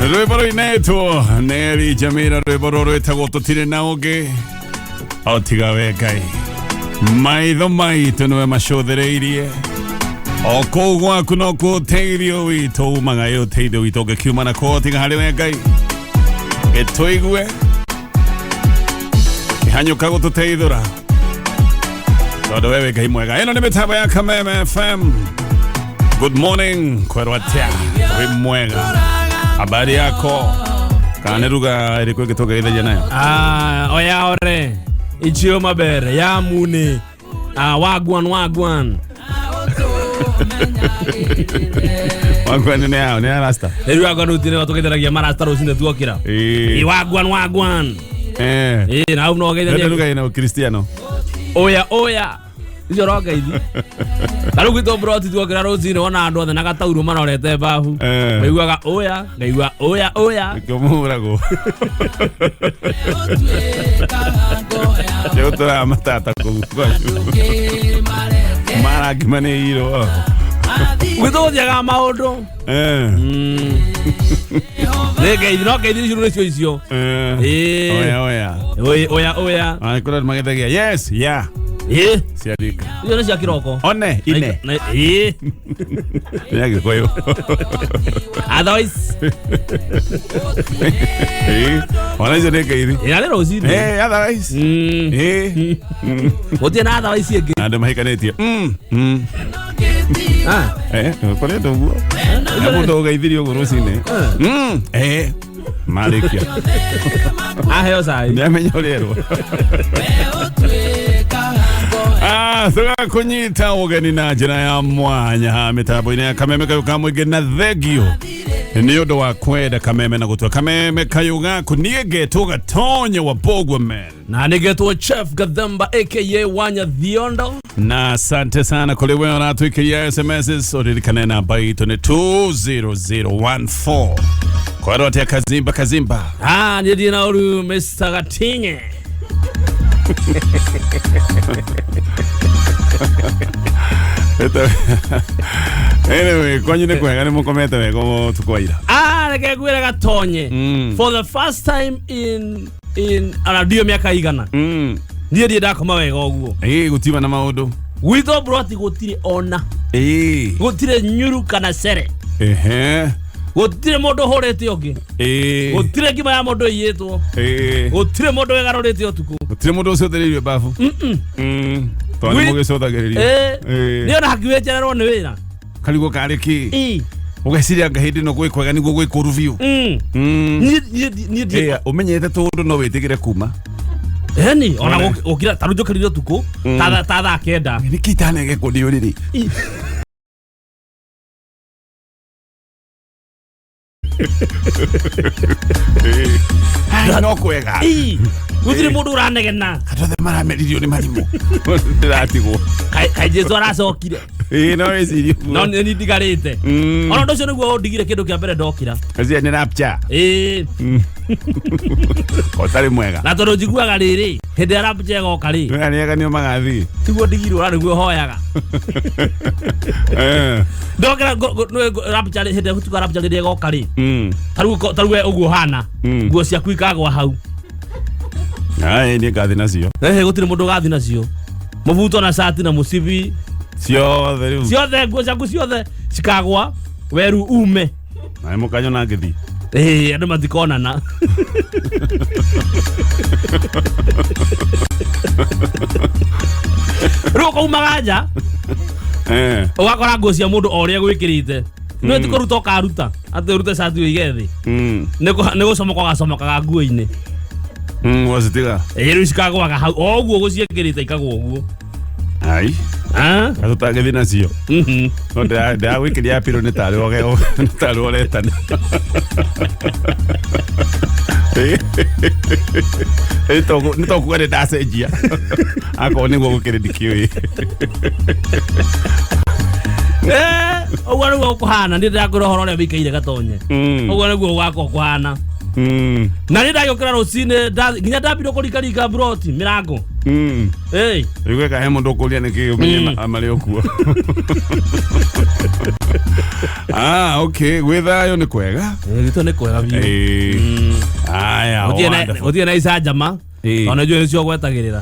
Rweboro ineto neri jamira rweboro rwetago totire naoge otiga wekai maitho maito noe mashothereirie okogwa kuno ko teirio wito mangayo teirio wito ke kiumana ko tiga hare wekai etoigwe hanyo kago to teidora todo wewe kai mwega eno nimetaba ya Kameme FM. Good morning kwerwatia we mwega. Habari yako? Kaneruga ilikuwa ikitoka ile jana. Oya ore. Ichio mabere ya mune. Wagwan. Wagwan ne rasta. Eruga ganutire watoketeragia marasta rosine tuokira. Wagwan. Na uno geide. Eruga ina Cristiano. Oya. Icio roga ithi. Taru gwito broti tuokira rosine ona andu othe na gatauru manorete bahu. Maiguaga oya, ngaigua oya. Komurago. Yo toa matata kwa. Mara kimane hiro. Gwito thiaga maundu. Nega ithino ke ithino cio icio. Oya. Kura magetagia. Yes, yeah. Siadika. Iyo ni cia kiroko. One ine. Nega koyo. Otherwise. Ona je nega iri. Ina le rosini. Otherwise. Otie na otherwise yege. Ande mahikanetia. Kore dogo. Abo dogo ithirio gorosine. Malikia. Heo sai. Ndamenyorero. Thuga kunyita ugeni na njira ya mwanya mitambo-ini ya Kameme kayuga mwingi na thegio ni undu wa kwenda Kameme na gutua Kameme kayuga kunie Geto Gatonye wa Mbugua man na ni Geto Chef Gathemba aka Wanya Thiondo. Na asante sana kule wewe unatuikia SMS ulilikane na baito ni 20014 kwa rote ya Kazimba ni na uru Mr. Gatinye. Anyway, kwa nyine kwa ngani mukometa we como tukwaira. Reke gwira Gatonye. For the first time in radio miaka igana. Ndiye ndakoma wega oguo. Gutiba na maundu. Witho broti gutire ona. Gutire nyuru kana cere. Gutire mundu horete ogi. Gutire ngima ya mundu yetwo. Gutire mundu wegarorete otuku. Gutire mundu ucothereirio bafu. Toni mugicothagiririo. Ni ona hakiwetererwo ni wira. Karigo kariki. Ugeciria ngahindi no gwikwega niguo gwiko review. Ni umenyete tundu no witigire kuma. Eni ona ukira tarujokiririo tuku. Tatha kenda. Ni kitanege kudio riri. No kwega. Gutire mundu uranegena. Katothe marameririo ni marimu. Ndiratigwo. Kai Jesu aracokire. No ecirio. No ni ndigarite. Ona ndocio niguo ndigire kindu kia mbere ndokira. Acia ni rapcha. Otari mwega. Na tondu njiguaga riri hindi ya rapcha goka ri. Niega ni magathi. Tiguo ndigirwo ra niguo hoyaga. Ndokira rapcha hindi hutuka rapcha ri goka ri. Taruwe uguo hana. Nguo ciaku ikagwa hau. Ni gathi nacio. Gutire mundu gathi nacio. Mubuto na shati na musibi ciothe nguo ciaku ciothe cikagwa weru ume. Na mukanyo na ngithi. Andu matikonana. Roko umagaja. Ugakora nguo cia mundu oria gwikirite. No tikuruta ukaruta. Ate rute shati wigethi. Nego somokaga nguo-ini. Wazitiga. Riu cikagwaga hau. Oguo guciekirite ikagwa oguo. Ai. Atutage nacio. No da wikiria piro ni tare oge ni tare oretana. Nito kuere dasejia. Ako ni go kire dikiwe. Ogwa niguo kuhana ndi ndakura horo ria bikaire Gatonye. Ogwa niguo gwako kuhana. Na nĩ ndagĩũkĩra rũcinĩ nginya ndambire kũrika broti mĩrango. Igweka he mũndũ kũria nĩkĩ ũmenye amarĩ okuo. Okay, gwĩthayo nĩ kwega. Gitũ nĩ kwega biũ. Aya, ũthiĩ na icanjama. Ona njũĩ nĩcio gwetagĩrĩra.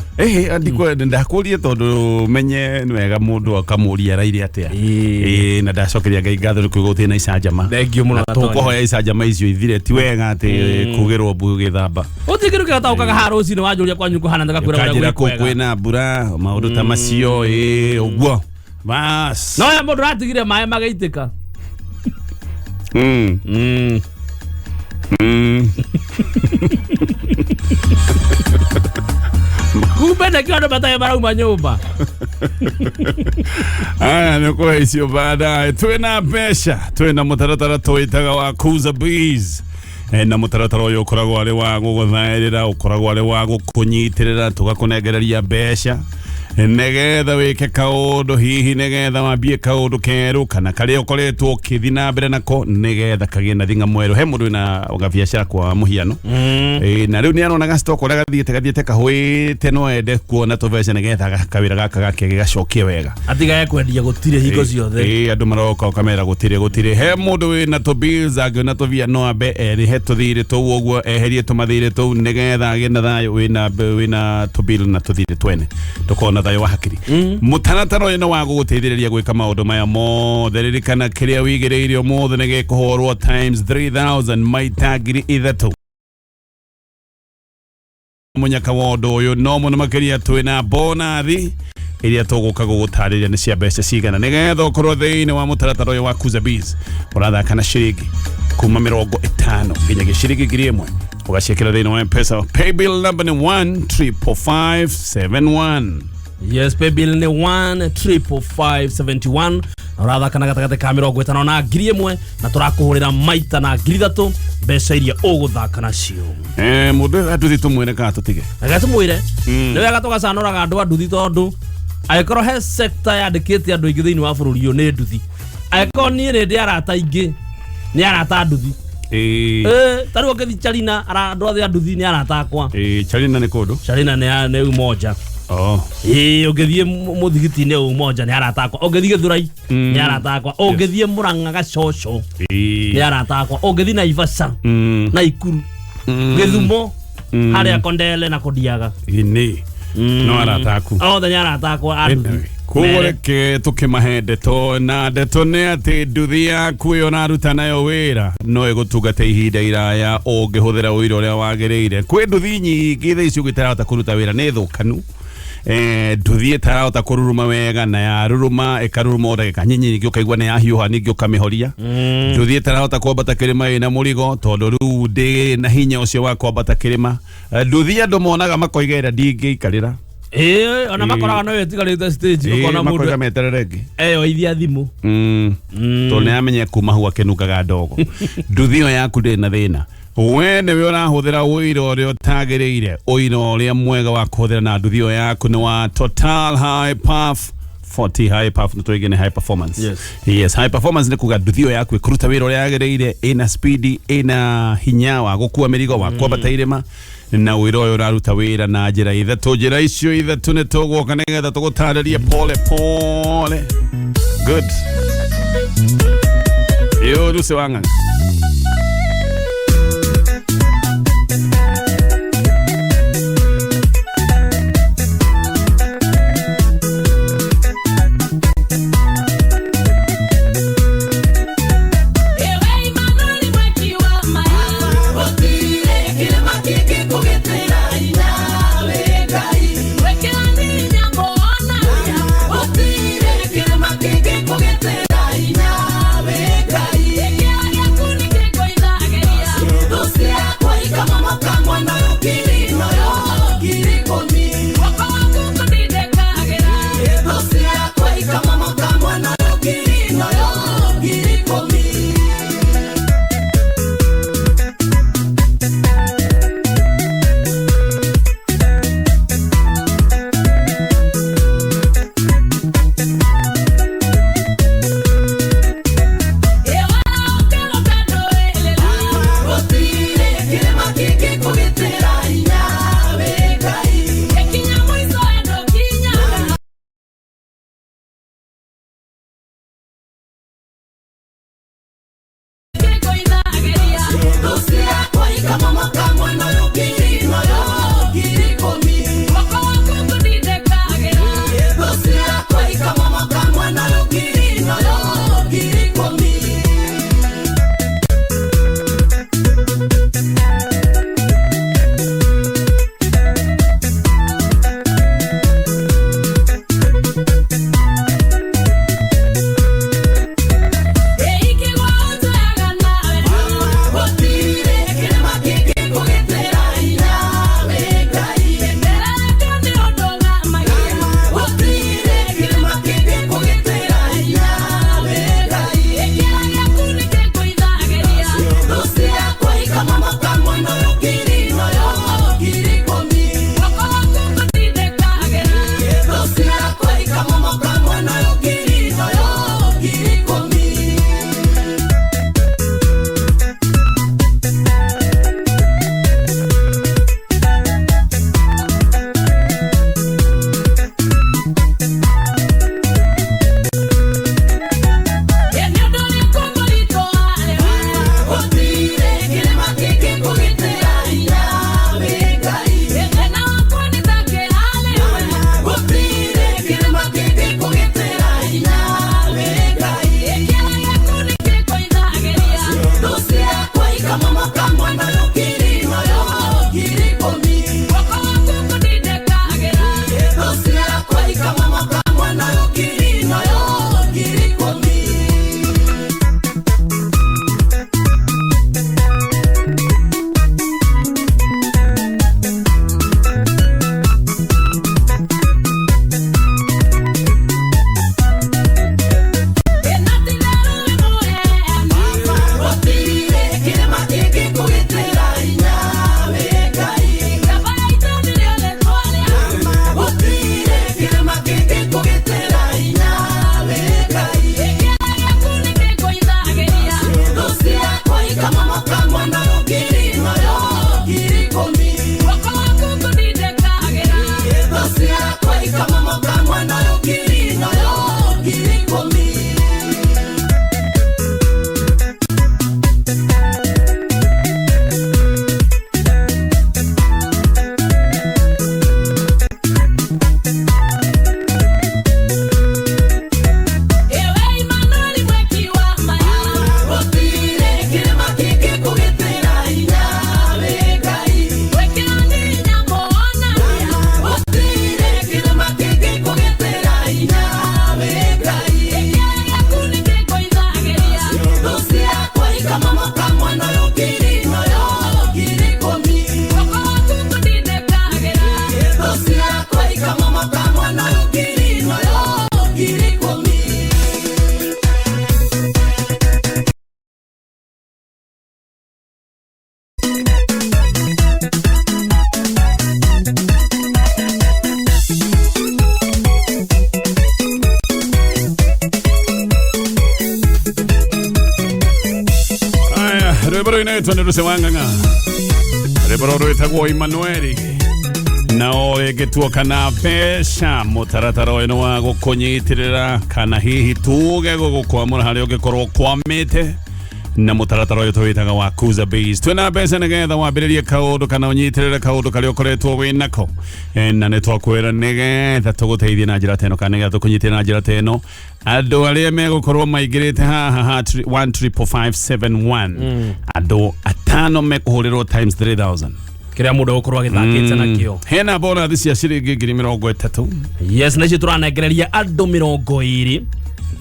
Ndakũrie tondũ menye nĩ wega mũndũ akamũria raire atĩa. Na ndacokeria Ngai ngatho nĩ kuuga ũthiĩ na icanjama. Thengio mũno. Tũkũhoya icanjama icio ithire ti wega atĩ kugĩrwo mbu gĩthamba. Ũtikĩrũ kĩgataũkaga haha rũcinĩ wanjũria kwanyu kũhana ndakwĩra ũrĩa kwĩna mbura maũndũ ta macio ũguo. Bas. No ya mũndũ ratigire maĩ magĩitĩka. Kumbe nĩ kĩondo matarĩ marauma nyũmba. Aya nĩ kũhe icio baadaye. Twĩna mbeca, twĩna mũtaratara twĩtaga wa Kuza Bees. Na mũtaratara ũyũ ũkoragwo arĩ wa gũgũthaĩrĩra, ũkoragwo arĩ wa gũkũnyitĩrĩra, tũgakũnengereria mbeca negetha wĩke kaũndũ hihi negetha wambie kaũndũ kerũ kana karĩa ũkoretwo ũkĩthi na mbere nako negetha kagĩe na thing'a mwerũ. He mũndũ wĩna gabiacara kwa mũhiano na rĩu nĩ aronaga stock ũrĩa gathiĩte kahũĩte no ende kuona tũbeca negetha kawĩra gaka gake gacokie wega atigaye kwendia gũtirĩ hingo ciothe. Andũ maroka ũkamera gũtirĩ. He mũndũ wĩna tũbills angĩona tũbia no ambe erihe tũthirĩ tũu ũguo eherie tũmathirĩ tũu negetha agĩe na thayũ wĩna tũbill na tũthirĩ twene tũkona thayũ wa hakiri. Mũtaratara ũyũ nĩ wa gũgũteithĩrĩria gwĩka maũndũ maya mothe. Ririkana kĩrĩa wĩigĩrĩire ũmũthĩ nĩ gĩkũhũrwo times 3000 maita ngiri ithatũ. Mũnyaka wa ũndũ ũyũ no mũno makĩria twĩna bonathi iria tũgũka gũgũtarĩria nĩ cia mbeca cigana negetha ũkorwo thĩinĩ wa mũtaratara ũyũ wa Kuza Bees ũrathaka na ciringi kuma 50 nginya gĩciringi 1000 ũgaciĩkĩra thĩinĩ wa M-Pesa. Paybill number nĩ 15571. Yes, paybill ni 15571. Ũrathaka na gatagatĩ ka 50 na 1000 na tũrakũhũrĩra maita na 3000 mbeca iria ũgũthaka nacio. Mũndũ atuthi tũmwĩre kana tũtige. Agatũmwĩre nĩ wega tũgacanũraga andũ a nduthi tondũ agĩkorwo he sector yandĩkĩte andũ aingĩ thĩinĩ wa bũrũri ũyũ nĩ nduthi. Agĩkorwo niĩ nĩ ndĩ arata aingĩ nĩ arata nduthi. Tarĩu ũkĩthi Charina andũ othe a nduthi nĩ arata akwa. Charina nĩ kũndũ? Charina nĩ umoja. Ũngĩthiĩ mũthigiti-inĩ umoja nĩ arata akwa. Ũngĩthiĩ Gĩthũrai nĩ arata akwa. Ũngĩthiĩ Mũrang'a Gacoco nĩ arata akwa. Ũngĩthiĩ Naivasha Naikuru Gĩthumo harĩa Kondele na Kodiaga no arata aku. Othe nĩ arata akwa a nduthi. Koguo reke tũkĩmahe ndeto na ndeto nĩ atĩ nduthi yaku ĩyo naruta nayo wĩra no ĩgũtungata ihinda iraya ũngĩhũthĩra ũira ũrĩa wagĩrĩire. Kwĩ nduthi nyingĩ thaa ici ũngĩtarahota kũruta wĩra nĩ thũkanu. Nduthi ĩtarahota kũruruma wega na yaruruma ĩkaruruma o ndagĩka nyinyi ũkaigua nĩ yahiũha ningĩ ũkamĩhoria. Nduthi ĩtarahota kwambata kĩrĩma ĩna mũrigo tondũ rĩu ndĩ na hinya ũcio wa kwambata kĩrĩma. Nduthi andũ monaga makoigĩra ndingĩikarĩra. Ona makoraga no ĩtigarĩte stage ũkona mũndũ makoiga metererenge oithia thimũ tondũ nĩ amenya kuma hau akĩnungaga ndogo. Nduthi ĩyo yaku ndĩrĩ na thĩna. We nĩwe ũrahũthĩra ũira ũrĩa ũtagĩrĩire. Ũira ũrĩa mwega wa kũhũthĩra na nduthi ĩyo yaku nĩ wa Total High Perf 40 High Perf nĩ tũigĩ nĩ high performance. Yes, high performance nĩ kuga nduthi ĩyo yaku ĩkũruta wĩra ũrĩa yagĩrĩire ĩna speed ĩna hinya wa gũkua mĩrigo wa kwambata irĩma na ũira ũyũ ũraruta wĩra na njĩra ithatũ. Njĩra icio ithatũ nĩ tũgũka nĩgetha tũgũtarĩrie pole pole. Good. Yo Lucy Wang'ang'a. Reboro inaitwa Niruse Wanganga. Reboro itagwo Emmanueli. Nao egetuo kana besha mutaratara ino wa gukunyitirira kana hihi tuge gukwamura hari ugikorwo kwamite na mutaratara uyu twitaga wa Kuza Base. Twina besa nigetha wambiririe kaundu kana unyitirire kaundu kari ukoretwo winako na nitwakwira nigetha tuguteithie na njira teno kana nigetha tukunyitirira na njira teno andu aria megukorwo maigirite haha 13557 andu atano mekuhurirwo times 3000 kiria mundu ukorwo agithakite nakio hena bona thisi ya ciringi 30,000. Yes, na turanengereria andu 20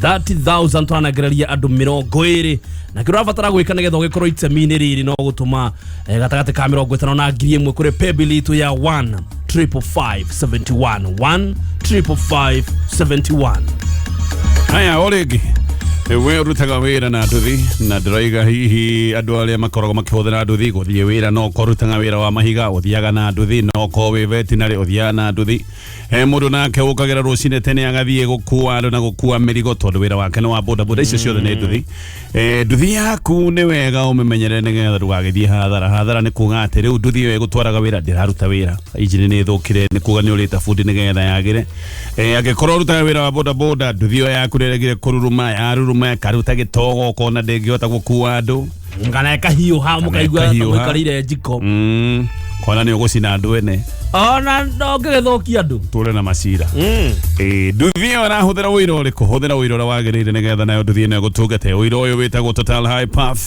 30,000 turanengereria andu 20 na kira batara gwika nigetha ugikorwo itemi-ini riri no gutuma gatagati ka 50 na 1,000 kuri paybill itu ya 1,55571 1,55571. Haya origi we rutaga wira na nduthi na ndiraiga hihi andu aria makoragwo makihuthira nduthi guthie wira no korutaga wira wa mahiga uthiaga na nduthi no ko wi veterinary uthiaga na nduthi mundu nake ukagira rucine tene agathie gukua andu na gukua mirigo tondu wira wake no wa boda boda icio ciothe ni nduthi nduthi yaku ni wega umemenyere nigetha ndugagithie hathara ni kuga ati riu nduthi iyo igutwaraga wira ndiraruta wira injini ni thukire ni kuga ni urita fundi nigetha yagire agikorwo rutaga wira wa boda boda nduthi iyo yaku niregire kururuma yaruruma karuta gitogo kona ndengihota gukua andu ngana kahiu ha mukaigua mukarire jiko kona ni ugucina andu ene ona ndogegithokia andu ture na macira nduthi iyo arahuthira wira uriku huthira wira uria wagirire nigetha nayo nduthi ino igutungate wira uyu witagwo Total High Path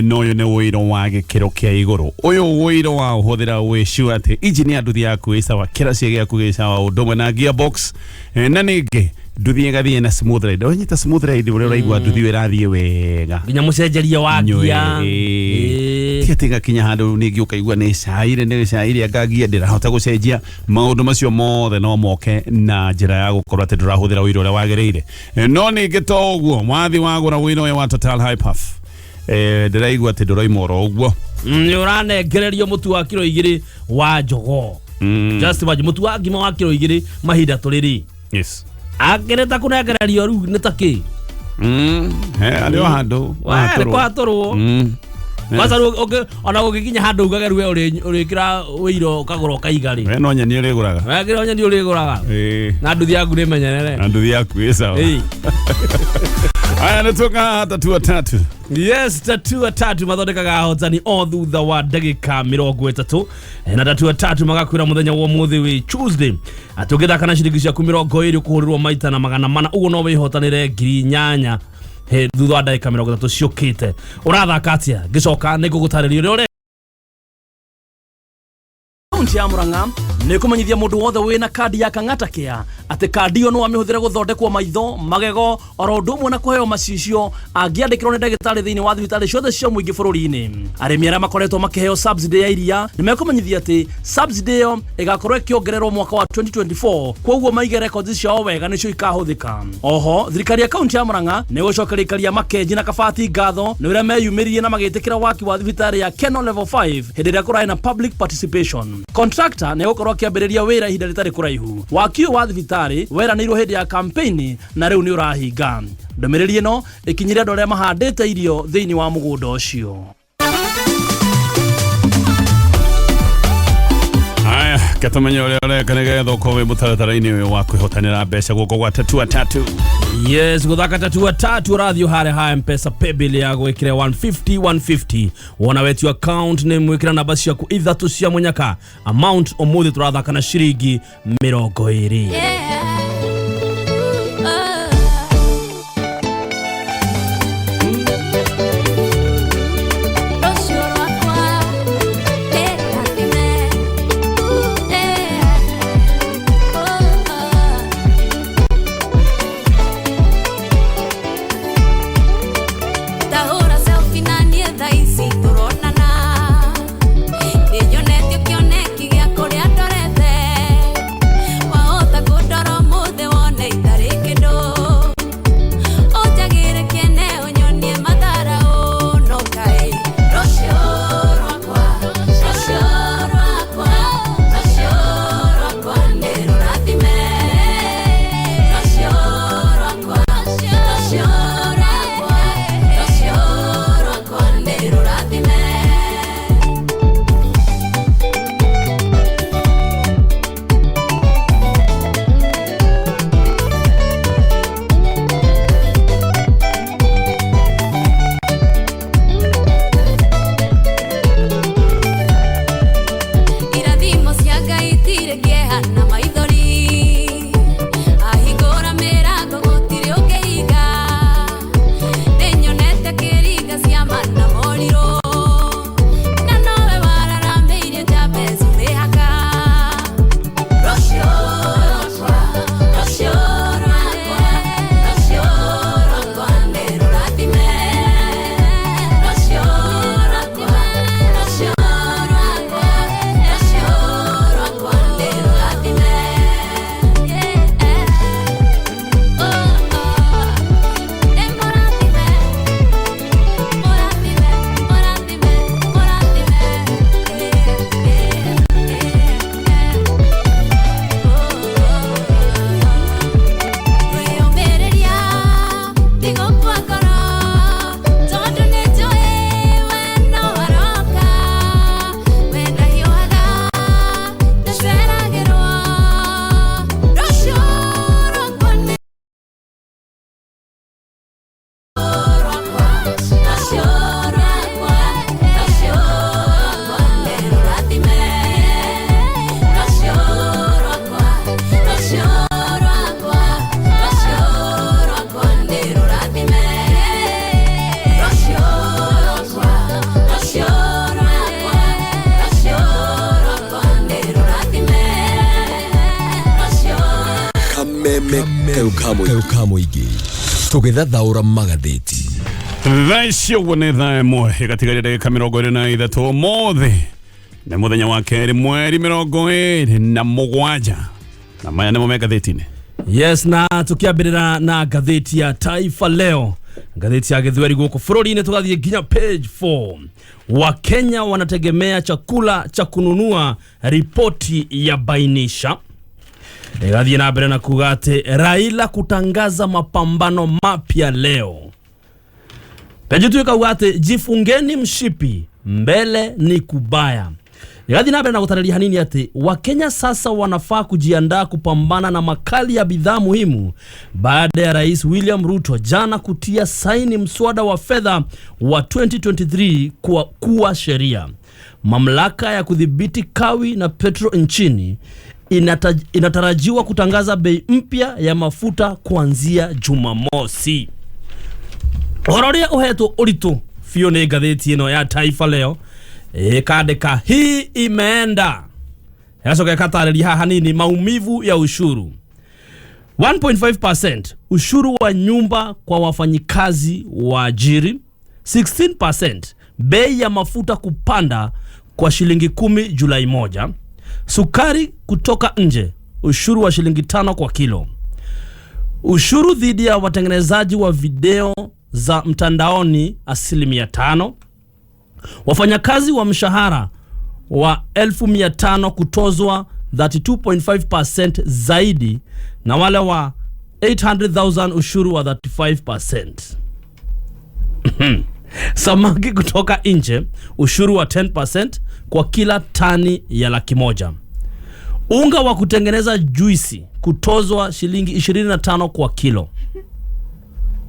no uyu ni wira wa gikiro kia iguru uyu wira wa uhuthira wishu ati injini ya nduthi yaku isawa kira cia giaku gisawa undumwe na gearbox na ningi nduthi igathie na smooth ride onyita smooth ride uri uraigua nduthi irathie wega nginya mucenjeria wa gia tiatinga kinya handu ningi ukaigua ni caire agagia ndirahota gucenjia maundu macio mothe no moke na njira ya gukorwo ati ndurahuthira wira uria wagiriire no ningi to uguo mwathi wagura wira uyu wa Total High Path ndiraigua ati nduraimoro uguo ni uranengererio mutu wa kilo 2 wa njogo just waje mutu wa ngima wa kilo 2 mahinda turiri yes agereta kunengererio riu ni taki alio handu watorwo basa ona ugikinya handu ugageru we urikira wiro kagoro kaigari we no nyani uriguraga wagira nyani uriguraga na nduthi yaku ni menyerere na nduthi yaku isawa aya nituka tatua tatu yes tatua tatu mathondekaga hotani o thutha wa ndagika 30 na tatua tatu magakwira muthenya wa muthi wi Tuesday atugithaka na ciringi cia 20 kuhurirwo maita na magana mana uguo no wihotanire 8,000 thutha wa ndagika 30 ciukite urathaka atia gicoka nigugutariria uri kaunti ya Murang'a ni kumenyithia mundu wothe wina kadi ya kang'ata kia ati kadi iyo no amihũthĩre guthondekwo maitho magego oro ndumwe na kuheo macicio angiandikirwo ni ndagĩtarĩ thiini wa thibitarĩ ciothe cia mũingĩ bũrũri-inĩ arĩmi arĩa makoretwo makiheo subsidy ya iria ni mekumenyithia ati subsidy iyo igakorwo ikiongererwo mwaka wa 2024 kwoguo maige records ciao wega nicio ikahũthĩka oho thirikari ya kaunti ya Murang'a ni gucokerikaria makenji na kabati ngatho ni ũrĩa meyumĩririe na magĩtĩkĩra waki wa thibitarĩ ya Keno level 5 hĩndĩ ĩrĩa kũrarĩ na public participation contractor ni gukorwo akiambĩrĩria wĩra ihinda rĩtarĩ kũraihu waki wa thibitarĩ weranĩirwo hĩndĩ ya campaign na rĩu ni ũrahinga ndũmĩrĩri ĩno ikinyire andũ arĩa mahandĩte irio thĩinĩ wa mũgũnda ũcio Gatonye ule kanege ukowe mutaratara-ini uyu wa kwihotanira mbeca guko gwa tatua tatu yes guthaka tatua tatu radio hare ha mpesa paybill ya gwikire 150 wona wetu account name mwikira namba ciaku ithatu cia munyaka amount omuthi turathaka na ciringi 20 Yo ne te quiero ne que ya corre a torete, wa ota Kayukamo igi tugithathaura magatheti thacio gwonetha mwe igatigaria ndagika 23 mothe na muthenya wa keri mweri 27 na maya nimo megatheti-ini. Yes, na tukiambirira na gatheti ya Taifa Leo, gatheti ya githweri guku bururi-ini, tugathie nginya page 4. Wakenya wanategemea chakula cha kununua, ripoti ya bainisha. Gathie na mbere na kuga ati Raila kutangaza mapambano mapya leo. Page tu ikawa ati jifungeni mshipi, mbele ni kubaya. Gathie na mbere na gutararia hanini ati Wakenya sasa wanafaa kujiandaa kupambana na makali ya bidhaa muhimu baada ya Rais William Ruto jana kutia saini mswada wa fedha wa 2023 kuwa sheria. Mamlaka ya kudhibiti kawi na petro nchini inatarajiwa kutangaza bei mpya ya mafuta kuanzia Jumamosi. Ororia uheto uritu fione gatheti ino ya Taifa Leo. Kadeka hii imeenda. Yasoka kataleria hanini maumivu ya ushuru. 1.5% ushuru wa nyumba kwa wafanyikazi wa ajiri. 16% bei ya mafuta kupanda kwa shilingi 10 Julai 1. Sukari kutoka nje, ushuru wa shilingi 5 kwa kilo. Ushuru dhidi ya watengenezaji wa video za mtandaoni 5%. Wafanyakazi wa mshahara wa 1500 kutozwa 32.5% zaidi, na wale wa 800,000 ushuru wa 35%. Samaki kutoka nje, ushuru wa 10% kwa kila tani ya 100,000. Unga wa kutengeneza juisi kutozwa shilingi 25 kwa kilo.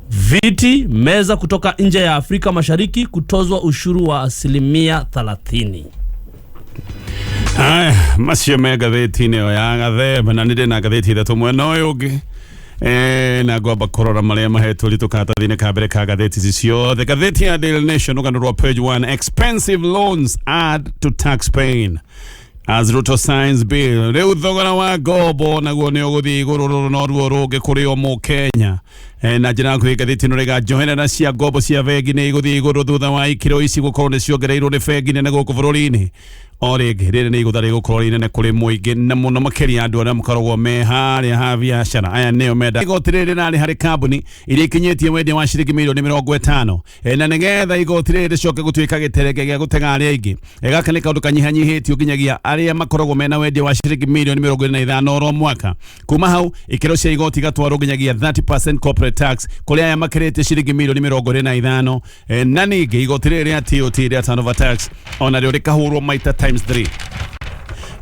Viti meza kutoka nje ya Afrika Mashariki kutozwa ushuru wa 30%. Macio megatheti-ini ya Gathemba na ninde na gatheti ithatu mwena uyu ungi na gwamba korora maria mahetwo litukata-ini ka mbere ka gatheti ciothe. Gatheti ya Daily Nation uganurwa page 1, expensive loans add to tax pain as Ruto signs bill. Riu thogora wa ngombo naguo ni uguthii iguru no ruo rungi kuri o Mukenya. Na njira ku gatheti no rega njoherera cia ngombo cia bengi ni iguthii iguru thutha wa ikiro ici gukorwo ni ciongereirwo ni bengi nene guku bururi-ini. Orege rere ni igutha rigukorwo inene kuri muingi na muno makeria andu aria makoragwo me haria ha biashara. Aya nio menda igoti riri nari hari kambuni iria ikinyitie wendia wa shilingi milioni 50 na nigetha igoti riri ricoke gutuika giterege gia gutega aria ingi gaka ni kaundu kanyihanyihitio nginyagia aria makoragwo mena wendia wa shilingi milioni 25 oro mwaka. Kuma hau ikiro cia igoti gatwarwo nginyagia 30% corporate tax kuri aya makirite shilingi milioni 25 na ningi igoti riri ria TOT ria turnover tax ona rio rikahurwo maita times 3.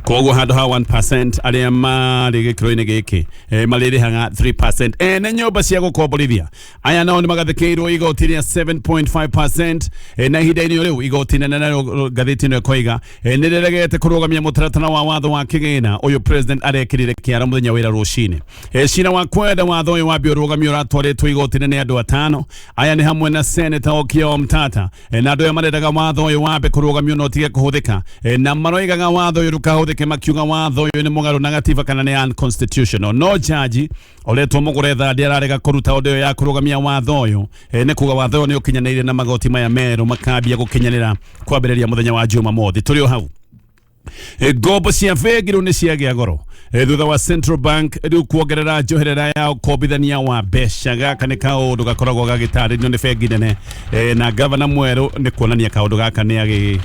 Kogo hado ha 1% aria mari gikiro-ini giki mariri hanga 3%. Na nyoba cia gukomborithia aya nao ni magathekeirwo igoti ria 7.5%. Na ihinda-ini riu igoti nene na gatheti no koiga ni riregete kurugamia mutaratara wa watho wa kigina uyu president arekirire kiara muthenya wira rucini. Cira wa kwenda watho uyu wa biurugamio ratwaritwo igoti nene andu 5. Aya ni hamwe na Senator Okiya Mtata na andu marendaga watho uyu wambe kurugamio no tige kuhuthika na maroigaga watho uyu rukahuthike makiuga watho uyu ni mugaru na gatiba kana ni unconstitutional. No jaji oletwo muguretha ndiararega kuruta undu ya kurugamia watho uyu ni kuga watho ni ukinyanire na magoti maya meru makambia gukinyanira kwambiriria muthenya wa Jumamothi. Turi o hau ngombo cia bengi ni ciagia goro thutha wa Central Bank riu kuongerera njoherera ya ukombithania wa mbeca. Gaka ni kaundu gakoragwo gagitarinio ni bengi nene na governor mweru ni kuonania kaundu gaka ni agi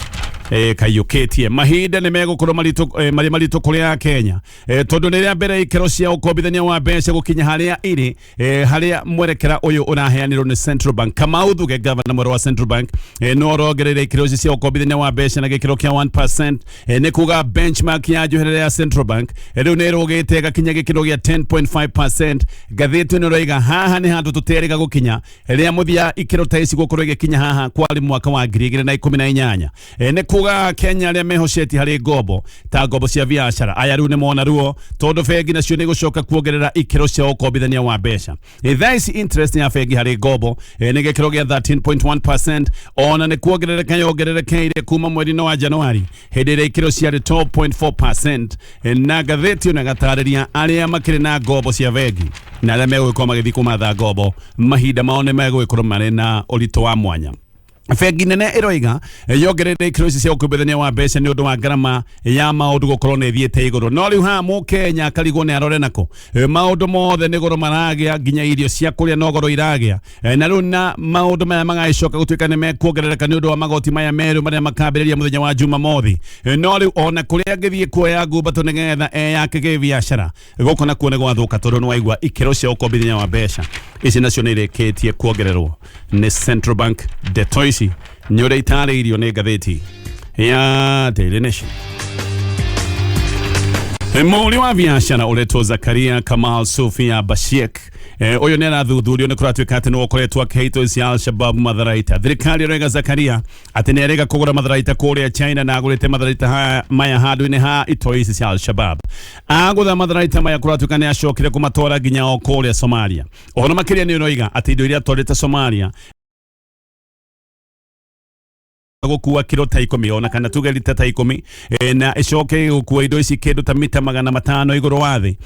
kayuketie mahinda ni megukorwo marito kuri Kenya tondu ni ria mbere ikero cia ukombithania wa mbeca gukinya haria iri haria mwerekera uyu uraheanirwo ni Central Bank. Kama uthuge governor mweru wa Central Bank no rongerere ikero cia ukombithania wa mbeca na gikiro kia 1%. Ni kuga benchmark ya njoherera ya Central Bank riu ni rugite gakinya gikiro gia 10.5%. Gatheti ni roiga haha ni handu tuterega gukinya ria muthia ikero ta ici gukorwo gikinya haha kwari mwaka wa 2018. Ni kuga Kenya le mehosheti hari gobo ta gobo cia biashara aya riu ni mona ruo tondu bengi nacio ni gucoka kuongerera ikiro cia ukobithania wa mbeca this interest ya bengi hari gobo ni gikiro gia 13.1% ona ni kuongerereka yongererekeire kuma mweri wa Januari hindire ikiro cia 12.4% na gatheti na gatariria aria makire na gobo cia bengi na aria megwikwo magithi kumatha gobo mahinda mao ni megwikwo mari na urito wa mwanya bengi nene iroiga yongerere ikiro cia ukobithania wa mbeca ni undu wa garama ya maundu gukorwo ni thiete iguru no riu ha mu Kenya karigo ni arore nako maundu mothe ni goro maragia nginya irio cia kuria no goro iragia na riu na maundu maya magacoka gutuika ni mekuongerereka ni undu wa magoti maya meru maria makambiriria muthenya wa Jumamothi no riu ona kuria ngithie kuoya ngumbato nigetha yake ge biashara goko na kuone gwathuka tondu ni waigua ikiro cia ukobithania wa mbeca ici nacio ni ireketie kuongererwo ni Central Bank Detoisi nyore itare irio ni gatheti ya Daily Nation. Mwoli wa biashara uleto Zakaria Kamal Sofia Bashik oyo nera thuthurio ni kuratuika ati no koretwo akihito cia Al-Shabaab matharaita thirikari rega Zakaria ati nerega kugura matharaita kuria China na agurite matharaita maya handu-ini ha itoi cia Al-Shabaab agutha matharaita maya kuratuika ni acokire kumatora nginya o kuria Somalia ona makiria ni roiga ati indo iria twarite Somalia gukua kilo ta 10 ona kana tuge lita ta 10 na icoke gukua indo ici kindu ta mita 500 iguru wathi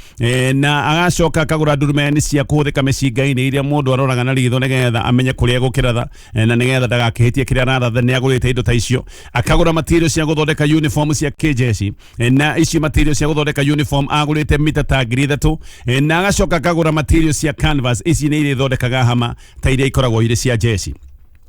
na agacoka akagura ndurumeni cia kuthika micinga-ini iria mundu aroraga na ritho nigetha amenye kuria gukiratha na nigetha ndagakihitie kiria aratha ni agurite indo ta icio akagura material cia guthondeka uniform cia kijeshi na ici material cia guthondeka uniform agurite mita ta 3 na agacoka akagura material cia canvas ici ni iria thondekaga hama ta iria ikoragwo ire cia jeshi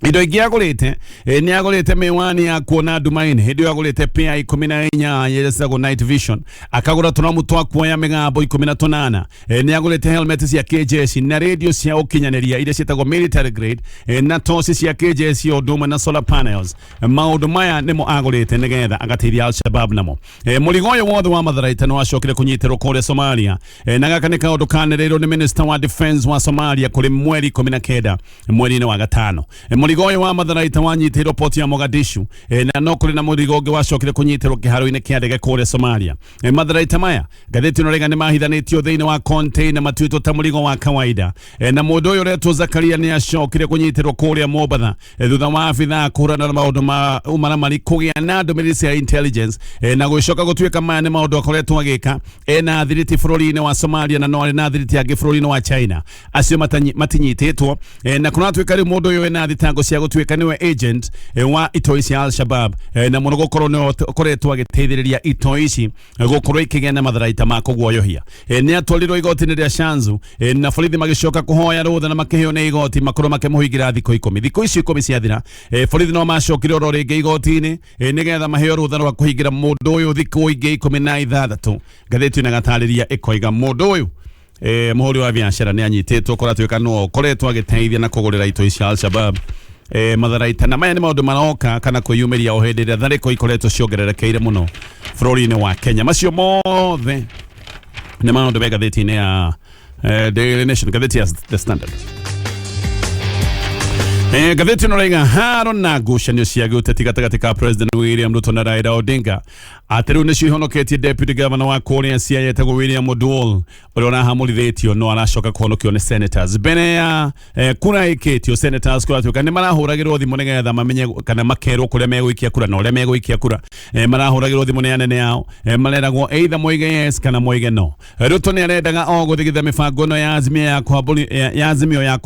indo ingi agurite ni agurite miwani ya kuona ndumaini hindi agurite pia 14 yesagwo night vision akagura tunamu twa kuoya migambo 18 ni agurite helmet cia kijeshi na radio cia ukinyaniria ile cietagwo military grade na tosi cia kijeshi oduma na solar panels maundu maya nimo agurite nigetha agateithia Al-Shabaab namo muligo yo wothe wa matharaita no acokire kunyitirwo kule Somalia na gaka ni kaundu kanereirwo ni minister wa defense wa Somalia kuri mweri 19 mweri wa gatano muligoyo wa matharaita wanyitirwo poti ya Mogadishu na no kuri na muligoge wacokire kunyitirwo kiharo-ini kia ndege kule Somalia matharaita maya gatheti no rega ni mahithanitio thiini wa container matuito ta muligo wa kawaida na mundu uyu retwo Zakaria ni acokire kunyitirwo kule Mombasa thutha wa afitha kurana na maundu ma umaramari kugia na ndumiriri cia intelligence na gucoka gutuika maya ni maundu akoretwo agika na thiriti bururi-ini wa Somalia na no na thiriti angi bururi-ini wa China acio matinyititwo na kunatuika ri mundu uyu na thitango cia gutuika niwe agent wa itoi cia Al-Shabaab na muno gukorwo no koretwo agiteithiriria itoi ici gukorwo ikigia na matharaita ma kuguoyohia ni atwarirwo igoti-ini ria Shanzu na borithi magicoka kuhoya rutha na makiheo ni igoti makorwo makimuhingira thikũ 10 thikũ ici 10 ciathira borithi no macokire oro ringi igoti-ini nigetha maheo rutha rwa kuhingira mundu uyu thikũ ingi 16 gatheti na gatariria ikoiga mundu uyu muhuri wa biashara ni anyititwo kuratuika no koretwo agiteithia na kugurira itoi cia Al-Shabaab matharaita na maya ni maundu maroka kana kwiyumiria o hindi ria thariko ikoretwo ciongererekeire muno bururi-ini wa Kenya macio mothe ni maundu me gatheti-ini ya Daily Nation gatheti ya The Standard gatheti no raiga haro na ngucanio cia giuteti gatagati ka President William Ruto na Raila Odinga atiru ni cihonoketie deputy governor wa Kuria Siaya etagwo William Oduol uria urahamurithitio no aracoka kuhonokio ni senators bene ya kura ikitio senators kuratuika ni marahuragirwo thimu nigetha mamenye kana makerwo kuria megwikia kura na uria megwikia kura marahuragirwo thimu ni anene yao mareragwo either moige yes kana moige no Ruto ni arendaga o guthigitha mibango no ya azimio ya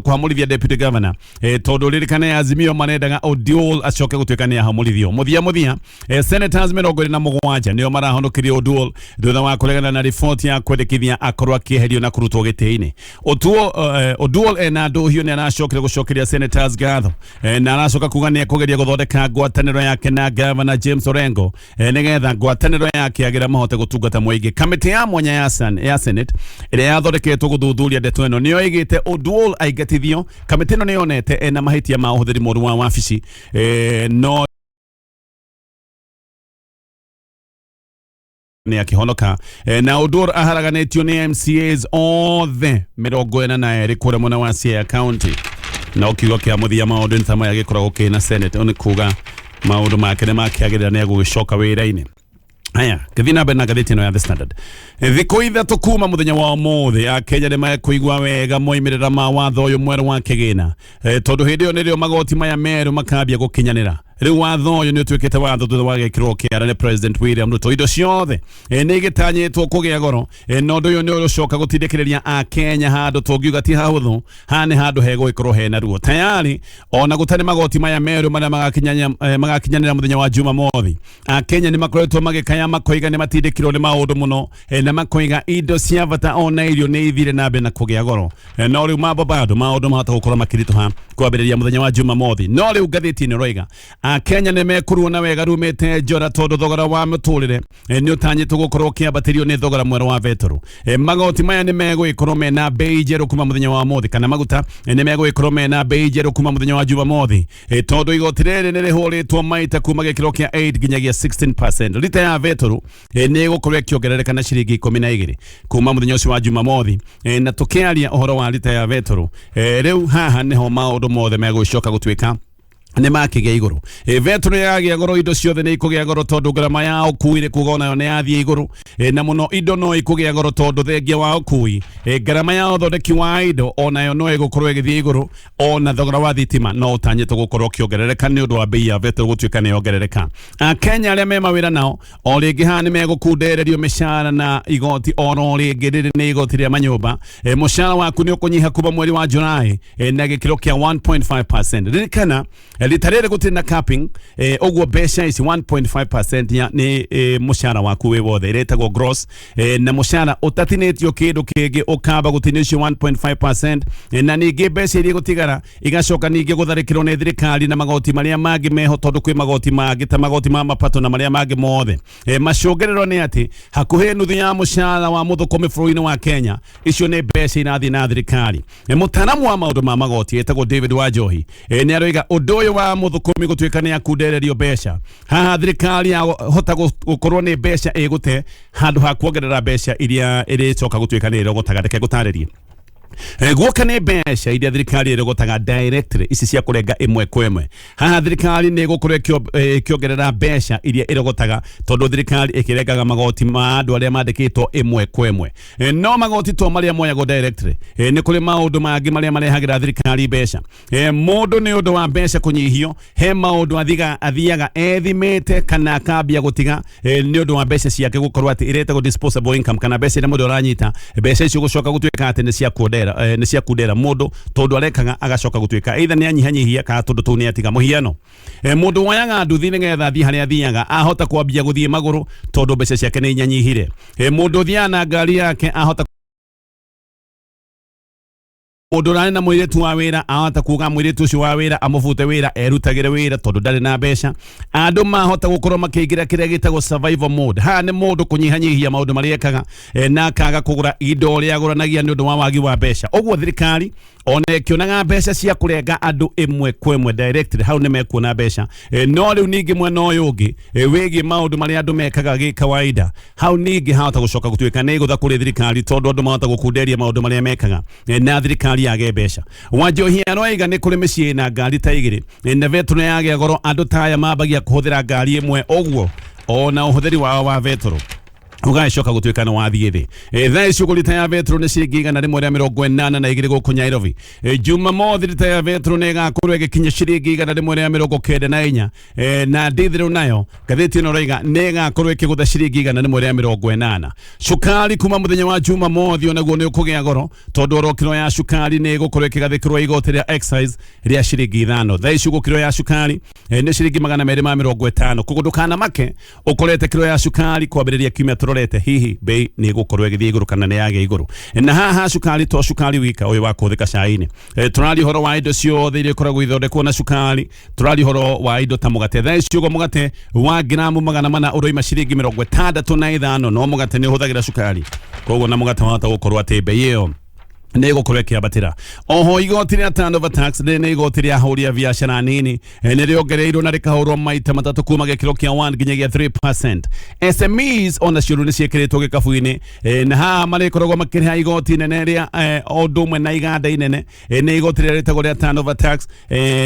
kuhamurithia deputy governor tondu ririkane ya azimio marendaga Oduol acoke gutuika ni ahamurithio muthia senators 27 nio marahonokirie Oduol thutha wa kuregana na report ya kwendekithia akorwo akieherio na kurutwo giti-ini Oduol na nduhio ni aracokire gucokeria senators gatho na aracoka kuga ni akugeria guthondeka ngwataniro yake na governor James Orengo nigetha ngwataniro yake agira mahote gutungata muingi kamiti ya mwanya ya Senate iria yathondeketwo guthuthuria ndeto ino nio igite Oduol aigatithio kamiti ino nionete na mahitia ma uhuthiri moru wa wabici no ni akihonoka na Oduol aharaganetio ni MCAs othe 42 kuria mwena wa Siaya County na ukiuga kia muthia maundu ntama yagikoragwo kina Senate oni kuga maundu make nĩmakiagĩrĩra nĩegũgĩcoka wĩra-inĩ. Haya, gathina bena gatheti no ya The Standard. Thikũ ithatũ kuma mũthenya wa ũmũthĩ Akenya nĩmekũigua wega moimĩrĩra ma watho ũyũ mwerũ wa kĩgĩna. Tondũ hĩndĩ ĩyo nĩrĩo magoti maya merũ makambia gũkinyanĩra. Rĩu watho ũyũ nĩ ũtuĩkĩte watho thutha wa gĩkĩrwo kĩara nĩ President William Ruto. Indo ciothe nĩ igĩtanyĩtwo kũgĩa goro, na ũndũ ũyũ nĩ ũcoka gũtindĩkĩrĩria Akenya handũ tũngiuga ti hahũthũ, haha nĩ handũ hegũgĩkorwo hena ruo. Tayari ona gũtarĩ magoti maya merũ marĩa magakinyanĩra mũthenya wa Jumamothi, Akenya nĩ makoretwo magĩkaya makoiga nĩ matindĩkirwo nĩ maũndũ mũno, na makoiga indo cia bata ona irio nĩ ithire na mbere na kũgĩa goro. No rĩu mambo bado maũndũ mahota gũkorwo makĩritũha kwambĩrĩria mũthenya wa Jumamothi. No rĩu ngathĩti-inĩ roiga Akenya nĩmekuruona wega rumĩte njora tondũ thogora wa mũtũrĩre nĩ ũtanyĩtwo gũkorwo kĩambatĩrio nĩ thogora mwerũ wa betũrũ. Magoti maya nĩ megũgĩkorwo mena bei njerũ kuma mũthenya wa ũmũthĩ, kana maguta nĩ megũgĩkorwo mena bei njerũ kuma mũthenya wa Jumamothi, tondũ igoti rĩrĩ nĩ rĩhũrĩtwo maita kuma gĩkĩro kĩa 8 nginyagia 16%. Lita ya betũrũ nĩ ĩgũkorwo ĩkĩongerereka na ciringi 12 kuma mũthenya ũcio wa Jumamothi, na tũkĩaria ũhoro wa lita ya betũrũ, rĩu haha nĩho maũndũ mothe megũcoka gũtuĩka nĩ makĩgĩa igũrũ. Betũrũ yagĩa goro, indo ciothe nĩ ikũgĩa goro tondũ ngarama ya ũkui nĩ kuga onayo nĩ yathiĩ igũrũ, na mũno indo no ikũgĩa goro tondũ thengia wa ũkui, ngarama ya ũthondeki wa indo onayo no ĩgũkorwo ĩgĩthiĩ igũrũ, ona thogora wa thitima no ũtanyĩtwo gũkorwo ũkĩongerereka nĩ ũndũ wa bei ya betũrũ gũtuĩka nĩ yongerereka. Akenya arĩa me mawĩra nao o rĩngĩ haha nĩ megũkundererio mĩcara na igoti oro rĩngĩ rĩrĩ nĩ igoti rĩa manyũmba. Mũcara waku nĩ ũkũnyiha kuma mweri wa Julai na gĩkĩro kĩa 1.5%. Ririkana lita rĩrĩ gũtirĩ na capping, ũguo mbeca ici 1.5% nĩ mũcara waku wĩ wothe, ĩretagwo gross, na mũcara ũtatinĩtio kĩndũ kĩngĩ ũkamba gũtinio icio 1.5%, na ningĩ mbeca iria gũtigara igacoka ningĩ gũtharĩkĩrwo nĩ thirikari na magoti marĩa mangĩ meho, tondũ kwĩ magoti mangĩ ta magoti ma mapato na marĩa mangĩ mothe. Macũngĩrĩro nĩ atĩ hakuhĩ nuthu ya mũcara wa mũthũkũmi bũrũri-inĩ wa Kenya icio nĩ mbeca irathiĩ na thirikari. Mũtaaramu wa maũndũ ma magoti etagwo David Wanjohi nĩ aroiga ũndũ ũyũ wa mũthũkũmi gũtuĩka nĩ akundererio mbeca, haha thirikari yahota gũkorwo nĩ mbeca ĩgũte handũ ha kuongerera mbeca iria ĩrĩcoka gũtuĩka nĩ ĩrogotaga. Reke gũtarĩrie guoka nĩ mbeca iria thirikari ĩrogotaga directly, ici cia kũrenga ĩmwe kwa ĩmwe. Haha thirikari nĩ ĩgũkorwo ĩkĩongerera mbeca iria ĩrogotaga tondũ thirikari ĩkĩrengaga magoti ma andũ arĩa mandĩkĩtwo ĩmwe kwa ĩmwe. No magoti to marĩa moyagwo directly, nĩ kũrĩ maũndũ mangĩ marĩa marehagĩra thirikari mbeca. Mũndũ nĩ ũndũ wa mbeca kũnyihio, he maũndũ athiaga ethimĩte kana akambia gũtiga nĩ ũndũ wa mbeca ciake gũkorwo atĩ ĩretagwo disposable income, kana mbeca iria mũndũ ũranyita, mbeca icio gũcoka gũtuĩka atĩ nĩ cia kuondera, nĩ cia kundera mũndũ tondũ arekaga agacoka gũtuĩka either nĩ anyihanyihia kana tondũ tũu nĩ atiga mũhiano. Mũndũ woyaga nduthi nĩgetha athiĩ harĩa athiaga ahota kwambia gũthiĩ magũrũ tondũ mbeca ciake nĩ inyanyihire. Mũndũ ũthiaga na ngari yake ahota mũndũ ũrarĩ na mũirĩtu wa wĩra ahota kuga mũirĩtu ũcio wa wĩra amũbute wĩra erutagĩre wĩra tondũ ndarĩ na mbeca. Andũ mahota gũkorwo makĩingĩra kĩrĩa gĩtagwo survival mode. Haha nĩ mũndũ kũnyihanyihia maũndũ marĩa ekaga na akaga kũgũra indo ũrĩa agũranagia nĩ ũndũ wa wagi wa mbeca. Ũguo thirikari ona ĩkĩonaga mbeca cia kũrenga andũ ĩmwe kwa ĩmwe directly, hau nĩ mekuona mbeca. No rĩu ningĩ mwena ũyũ ũngĩ wĩgiĩ maũndũ marĩa andũ mekaga gĩ kawaida, hau ningĩ hahota gũcoka gũtuĩka nĩ gũtha kũrĩ thirikari tondũ andũ mahota gũkunderia maũndũ marĩa mekaga na thirikari yage mbeca. Wanjohi aroiga nĩ kũrĩ mĩciĩ na ngari ta igĩrĩ, na betũrũ yagĩa goro andũ ta aya mambagia kũhũthĩra ngari ĩmwe, ũguo ona ũhũthĩri wao wa betũrũ ũgagĩcoka gũtuĩka nĩ wathiĩ thĩ. Thaa ici ũguo lita ya betũrũ nĩ ciringi 182 gũkũ Nairobi. Jumamothi lita ya betũrũ nĩ ĩgakorwo ĩgĩkinya ciringi 194, na ndithĩrũ nayo ngathĩti ĩno roiga nĩ ĩgakorwo ĩkĩgũtha ciringi 180. Cukari kuma mũthenya wa Jumamothi onaguo nĩ ũkũgĩa goro tondũ oro kiro ya cukari nĩ ĩgũkorwo ĩkĩgathĩkĩrwo igoti rĩa excise rĩa ciringi 5. Thaa ici ũguo kiro ya cukari nĩ ciringi 250. Koguo ndũkanamake ũkorete kiro ya cukari kwambĩrĩria kiumia tũrorete hihi bei nĩ ĩgũkorwo ĩgĩthiĩ igũrũ kana nĩ yagĩa igũrũ. Na haha cukari to cukari wika ũyũ wa kũhũthĩka cai-inĩ. Tũrari horo wa indo ciothe iria ikoragwo ithondekwo na cukari, tũrari horo wa indo ta mũgate. Thaa ici ũguo mũgate wa gramu 400 ũroima ciringi 65, no mũgate nĩ ũhũthagĩra cukari, koguo na mũgate wahota gũkorwo atĩ bei ĩyo nego kurekia batira oho igoti ria turnover tax ne igoti ria huria biashara nini ne riongereirwo na rikahurwo maita matatu kuma gikiro kia 1 nginyagia 3%. SMEs ona ciuru ni ciekiritwo gikabu-ini na ha mari korogwo makiriha igoti nene ria odumwe na iganda inene ne igoti ria ritagwo ria turnover tax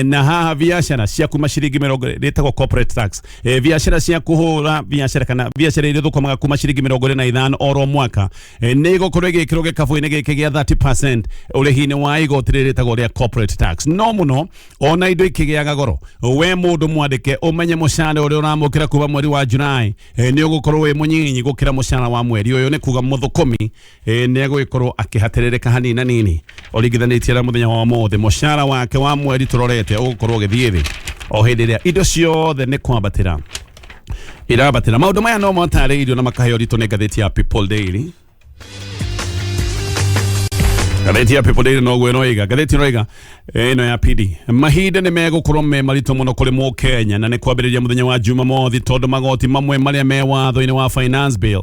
na ha biashara cia kuma ciringi 20 ritagwo corporate tax biashara cia kuhura biashara kana biashara iria thukumaga kuma ciringi 25 oro mwaka ne igokorwo igikiro gikabu-ini giki gia 30% urihine wa igoti ritagwo ria corporate tax no muno ona indo ikigiaga goro we mundu mwandike umenye mushara uria uramukira kuva mweri wa Julai ni ugukorwo we munyinyi gukira mushara wa mweri uyu ni kuga muthukumi ni aguikorwo akihatirika hanini nini origithanitie na muthenya wa mothe mushara wake wa mweri turorete ugukorwo ugithie thi o hindi ria indo ciothe ni kwambatira irabatira maundu maya no matariirio na makaheo rito ni ngatheti ya People Daily. Gatheti ya People Daily no gwenoiga gatheti noiga eno ya PD mahinde ni megukorwo me marito muno kuri mu Kenya na ni kwambiriria muthenya wa Jumamothi tondu magoti mamwe maria me watho-ini wa finance bill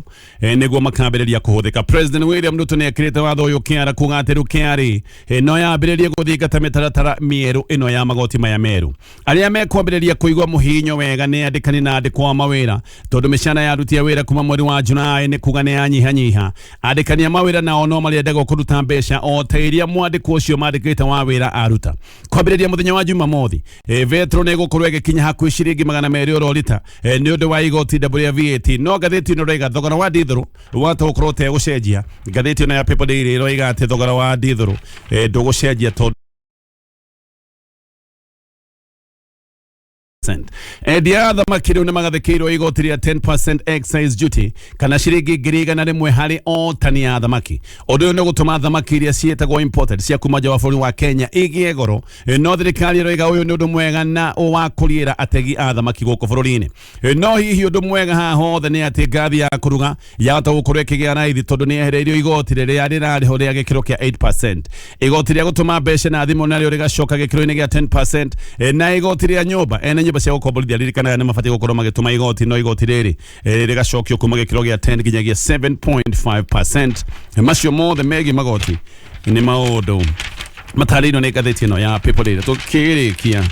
niguo makambiriria kuhuthika. President William Ruto ni akirite watho uyu kiara kugatiru kiari no yambiririe guthingata mitaratara mieru ino ya magoti maya meru aria me kwambiriria kuigwa muhinyo wega ni andikani na andikwa mawira tondu mishana ya aruti a wira kuma mweri wa Julai ni kuga ni anyihanyiha andikani a mawira nao no mariendaga kuruta mbeca o tairia mwandiko ucio mandikite wa wira aruta kwambiriria muthenya wa Jumamothi vetro ne gukorwo gikinya hakuhi ciringi 200 oro lita ni undu wa igoti ya VAT no gatheti no rega thogora wa dithuru wata gukorwo te gucenjia gatheti no ya People Daily roiga ati thogora wa dithuru ndugucenjia tondu Edia thamaki riu ni magathikirwo igoti ria 10% excise duty kana ciringi 100 hari o tani ya thamaki. Undu ni gutuma thamaki iria cietagwo imported cia kuma nja wa bũrũri wa Kenya igie goro no thirikari roiga uyu ni undu mwega na wa kuriira ategi a thamaki guku bũrũri-ini no hihi undu mwega haha hothe ni ati ngathi ya kuruga yahota gukorwo ikigia raithi tondu ni ehereirio igoti riria rirariho ria gikiro kia 8%. Igoti ria gutuma mbeca na thimu nario rigacoka gikiro-ini gia 10% na igoti ria nyumba nyumba cia gukomborithia ririkanaga ni mabati gukorwo magituma igoti no igoti riri rigacokio kuma gikiro gia 10 nginyagia 7.5%. Macio mothe megi magoti ni maundu matarĩirio ni ngatheti ino ya People Daily tukirikia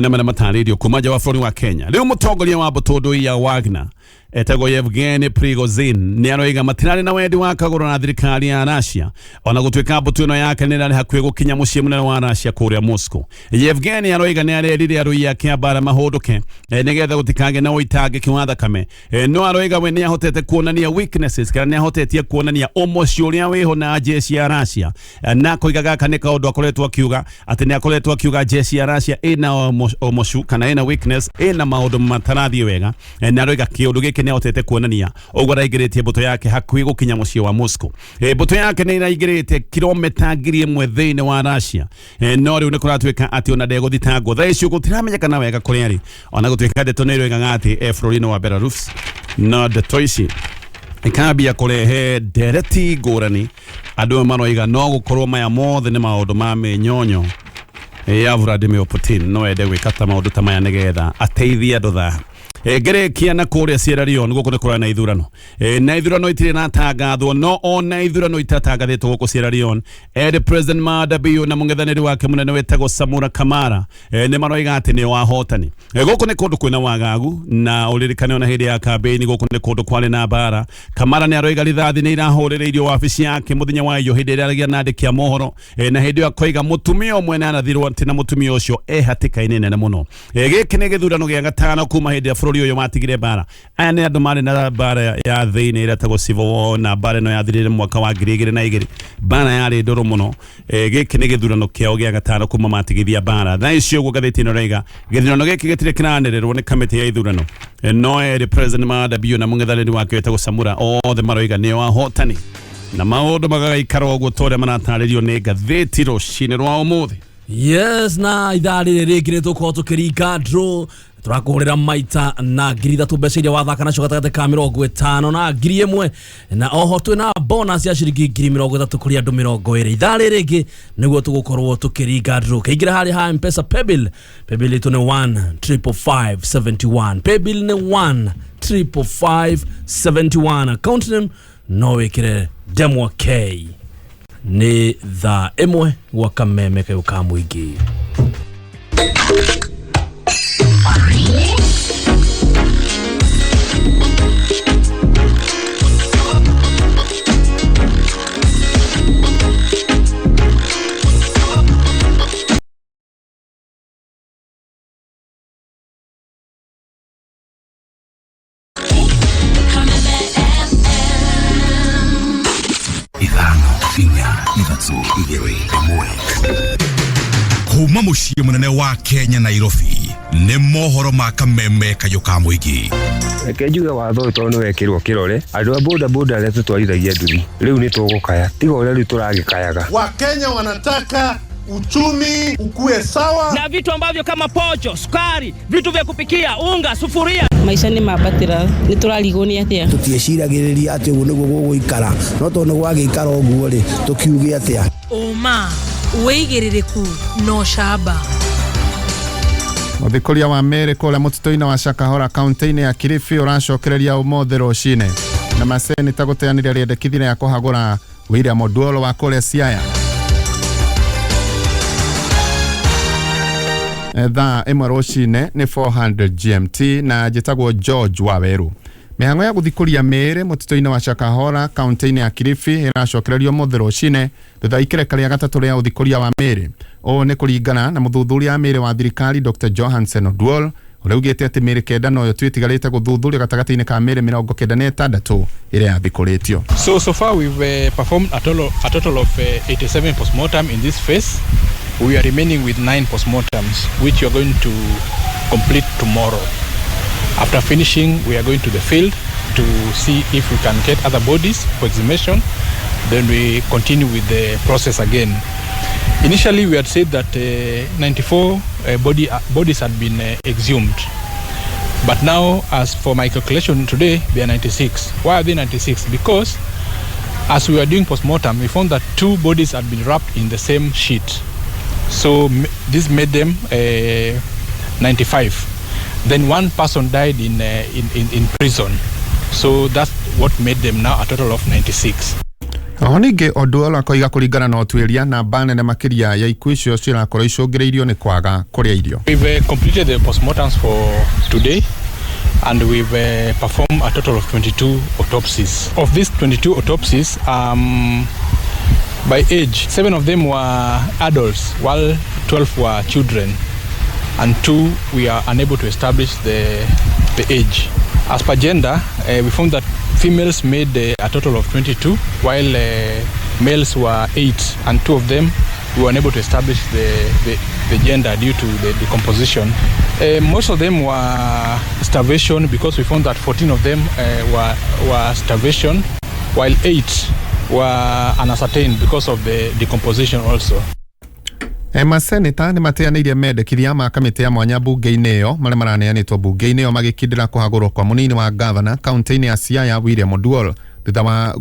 na mara mataririo kuma nja wa bũrũri wa Kenya. Riu mutongoria wa mbũtũ ya Wagner etagwo Yevgeny Prigozhin ni aroiga matirari na wendi wa kagũrũ na thirikari ya Russia ona gũtuĩka mbũtũ ĩno yake nĩ rarĩ hakuhĩ gũkinya mũciĩ mũnene wa Russia kũrĩa Moscow. Yevgeny aroiga nĩ arerire arũi ake a mbara mahũndũke nĩgetha gũtikagĩe na ũitangĩki wa thakame no aroiga we nĩ ahotete kuonania weaknesses kana nĩ ahotetie kuonania ũmoci ũrĩa wĩho na jeshi ya Russia na koiga gaka nĩ kaũndũ akoretwo akiuga atĩ nĩ akoretwo akiuga jeshi ya Russia ĩna ũmocu kana ĩna weakness ĩna maũndũ matarathiĩ wega na aroiga kĩũndũ gĩkĩ ni ahotete kuonania ogwo araigĩrĩtie mbũtũ yake hakuhĩ gũkinya mũciĩ wa Moscow. Mbũtũ yake nĩ iraigĩrĩte kilomita 1,000 thĩinĩ wa Russia no rĩu nĩ kũratuĩka atĩ ona ndegũthitangwo thaa icio gũtiramenyekana wega kũrĩa arĩ ona gũtuĩka ndeto nĩ iroigaga atĩ bũrũri-inĩ wa Belarus no ndeto ici ikambia kurehe ndereti ngũrani andũ maroiga no gũkorwo maya mothe nĩ maũndũ ma mĩnyonyo ya Vladimir Putin no ende gwĩka maũndũ ta maya nĩgetha ateithie andũ tha gerekia na kuria Sierra Leone guko nikora na ithurano na ithurano itire na tangathwo no ona ithurano itatangathitwo guko Sierra Leone President Madabiyo na mungethaniri wake munene wetagwo Samura Kamara ni maroiga ati ni wahotani guko ni kundu kwina wagagu na uririkane ona hindi ya campaign guko ni kundu kwale na bara. Kamara ni aroiga rithathi ni irahorereirio wabici yake muthenya wa iyo hindi iragia nandikia mohoro na hindi akoiga mutumia umwe na anathirwo ati na mutumia ucio hatikaine nene muno giki ni githurano gia gatano kuma hindi bũrũri ũyũ matigire bara aya nĩ andũ marĩ na bara ya thĩinĩ ĩretagwo civil war na bara ĩno yathirire mwaka wa 2002 bara yarĩ ndũrũ mũno gĩkĩ nĩ gĩthurano kĩao gĩa gatano kuma matigithia bara thaa icio ũguo gatheti ĩno raiga gĩthurano gĩkĩ gĩtirĩ kĩranĩrĩrwo nĩ kamĩtĩ ya ithurano no President Madabiyo na mũng'ethanĩri wake wetagwo Samura othe maroiga nĩo ahotani na maũndũ magagaikara ũguo ta ũrĩa maratarĩrio nĩ ngathĩti rũcinĩ rwa ũmũthĩ. Yes, na ithaa rĩrĩ rĩngĩ nĩtũkorwo tũkĩringa draw turakuhurira maita na ngiri thatu mbeca iria wathaka nacio gatagatĩ ka 50 na ngiri 1 na oho twina bonus ya ciringi ngiri 30 kuri andu 20 ithaa rĩrĩ rĩngĩ nĩguo tũgũkorwo tũkĩringa draw kaingĩra harĩ ha M-Pesa paybill itu nĩ 15571 paybill nĩ 15571 account name no wĩkĩre Demwa K. Ni thaa imwe gwa kameme kayo ka muingi. Kuma muciĩ munene wa Kenya Nairobi nĩ mohoro ma kameme kayo ka muingi. Kenjuge watho to nĩ wekirwo kirore andũ a boda boda arĩa tũtwarithagia nduthi rĩu nĩ tũgũkaya tiga ũrĩa rĩu tũragĩkayaga. Wakenya wanataka uchumi ukue sawa na vitu ambavyo kama pocho, sukari, vitu vya kupikia, unga, sufuria. Maisha ni mabatira ni turarigwo ni atia tutieciragiriria ati uguo niguo gũgũikara no to niguo agĩikara ũguo ri tukiuge atia uma weigiririku no shaba. Muthikoria wa Meri kũrĩa mũtitũ-inĩ wa Shakahora kaunti-inĩ ya Kilifi ũracokereria ũmũthĩ rũcinĩ na maseneta gũteanĩria rĩendekithia ya kũhagũra William Oduolo wa kũrĩa Siaya. Thaa ĩmwe rũcinĩ nĩ 400 GMT na njĩtagwo George Waweru. Mĩhang'o ya gũthikũria Meri mũtitũ-inĩ wa Shakahora kaunti-inĩ ya Kilifi ĩracokererio ũmũthĩ rũcinĩ thutha ikereka rĩa gatatũ rĩa ũthikũria wa Meri. Ũũ nĩ kũringana na mũthuthuria wa Meri wa thirikari Dr. Johansen Oduol ũrĩa ugĩte atĩ Meri kenda no yo twĩtigarĩte gũthuthuria gatagatĩ-inĩ ka Meri 96 ĩrĩa yathikũrĩtio. So far we've performed a total of 87 postmortem in this phase. We are remaining with 9 postmortems, which we are going to complete tomorrow. After finishing, we are going to the field to see if we can get other bodies for exhumation. Then we continue with the process again. Initially, we had said that 94 bodies had been exhumed. But now, as for my calculation today, they are 96. Why are they 96? Because as we were doing postmortem, we found that 2 bodies had been wrapped in the same sheet. So this made them 95. Then 1 person died in prison. So that's what made them now a total of 96. Onige Oduolo akoiga kũringana na ũtuĩria namba nene makĩria ya ikuũ icio cirakorwo icũngĩrĩirio nĩ kwaga kũrĩa irio. We've completed the postmortems for today and we've performed a total of 22 autopsies. Of these 22 autopsies, by age, 7 of them were adults, while 12 were children, and 2 we are unable to establish the age. As per gender, we found that females made a total of 22, while males were 8, and 2 of them we were unable to establish the gender due to the decomposition. Most of them were starvation because we found that 14 of them were starvation, while 8 were unascertained because of the decomposition also. Maseneta nĩ mateanĩirie mendekithia ma kamĩtĩ ya mwanya bunge-inĩ ĩyo marĩa maraneanĩtwo bunge-inĩ ĩyo magĩkindĩra kũhagũrwo kwa mũnini wa gavana kaunti-inĩ ya Siaya William Oduolo thutha wa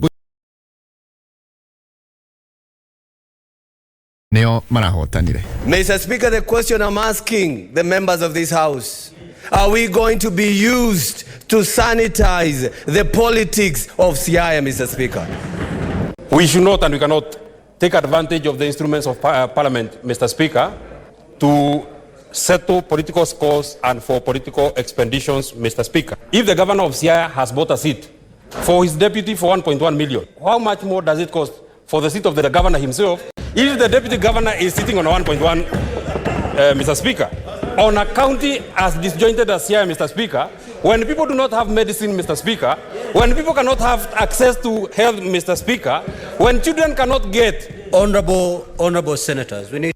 nĩo marahotanire. Mr. Speaker, the question I'm asking the members of this house, are we going to be used to sanitize the politics of Siaya, Mr. Speaker? We should not and we cannot take advantage of the instruments of Parliament, Mr. Speaker, to settle political scores and for political expeditions, Mr. Speaker. If the governor of Siaya has bought a seat for his deputy for 1.1 million, how much more does it cost for the seat of the governor himself if the deputy governor is sitting on a 1.1, Mr. Speaker? On a county as disjointed as Siaya, Mr. Speaker, when people do not have medicine, Mr. Speaker, when people cannot have access to health, Mr. Speaker, when children cannot get... Honorable senators, we need...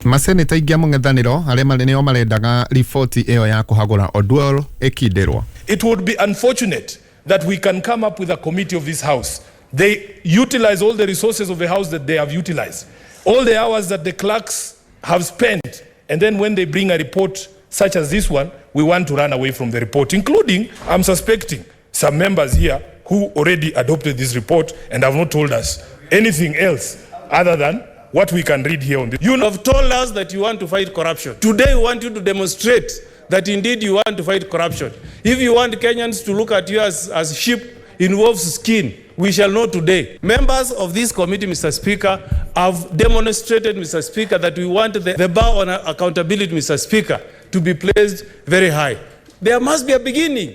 Maseneta ingia mũng'ethanĩro arĩa nĩo marendaga riboti ĩyo ya kũhagũra Oduolo ĩkinderwo. It would be unfortunate that we can come up with a committee of this house. They utilize all the resources of the house that they have utilized, all the hours that the clerks have spent, and then when they bring a report such as this one, we want to run away from the report, including, I'm suspecting, some members here who already adopted this report and have not told us anything else other than what we can read here on this. You have told us that you want to fight corruption. Today we want you to demonstrate that indeed you want to fight corruption. If you want Kenyans to look at you as sheep, involves skin, we shall know today. Members of this committee, Mr. Speaker, have demonstrated, Mr. Speaker, that we want the bar on accountability, Mr. Speaker, to be placed very high. There must be a beginning.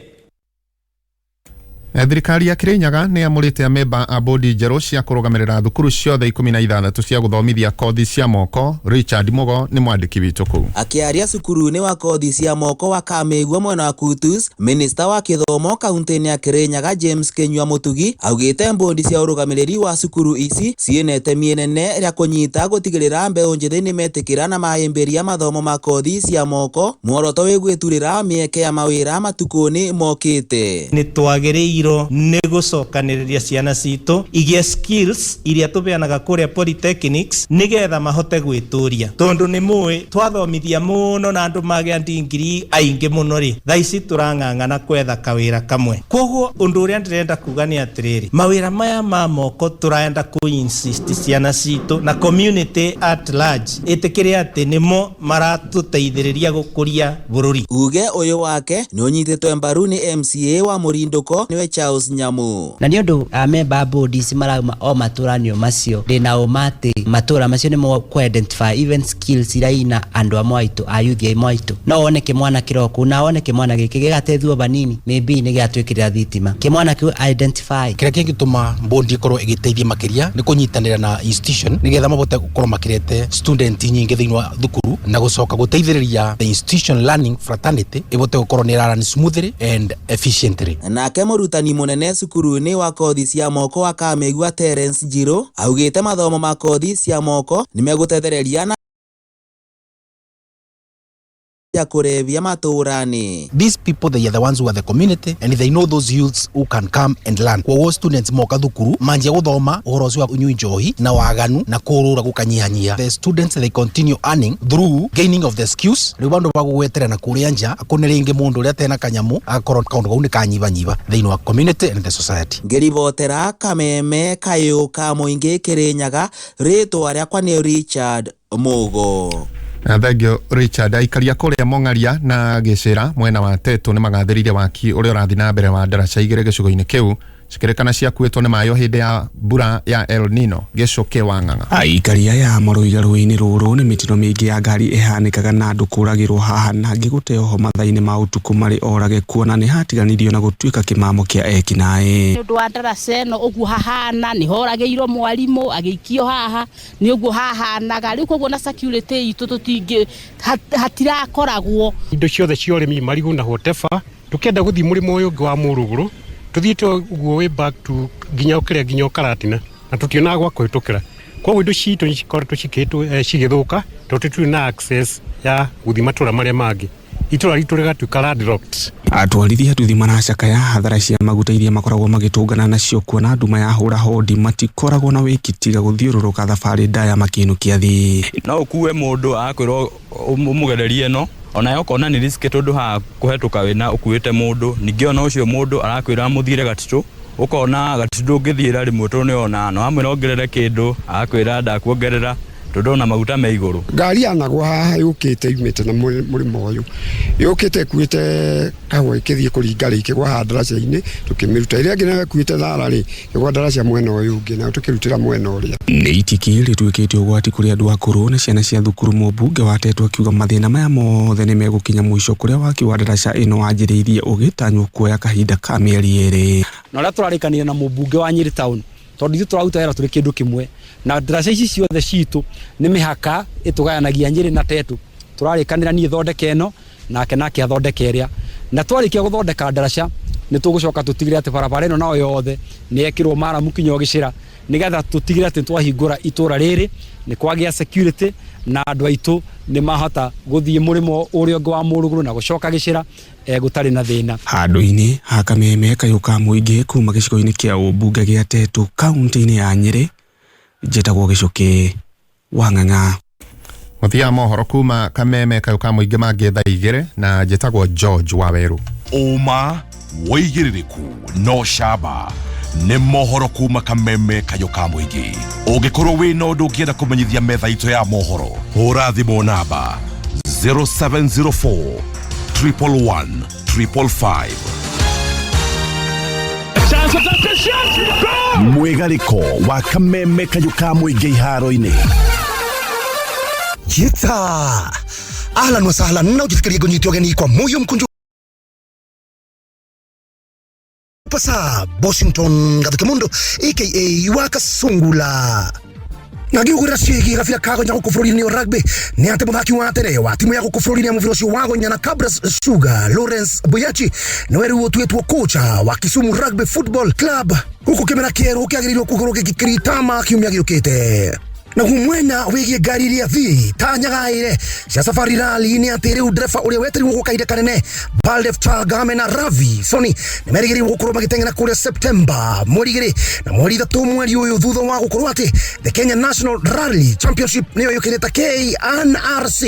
Thirikari ya Kirinyaga nĩ amũrĩte amemba a bodi njerũ cia kũrũgamĩrĩra thukuru ciothe 16 cia gũthomithia kothi cia moko. Richard Mugo nĩ mwandĩki witũ kũu. Akĩaria cukuru-inĩ wa kothi cia moko wa Kamegua mwena wa Kutus, minista wa gĩthomo kaunti-inĩ ya Kirinyaga James Kenyua Mutugi augĩte bodi cia ũrũgamĩrĩri wa cukuru ici ciĩna itemi inene rĩa kũnyita gũtigĩrĩra mbeũ njĩthĩ nĩ metĩkĩra na mahĩmbĩria mathomo ma kothi cia moko, muoroto wĩ gwĩturĩra mĩeke ya mawĩra matukũ-inĩ mokĩte. Nĩ twagĩrĩirwo nĩ gũcokanĩrĩria ciana citũ igie skills iria tũbeanaga kũrĩa polytechnics nĩgetha mahote gwĩtũria, tondũ nĩ mũĩ twathomithia mũno na andũ magĩa ndigiri aingĩ mũno rĩ, thaa ici tũrang'ang'ana kwetha kawĩra kamwe. Koguo ũndũ ũrĩa ndĩrenda kuga nĩ atĩrĩrĩ, mawĩra maya ma moko tũraenda kũ-insist ciana citũ na community at large ĩtĩkĩre atĩ nĩmo maratũteithĩrĩria gũkũria bũrũri. Uge ũyũ wake nĩ ũnyitĩtwo mbaru nĩ MCA wa Mũrindũko nĩwe Charles Nyamu. Na nĩ ũndũ amemba bodi ici marauma o matũranio macio ndĩna ũma atĩ matũra macio nĩmo kũ-identify even skills iria ina andũ amwe aitũ a youth amwe aitũ. No wone kĩmwana kĩroku na wone kĩmwana gĩkĩ gĩgatethio banini maybe nĩ gĩatwĩkĩrĩra thitima. Kĩmwana kĩu identify. Kĩrĩa kĩngĩtũma bodi ĩkorwo ĩgĩteithia makĩria nĩ kũnyitanĩra na institution nĩgetha mabote gũkorwo makĩrete student nyingĩ thĩinĩ wa thukuru na gũcoka gũteithĩrĩria the institution learning fraternity ĩbote gũkorwo nĩ ĩrarani smoothly and efficiently. Nake mũrutani mũnene cukuru-inĩ wa kothi cia moko wa Kamegua Terence Njiro augĩte mathomo ma kothi cia moko nĩ megũtethereria na ya kurevia maturani. These people, they are the ones who are the community and they know those youths who can come and learn. Kwa students moka thukuru manjia guthoma uhoro ucio wa unyui njohi na waganu na kurura gukanyihanyia. The students they continue earning through gaining of the skills. Riu bandu bagugwetera na kuria nja akonerenge mundu uria tena kanyamu akorwo kaundu kau ni kanyibanyiba thĩinĩ wa community and the society. Ngeribotera Kameme kayo ka muingi Kirinyaga rĩtwa rĩakwa nĩ Richard Mugo. Thengio Richard aikaria kũrĩa Mongaria na Gĩcĩra mwena wa Tetu nĩ magathĩrĩirie waki ũrĩa ũrathiĩ na mbere wa ndaraca igĩrĩ gĩcigo-inĩ kĩu cikĩrĩkana ciakuĩtwo nĩ maĩ hĩndĩ ya mbura ya El Nino gĩcũke wa Ng'ang'a. Aikaria ya Marũiga rũĩ-inĩ rũrũ nĩ mĩtino mĩingĩ ya ngari ĩhanĩkaga na andũ kũragĩrwo haha na angĩ gũteo ho mathaa-inĩ ma ũtukũ marĩ orage kuona nĩ hatiganirio na gũtuĩka kĩmamo kĩa ekinaĩ. Nĩ ũndũ wa ndaraca ĩno ũguo hahana nĩ horagĩirwo mwarimũ agĩikio haha nĩ ũguo hahanaga rĩu koguo na security itũ tũtingĩ hatirakoragwo indo ciothe cia ũrĩmi marigũ na whatever tũkenda gũthiĩ mũrĩmo ũyũ ũngĩ wa Mũrugũrũ tuthiĩte ũguo way back to nginya Karatina na tũtionaga gwa kũhĩtũkĩra koguo indo citũ cikoretwo cigĩthũka tondũ tũtirĩ na access ya gũthiĩ matũra marĩa mangĩ itũra ritũ rĩgatuĩka landlocked. Atwarithia nduthi maracakaya hathara cia maguta iria makoragwo magĩtũngana nacio kuona nduma ya hũra hodi matikoragwo na wĩki tiga gũthiũrũrũka thabarĩ ndaya makĩinũkia thĩ. No ũkue mũndũ akwĩrwo ũmũgererie no ona yokona nĩ risk tondu ha kuhetũka wĩna ũkuĩte mũndũ ningĩ ona ũcio mũndũ arakwĩra mũthire Gatitũ ũkona Gatitũ ũngĩthiĩra rĩmwe tondũ nĩona no amwe ongerere kĩndũ akwĩra ndakuongerera tondũ na maguta me igũrũ. Ngari yanagwa haha yũkĩte yumĩte na mũrĩmo ũyũ yũkĩte ĩkuĩte kahũa ĩkĩthiĩ kũringa rĩ ikĩgwa haha ndaraca-inĩ tũkĩmĩruta ĩrĩa ĩngĩ nayo ĩkuĩte thara rĩ ĩgwa ndaraca mwena ũyũ ũngĩ nayo tũkĩrutĩra mwena ũrĩa. Nĩ itiki rĩtuĩkĩte ũgwati kũrĩ andũ akũrũ na ciana cia thukuru. Mũmbunge wa Tetu akiuga mathĩna maya mothe nĩ megũkinya mũico kũrĩa waki wa ndaraca ĩno wanjĩrĩirie ũgĩtanywo kuoya kahinda ka mĩeri ĩrĩ. Na ũrĩa tũrarĩkanĩire na mũmbunge wa Nyĩrĩ Town tondũ ithuĩ tũraruta wĩra tũrĩ kĩndũ kĩmwe na ndaraca ici ciothe citũ nĩ mĩhaka ĩtũgayanagia Nyĩrĩ na Tetu. Tũrarĩkanĩra niĩ thondeke ĩno nake athondeke ĩrĩa na twarĩkia gũthondeka ndaraca nĩ tũgũcoka tũtigĩre atĩ barabara ĩno nayo yothe nĩ ekĩrwo maramu kinya Gĩcĩra nĩgetha tũtigĩre atĩ twahingũra itũra rĩrĩ nĩ kwagĩa security na andũ aitũ nĩ mahota gũthiĩ mũrĩmo ũrĩa ũngĩ wa Mũrugũrũ na gũcoka Gĩcĩra gũtarĩ na thĩna. Handũ-inĩ ha Kameme kayũ ka mũingĩ kuma gĩcigo-inĩ kĩa ũmbunge gĩa Tetu kaunti-inĩ ya Nyĩrĩ njĩtagwo Gĩcũke wa Ng'ang'a. Muthia mohoro kuma Kameme kayũ ka mũingĩ mangĩ thaa igĩrĩ na njĩtagwo George Waweru. Ũma wĩigĩrĩrĩku no camba nĩ mohoro kuma Kameme kayũ ka mũingĩ. Ũngĩkorwo wĩna ũndũ ũngĩenda kũmenyithia metha itũ ya mohoro hũra thimũ namba 0704 111 555. Mwigariko wa Kameme Kayuka Muingi iharo-ini. Yeta ahlan wa sahlan na ujifikiria kunyitwa gani kwa moyo mkunju pasa Washington Gathemba aka Wakasungula nagiugura ciegi gabira kago nya gukufururi wa rugby ni ate muthaki wa tere wa timu ya gukufururi ya muvirocio wago nyana Cabras Sugar Lawrence Boyachi no weru otwetwo kocha wa Kisumu Rugby Football Club huko kemera kero kiagirirwo kugoroke gikiritama kiumia giukite na humwena wigie gari ria vi tanyagaire cia Safari Rally ni atere udrefa uria weteri wo kaide kanene Baldef Chagame na Ravi Soni ni merigiri gukorwo magitengena kuria September mweri na mweri 3 mweri uyu thutha wa gukorwo ati the Kenya National Rally Championship niyo yukireta KNRC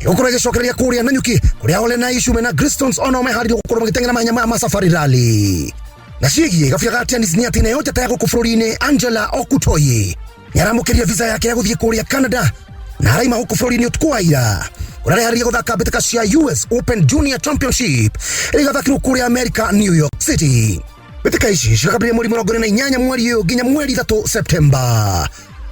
gukorwo gicokereria kuria Nanyuki kuria ole na ishume na Gristons ono meharire gukorwo magitengena manyama ma Safari Rally na ciegi gabira gatianis ni atine yote tayago kufurine Angela Okutoye yaramukiria visa yake ya guthie kuria Canada na araima huko Florida utkwaira urarehariria guthaka mbitaka cia US Open Junior Championship irigathakirwo kuria America New York City mbitaka ici cirakabiria mweri 28 mweri uyu nginya mweri 3 September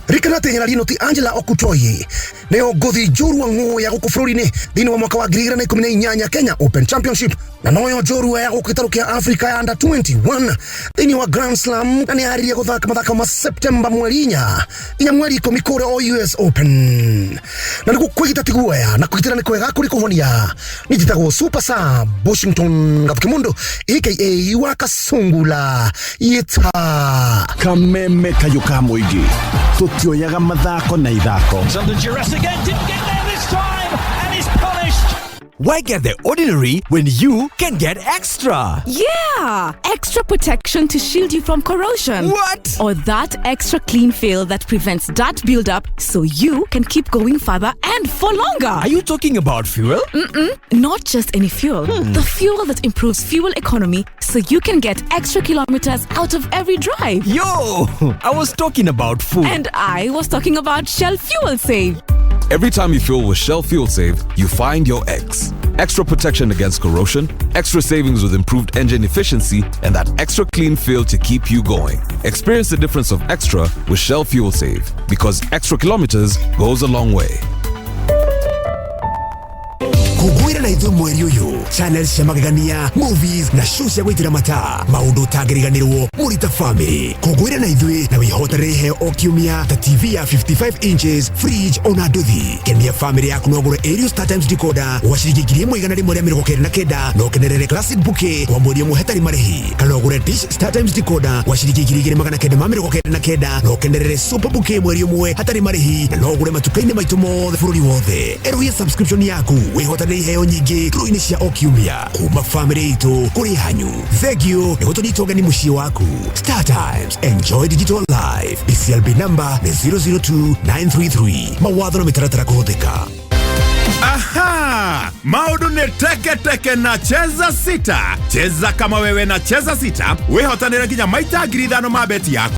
rikana tengera lino ti Angela Okutoye neo gothi jorua ngo ya guko Florida thini wa mwaka wa 2018 Kenya Open Championship na noyo jorua ya gukitarukia Africa ya under 21 thini wa Grand Slam na ni hariria guthaka mathaka ma September mweri inya mweri 10 kore o US Open na niku kwigita tiguoya na kwigitira ni kwega kuri kuhonia nititagwo Super Sub Washington Gathemba aka Wakasungula yeta Kameme Kayuka Muingi tutioyaga mathako na ithako. Why get the ordinary when you can get extra? Yeah! Extra protection to shield you from corrosion. What? Or that extra clean feel that prevents dirt buildup so you can keep going further and for longer. Are you talking about fuel? Not just any fuel. The fuel that improves fuel economy so you can get extra kilometers out of every drive. Yo! I was talking about food. And I was talking about Shell Fuel Save. Every time you fuel with Shell Fuel Save, you find your X. Extra protection against corrosion, extra savings with improved engine efficiency, and that extra clean feel to keep you going. Experience the difference of extra with Shell Fuel Save, because extra kilometers goes a long way. Kuguira na ithu mweri uyu channel cia magegania movies na shows cia gwitira mata maundu tangiriganirwo Murita Family kuguira na ithu na wihotere he o kiumia ta TV ya 55 inches fridge ona nduthi kenia family yaku no gure Aerial Star Times decoder wa ciringi 1,199 no kenerere classic bouquet wa mweri muhetari marehi kana gure Dish Star Times decoder wa ciringi 2,999 no kenerere super bouquet mweri umwe hatari marehi na no gure matukaini maitu mothe bururi wothe eruya subscription yaku wihotere heo nyingi kruini cia o kiumia kuma family itu kuri hanyu thegio ni gutonyitoga ni muciĩ waku Star Times, enjoy digital life. BCLB number ni 002933 mawatho na mitaratara kuhuthika. Aha! Maudu ni teke na cheza sita. Cheza kama wewe na cheza sita. Wihotanira nginya maita 5,000 ma beti yaku.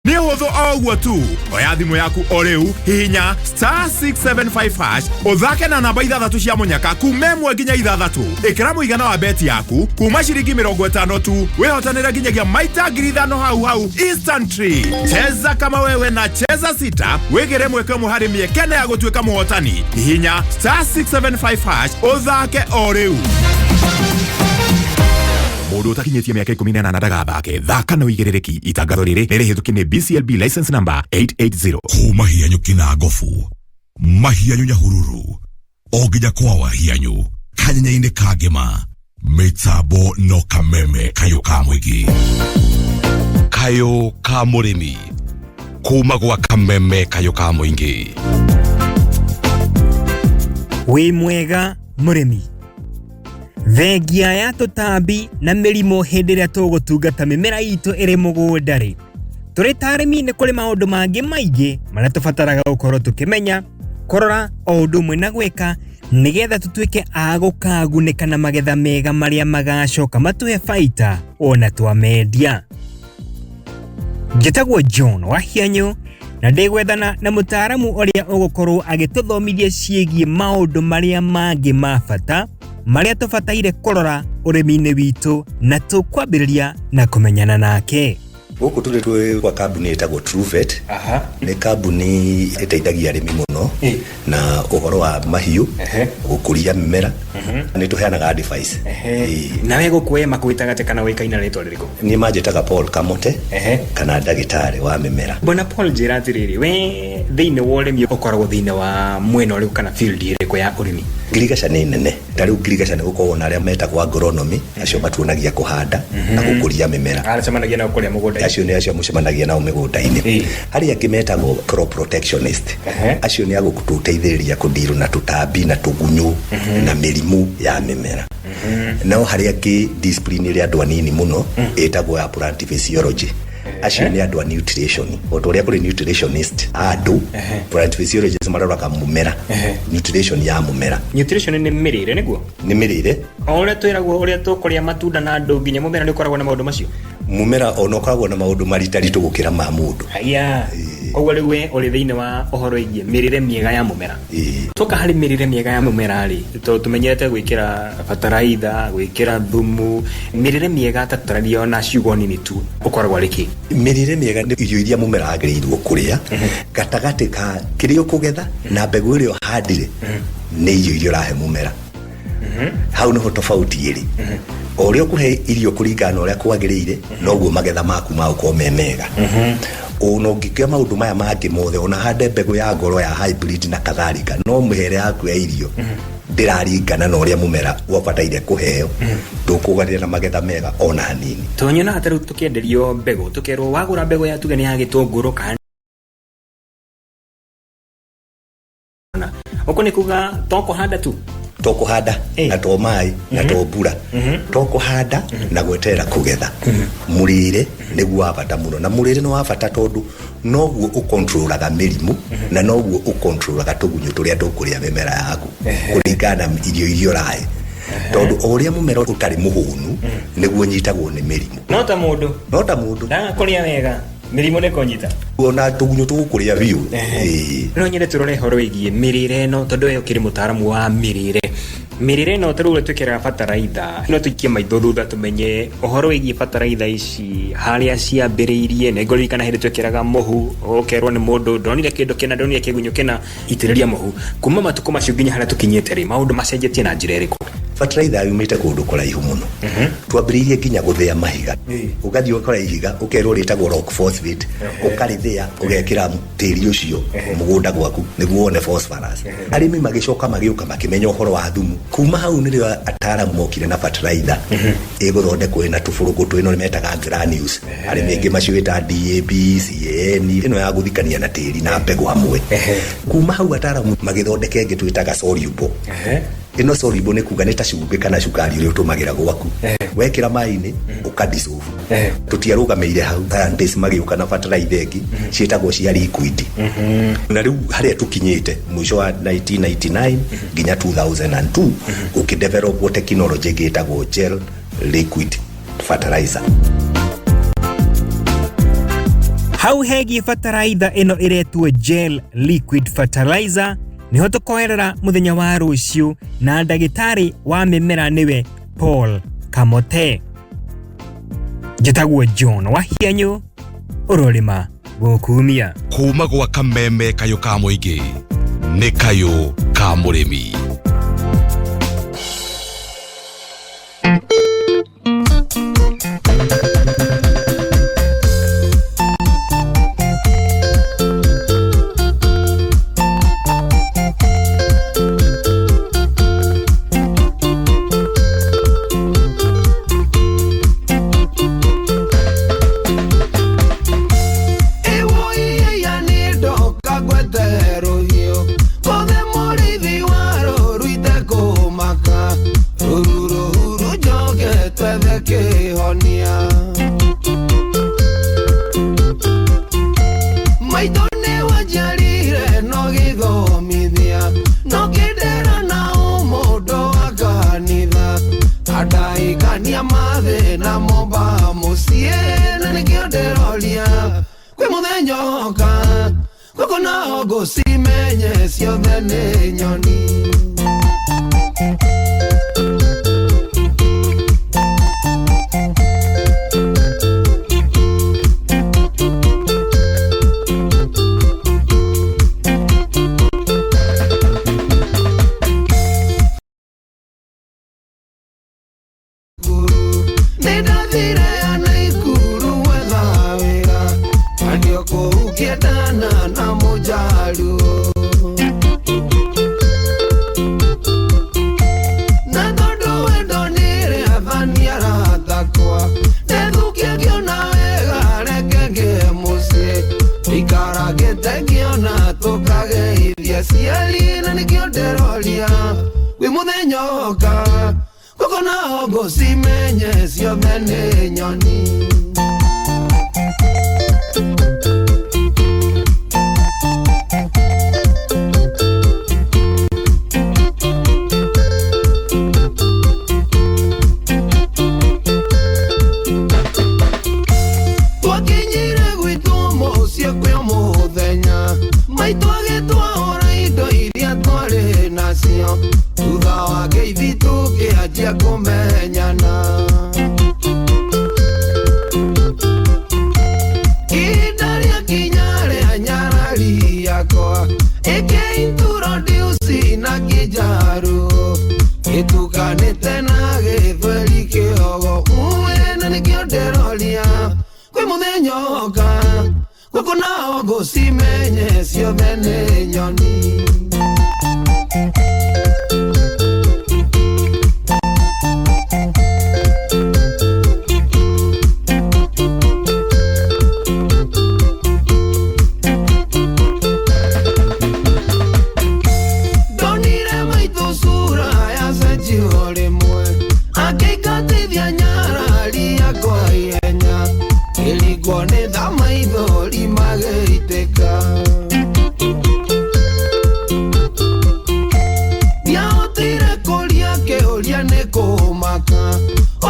Ni hotho ogwo tu. Oya thimu yaku oreu hihinya *675# uthake na namba 6 cia munyaka kuma 1 nginya 6. Ikira muigana wa beti yaku kuma ciringi 50 tu. Wihotanira nginyagia maita 5,000 hau instantly. Cheza kama wewe na cheza sita. Wigire mweke muhari miekene ya gutwika muhotani. Hihinya *675# uthake oreu. Mundu utakinyetie miaka 18 ndagathake thaka na uigirereki itangatho riri nirihituki ni BCLB license number 880 kuma hianyu kina ngofu mahianyu nyahururu oginya kwa wahianyu kanyenyaine kagema mitabo no Kameme Kayuka Muingi kayo ka murimi kuma gwa Kameme Kayuka Muingi wi mwega murimi Vengia ya tutambi na mirimo hindi ria tugutungata mimera itu iri mugunda ri turi tarimi ni kuri maundu mangi maingi maria tubataraga gukorwo tukimenya korora o undu mwe na gwika nigetha tutuike a gukagunika na magetha mega maria magacoka matuhe baita ona twamendia. Njitagwo John Wahianyu na ndigwethana na mutaaramu uria ugukorwo agituthomithia ciegie maundu maria mangi ma bata maria tubataire korora urimi-ini witu na tukwambiriria na kumenyana nake. Guku tuli kwa kambuni etagwo Truvet. Ni kambuni iteithagia arimi muno na uhoro wa mahiu gukuria mimera. Ni tuheanaga advice. Na we gukuye makwitaga te kana wikaina ritwa ririko? Ni majetaga Paul Kamote kana ndagitari wa mimera. Bona Paul njira atiriri we thiini wa urimi ukoragwo thiini wa mwena uriku kana field iriku ya urimi? Ngirigaca ni nene. Tariu ngirigaca ni gukorwo na aria metagwo agronomy acio matuonagia kuhanda na gukuria mimera. Aracemanagia na gukuria mugunda. Acio ni acio mucemanagia nao migunda-ini. Haria kimetagwo crop protectionist. Acio ni agututeithiriria kudiru na tutambi na tugunyu na mirimu ya mimera. Nao haria ki discipline ile andu anini muno etagwo ya plant physiology. Acio ni andu a nutrition. Otoria kuri nutritionist andu plant physiologist mararaka mumera. Nutrition ya mumera. Nutrition ni mirire niguo? Ni mirire. Oria twiragwo oria tukuria matunda na andu nginya mumera ni koragwo na maundu macio. Mumera onokoragwo na maundu maritaritu gukira ma mundu. Aya. Koguo riwe uri thiini wa uhoro igie mirire miega ya mumera. Toka hari mirire miega ya mumera ri tumenyete gwikira fertilizer, gwikira thumu, mirire miega tatarario na ciugo nini tu ukoragwo riki. Mirire miega ni irio iria mumera agirirwo kuria gatagati ka kirio kugetha na mbegu irio handire ni irio irio rahe mumera. Hau no tofauti iri. Orio kuhe irio kuringana uria kwagirire noguo magetha maku mauko memega. Ono ngikia maundu maya mangi mothe ona hande mbegu ya ngoro ya hybrid na kadhalika no muhere yaku ya irio ndiraringana na uria mumera wabataire kuheo tukugarira na magetha mega ona hanini. Tonyona ataru tukienderio mbegu tukerwo wagura mbegu ya tuge ni ya gitunguru kana uko ni kuga toko handa tu tokuhanda na to mai na to mbura tokuhanda na gwetera kugetha. Murire niguo abata muno na murire no abata tondu noguo ukontrolaga mirimu na noguo ukontrolaga tugunyu turia tukuria mimera yaku kuringana irio rae. Tondu oria mumera utari muhunu niguo nyitagwo ni mirimu. Nota mundu ndaga kuria wega mirimu ne konyita ona tugunyu tukuria biu. No nyende turore horo igie mirire no tondu we ukiri mutaramu wa mirire no turure tukira fertilizer no tuikie maitho thutha tumenye uhoro igie fertilizer ici haria ciambiriirie ne ngori kana hindi tukiraga muhu ukerwo ni mundu ndonire kindu kina ndonire kigunyu kina itiriria muhu kuma matuko macio nginya haria tukinyete ri maundu macenjetie na njira iriku. Fertilizer yumite kundu kuraihu muno. Twambiriirie nginya guthia mahiga. Ugathio ukora ihiga ukerwo ritagwo rock phosphate ukarithia ugekira tiri ucio mugunda gwaku niguo one phosphorus. Arimi magicoka magiuka makimenya uhoro wa thumu. Kuma hau nirio ataramu mokire na fertilizer iguthondekwo na tufurugu twino ni metaga granules. Arimi ingi maciwita DAP, CAN ino ya guthikania na tiri na mbegu hamwe. Kuma hau ataramu magithondeke ingi twitaga soluble. Ino soluble ni kuga nita cumbi kana cukari uri utumagira gwaku wekira mai-ini ukadisolve. Tutiarugameire hau scientists magiuka na fertilizer ingi cietagwo cia liquid. Na riu haria tukinyite mwisho wa 1999 nginya 2002 ukidevelop technology gitagwo gel liquid fertilizer. Hau hegi fertilizer ino iretwo gel liquid fertilizer niho tukoerera muthenya wa ruciu na ndagitari wa mimera niwe Paul Kamote. Njitagwo John Wahianyu urorima gukumia kuma gwa kameme kayo ka muingi ni kayo ka murimi. Nĩndathire Naikuru gwetha wĩra, ndio kũu ngĩendana na Mũjaluo. Na tondũ wendo nĩrĩ athani aratakwa, nĩthukia ngĩona wega reke ngĩe mũciĩ, ikaragĩte ngĩona tũkageithia ciari, na nĩkĩo ndĩroria wĩ mũthenya ũka gũkũ naho ngũcimenye ciothe nĩ nyoni. Twakinyire gwitũ mũciĩ kwĩ mũthenya, maitũ agĩtwahũra indo iria twarĩ nacio, thutha wa ngeithi tũkĩanjia kũmenyana. Ihinda rĩakinya rĩa nyarari yakwa, ĩkĩintroduce na Kĩjaruo, gĩtukanĩte na Gĩthweri kĩogo, na nĩkĩo ndĩroria kwĩ mũthenya ũka gũkũ naho ngũcimenye ciothe nĩ nyoni. Ndonire maitũ cura yacenjio rĩmwe, akĩingatithia nyarari yakwa ihenya, ngĩringwo nĩ tha maithori magĩitĩka. Ndiahotire kũria kĩũria nĩ kũmaka,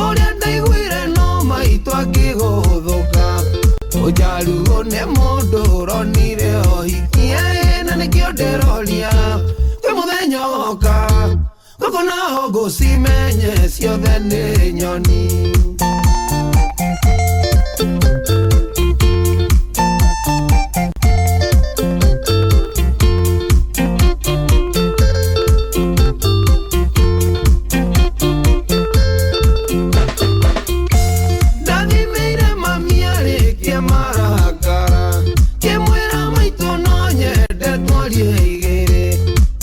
ũrĩa ndaiguire no maitũ akĩgũthũka. Mũjaluo nĩ mũndũ ũronire ohikie, na nĩkĩo ndĩroria kwĩ mũthenya ũka gũkũ naho ngũcimenye ciothe nĩ nyoni. Ndathimĩire mami arĩkia marakara, kĩmwĩra maitũ no nyende twarie igĩrĩ,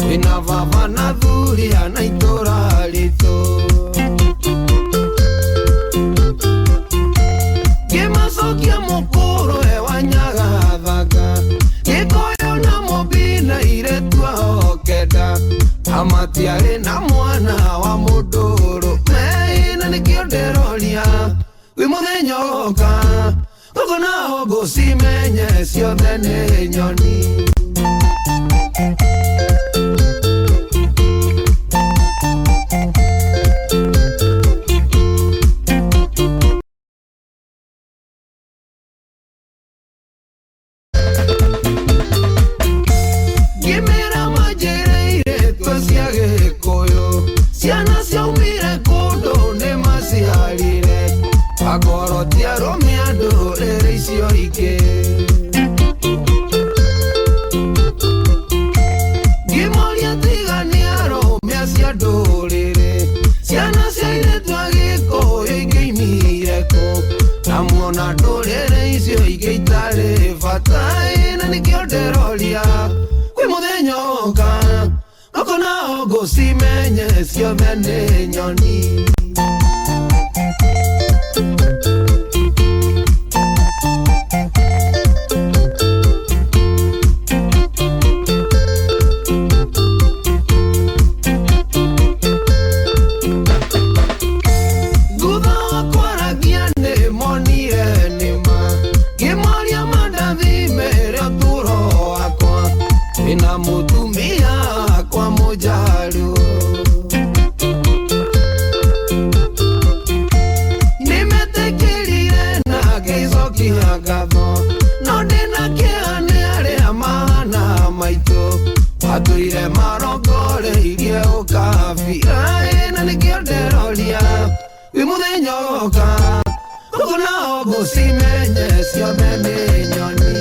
wĩna baba na thuria na itũra ritũ. Ngĩmacokia mũkũrũ wa Nyagathanga, Gĩkũyũ na Mũmbi na airĩtu ao kenda, amatiarĩ na mwana wa mũndũrũme, na nĩkĩo ndĩroria wĩ mũthenya ũka gũkũ naho ngũcimenye ciothe nĩ nyoni. Ngĩmera manjĩrĩire twe cia Gĩkũyũ, ciana ciaumire kũndũ nĩ maciarire, agorotia rũme andũ rĩrĩ icio ingĩ. Ngĩmoria tiga nĩ arũme acio ndũrĩrĩ, ciana cia airĩtu a Gĩkũyũ ingĩimire kũ, na muona ndũrĩrĩ icio ingĩ itarĩ bata, na nĩkĩo ndĩroria kwĩ mũthenya ũka gũkũ naho ngũcimenye ciothe nĩ nyoni. Thutha wa kwaragia nĩ monire nĩma, ngĩmoria mandathimĩre ũtũũro wakwa, wĩna mũtumia wakwa Mũjaluo. Nĩmetĩkĩrire na ngĩcokia ngatho, no ndĩna kĩeha nĩ arĩa mahana maitũ, matũire marongoreirie ũkabira, na nĩkĩo ndĩroria wĩ mũthenya ũka gũkũ naho ngũcimenye ciothe nĩ nyoni.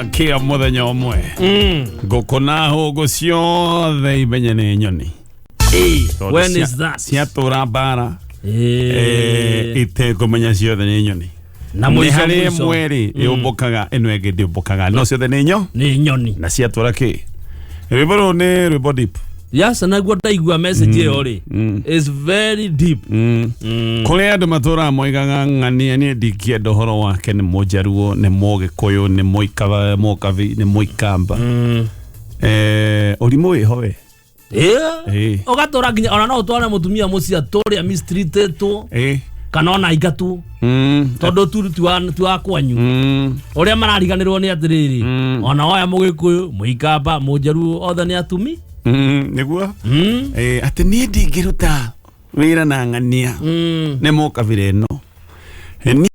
kia muthenya umwe ngukuna hugu ciothe imenya ni nyoni. When is that? Ciatura bara itekumenya ciothe ni nyoni. Na mwiso hari mweri iumbukaga ino enge ndiumbukaga no ciothe ni nyoni na ciatura ki riboro ni ribo deep. Yes, na gwa ndaigua message yo ri is very deep. Kule andu matura moigaga ng'ania ni ndikie ndohoro wake ni mujaruo ni mugikuyu ni muikava mukavi ni muikamba. Urimu ihowe ogatora nginya ona no tware mutumia mucia turi mistreated to kana ona igatu tondu tu kwanyu uria marariganirwo ni atiriri ona oya mugikuyu muikamba mujaruo othe ni atumi niguo ati ni ndingiruta wira na ng'ania ni mukavire no ni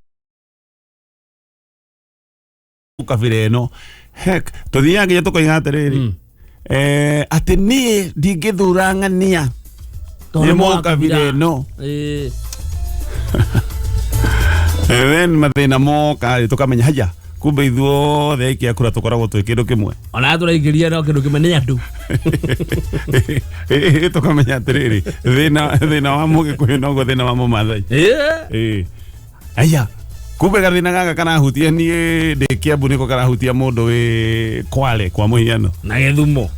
mukavire no heck tuthiaga tukoiga atiriri ati ni ndingithura ng'ania ni mukavire no then mathina moka tukamenya haja kumbe ithuothe ikia kura tukoragwo twi kindu kimwe ona turaigiria no kindu kimwe ni andu tukamenya atiriri thina wa mugikuyu noguo thina wa mumathai aya kumbe gathina gaka kana hutia nie ndi Kiambu niko kana hutia mundu wi Kwale kwa muhiano na Githumo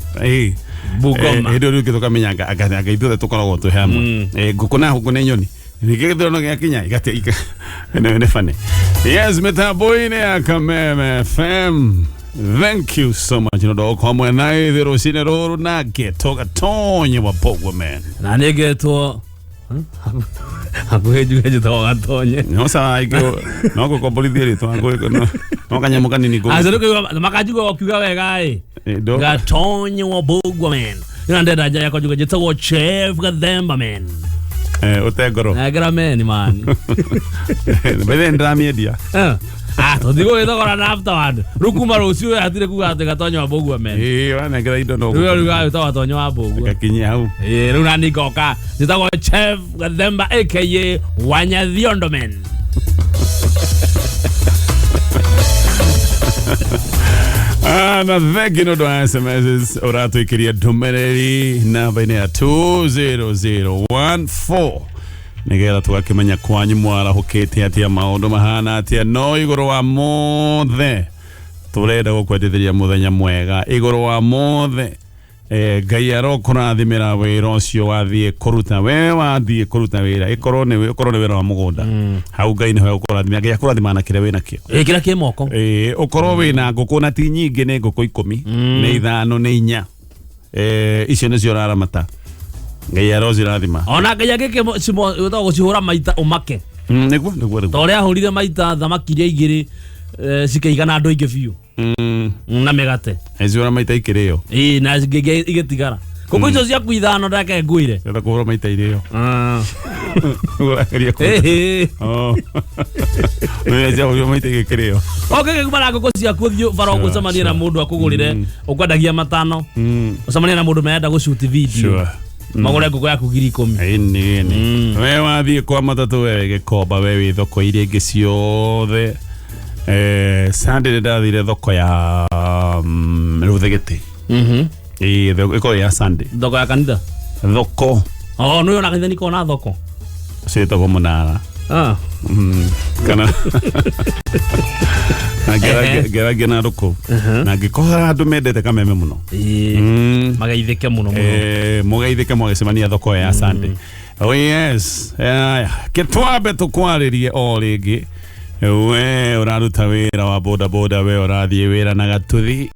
Bungoma ndio ndio tukamenya anga ithuothe tukoragwo twi hamwe ngukuna huku ni nyoni nikigithrono gya kinya igatika ne fane. Yes, metaboine ya Kameme FM. Thank you so much. Ndo kwa mwana ithiro sinero na Gatonye wa Mbugua man. Na negeto aguheju to Gatonye. No sa igo no ko polithi ri to ago no kanyamuka nini go. Azuko makajugo wakiuga wega Gatonye wa Mbugua man. Ndenda ja yako juga jitago chef Gathemba man. Utegoro. Agrameni man. Bele ndramiedia. Todigo ithogora na afterward. Rukuma rucio atire kuga ati Gatonye wa Mbugua man. Wana ngira indo no. Ruga utawa Gatonye wa Mbugua. Gakinya hau. Riu nani goka. Jitago chef Gathemba aka Wanyathiondo man. Na thegi no do SMS oratu ikiria ndumereri namba ine ya 20014 nigetha tugakimenya kwanyu mwarahukite atia maundu mahana atia no iguru wa mothe turenda gukwendithia muthenya mwega iguru wa mothe Ngai arokurathimira wira ucio wathie kuruta we wathie kuruta wira ikorwo ni wira wa mugunda hau Ngai niwe ukurathimira Ngai akurathima na kire wina kio kira ki moko ukorwo wina nguku na ti nyingi ni nguku 10 ni 5 ni 4 icio nicio raramata Ngai arozirathima ona Ngai agike simo utago cihura maita umake niguo toria ahurire maita thamaki iria igiri cikaigana andu aingi biu na megate ezura maita ikirio na igetigara kuko icio cia kuithano ndake nguire nda kuhura maita irio urakeria ku we ja uri maita ikirio okay kumara ngoko cia kuthio barongo camania na mundu akugurire ukwendagia matano ucamania na mundu meenda gushoot video magore ngoko yaku 10,000 ni we wathie kwa matatu we gikomba we wi thoko iria ingi ciothe Sunday ndathire thoko ya Ruthegete thoko ya Sunday thoko ya kanitha thoko no yo na kanitha niko na thoko cito ko munara kana gera roko na ngikora andu mendete Kameme muno magaithike muno mugaithike mwagicemania thoko ya Sunday yes kitwabe tukwaririe o ringi we uraruta wira wa boda boda we urathie wira na gatuthi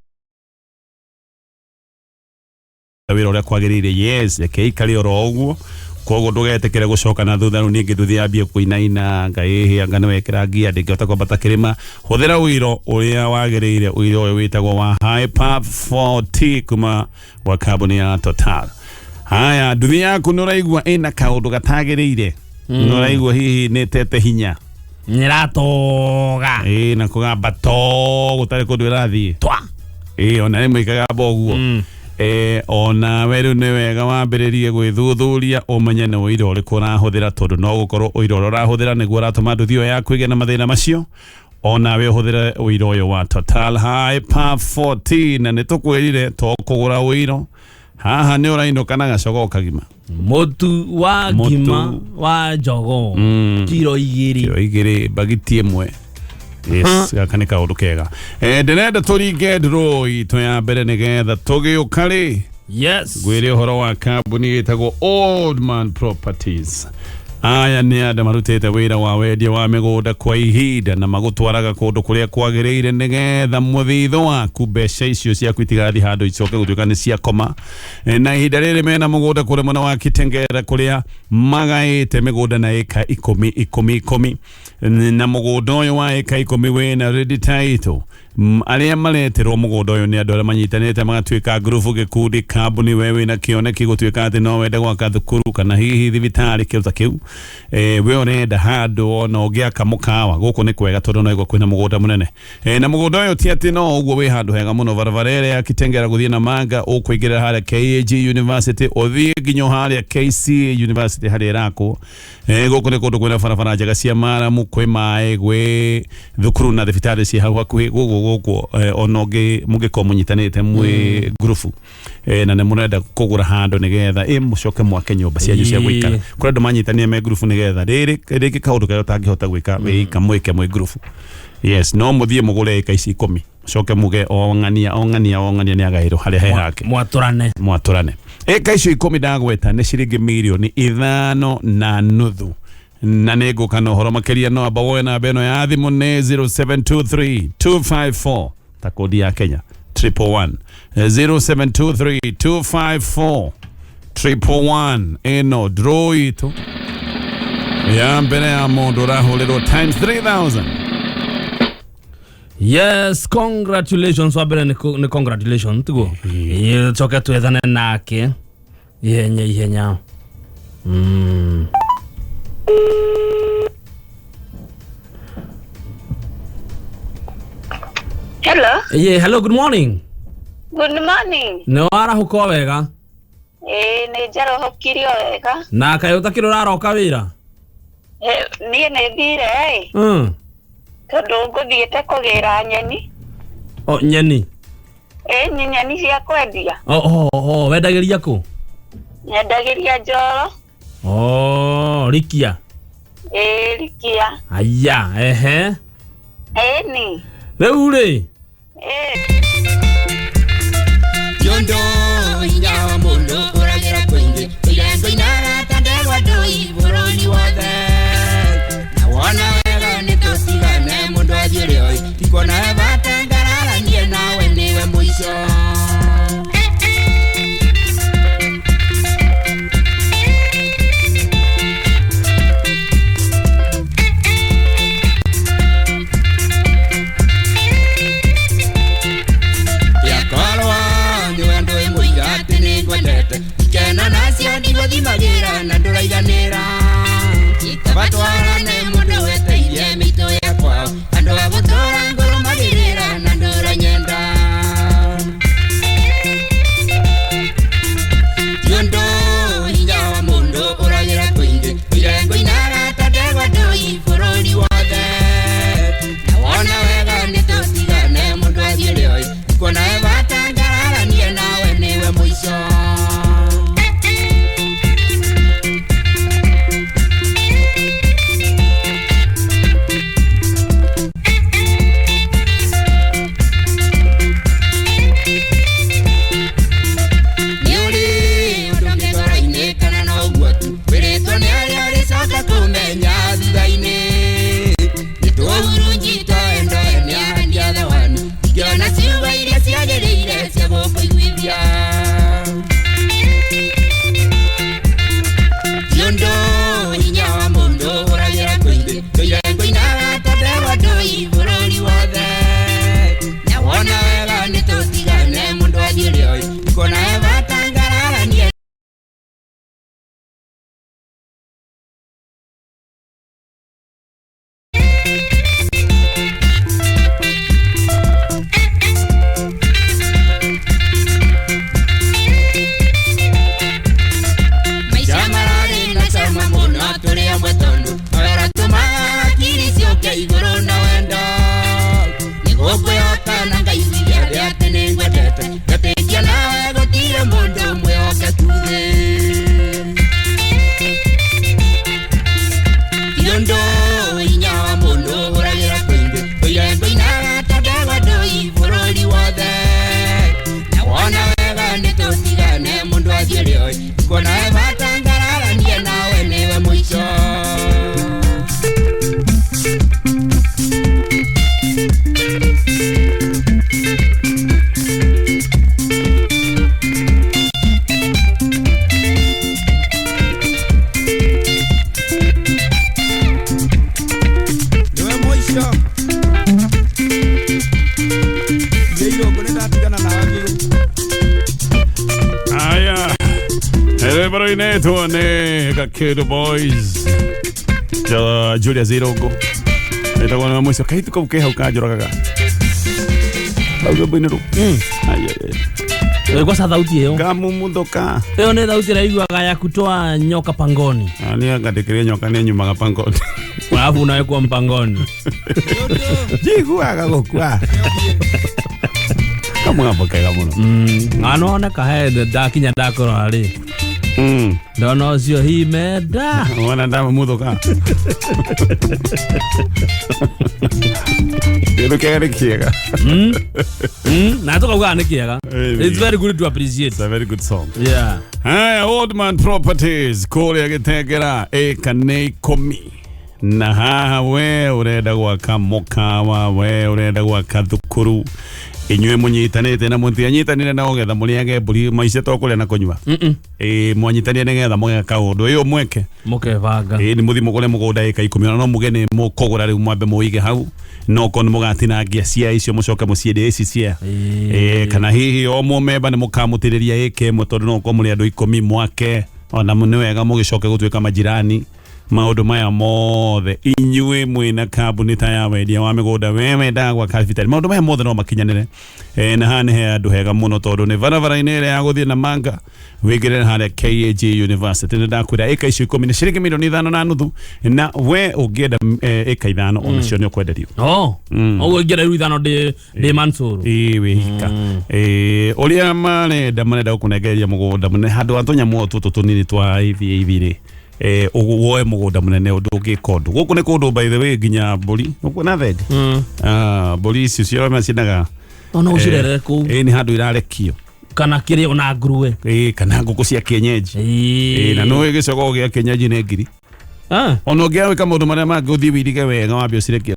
wira uria kwagirire yes keikari oro uguo kogo ndugetekere gucoka na thutha ru ningi nduthi ambie kuinaina Ngai anga nwekera ngia ndingihota kwambata kirima huthira wiro uria wagirire wiro uyu witagwo wa Hyper 40 kuma wa kambuni ya Total. Haya nduthi yaku nuraigua ina kaundu gatagirire nuraigua hihi ni tete hinya Nyiratoga na kugamba to gutari kundu irathie twa ona rimwe ikagamba uguo ona weru ni wega wambiririe gwithuthuria umenye ni wiro uriku urahuthira tondu no gukorwo wiro urahuthira niguo uratuma nduthi iyo yaku igena mathina macio ona we huthire uiro yo wa Total High Pa 14 na nitukwirire to kugura uiro haha ni uraino kana gacogo kagima mutu wa gima wa jogo kilo 2 bagiti imwe yes gakane ka undu kega ndirenda turinge ndroi ya mbere nigetha tugiukari yes gwire horo wa kambuni itagwo Old Man Properties. Aya ni ada marutete wira wa wendia wa migunda kwa ihinda na magutwaraga kundu kuria kwagiriire nigetha muthitho waku mbeca icio ciaku itigathi handu icoke gutuika ni cia koma na ihinda riri mena mugunda kuria mwena wa Kitengera kuria magaite migunda na eka 10 na mugunda uyu wa eka 10 wina ready title aria mareterwo mugunda uyu ni andu aria manyitanite magatuika grupu gikundi kambuni wewe na kioneki gutuika ati no wende gwaka thukuru kana hihi thibitari kiuta kiu we urenda handu ona ugiaka mukawa guku ni kwega tondu no igwa kwina mugunda munene na mugunda uyu ti ati no uguo wi handu hega muno barabara ya Kitengera guthie na manga ukuingira haria KAG University uthie nginyo haria KC University haria rako guku ni kundu kwina barabara njega cia maramu kwi mae gwi thukuru na thibitari cia hau hakuhi gugu onoge mugiko munyitanite mwe grupu na ne murenda kugura handu nigetha mucoke mwake nyumba cia cia gwikara kuri andu manyitanie me grupu nigetha riri kaundu kayo tangihota gwika wika mwike mwe grupu yes no muthie mugure eka ici 10 coke muge ongania ni agairo haria he hake mwaturane eka ici 10 ndagweta ni ciringi milioni 5.5 na nego kana horo makeria no abawoe na beno ya thimu ne 0723 254 takodi ya Kenya 111 0723 254 111 eno draw ito ya mbele ya mondo rahulero times 3000. Yes, congratulations wabere ni congratulations tugo choka tuethane nake ihenya Hello. Yeah, hello, good morning. Good morning. No ara huko wega. Ni jaro hokirio wega. Na kayo takiro raroka wira. Ni ne dire tondu nguthiete kugira nyeni. Nyeni. Nyeni cia kwendia. Wendagiria ku? Nyendagiria Njoro. Rikia. Rikia. Aya, ni. Rĩu rĩ. Yondo hinya wa mundu uragira kwingi irengo inara tandegwa ndui buruni wothe na wona wega nitutigane mundu athire oi tikona bata ngararanie nawe niwe muico Kena nasio ndigo thimagira na nduraiganira ikabatwarane mundu weteithie mito ya kwao andu agutura ngoro magirira na nduranyenda yondo hinya wa mundu uragira kwingi irengo inara tandegwa ndui bururi wothe na wona wega nitutigane mundu athire oi kuona bata ngararanie nawe niwe muico Barabara tuone Kakedo Boys. Julia Zirogo. Eta wana mwisho kaitu kwa ukeha ukajora kaka. Lauga bwinero. Kwa sauti hiyo. Gamu mundoka. Hiyo ni sauti raigwa ya kutoa nyoka pangoni. Ani agatekeria nyoka ne nyuma pangoni. Alafu unawekwa mpangoni. Jigu agagokwa. Kama hapo kaya muno. Anaona kahe dakinya dakoro ali. Ndono sio hii meda. Wana ndama mudoka. Pero kaya kiega. Natoka ugane kiega. It's very good to appreciate. It's a very good song. Yeah. Hi, Old Man Properties. Kole agetegera ekane komi. Na haha we urenda gwaka mukawa we urenda gwaka thukuru inywe munyitanite na muntianyitanire na ogetha muriage mburi maice tokuria na kunywa mwanyitanire nigetha mugeka undu uyu mweke mukevanga ni muthimo kule mugunda eka 10 no mugene mukogora riu mwambe muige hau no kon mugatinangia cia icio mucoke muciende ici cia kana hihi o mumeba ni mukamutiriria eke mutondu no ko muri andu 10 mwake ona munwega mugicoke gutwika majirani maundu maya mothe inywe mwina kambuni ta ya wendia wa migunda wewe ndagwa capital maundu maya mothe no makinyanire na hane he andu hega muno tondu ni barabara-ini ire ya guthie na manga wigire hare KAG University ndakwira eka icio 10 ni ciringi milioni 5.5 na we ungienda eka 5 onacio ni ukwenderio oguo ngira riu 5 de mansuru we hika uria marenda gukunengeria mugunda mune handu antonya moto tutunini twa ithire woe mugunda munene undu ugikondu guku ni kundu by the way ginya mburi guku na thedi mburi icio cio macinaga ona ucirere ku ni handu irarekio kana kiri ona nguruwe kana nguku cia kienyeji na no igicogo gia kienyeji ne ngiri ona ngiawe kama undu maria mangi uthii wirige wega wambia ucirekia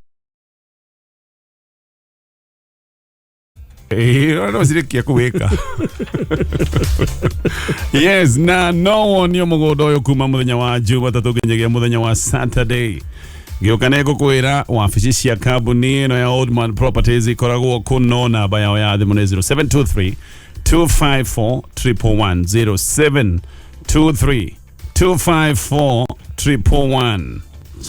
no sirekia kuweka yes na no one yo mugodo yo kuma muthenya wa Jumatatu nginyagia muthenya wa Saturday giokane gukwira wabici cia kambuni no ya Old Man Properties ikoragwo kuno namba yao ya thimu 0723 254 111 0723 254 111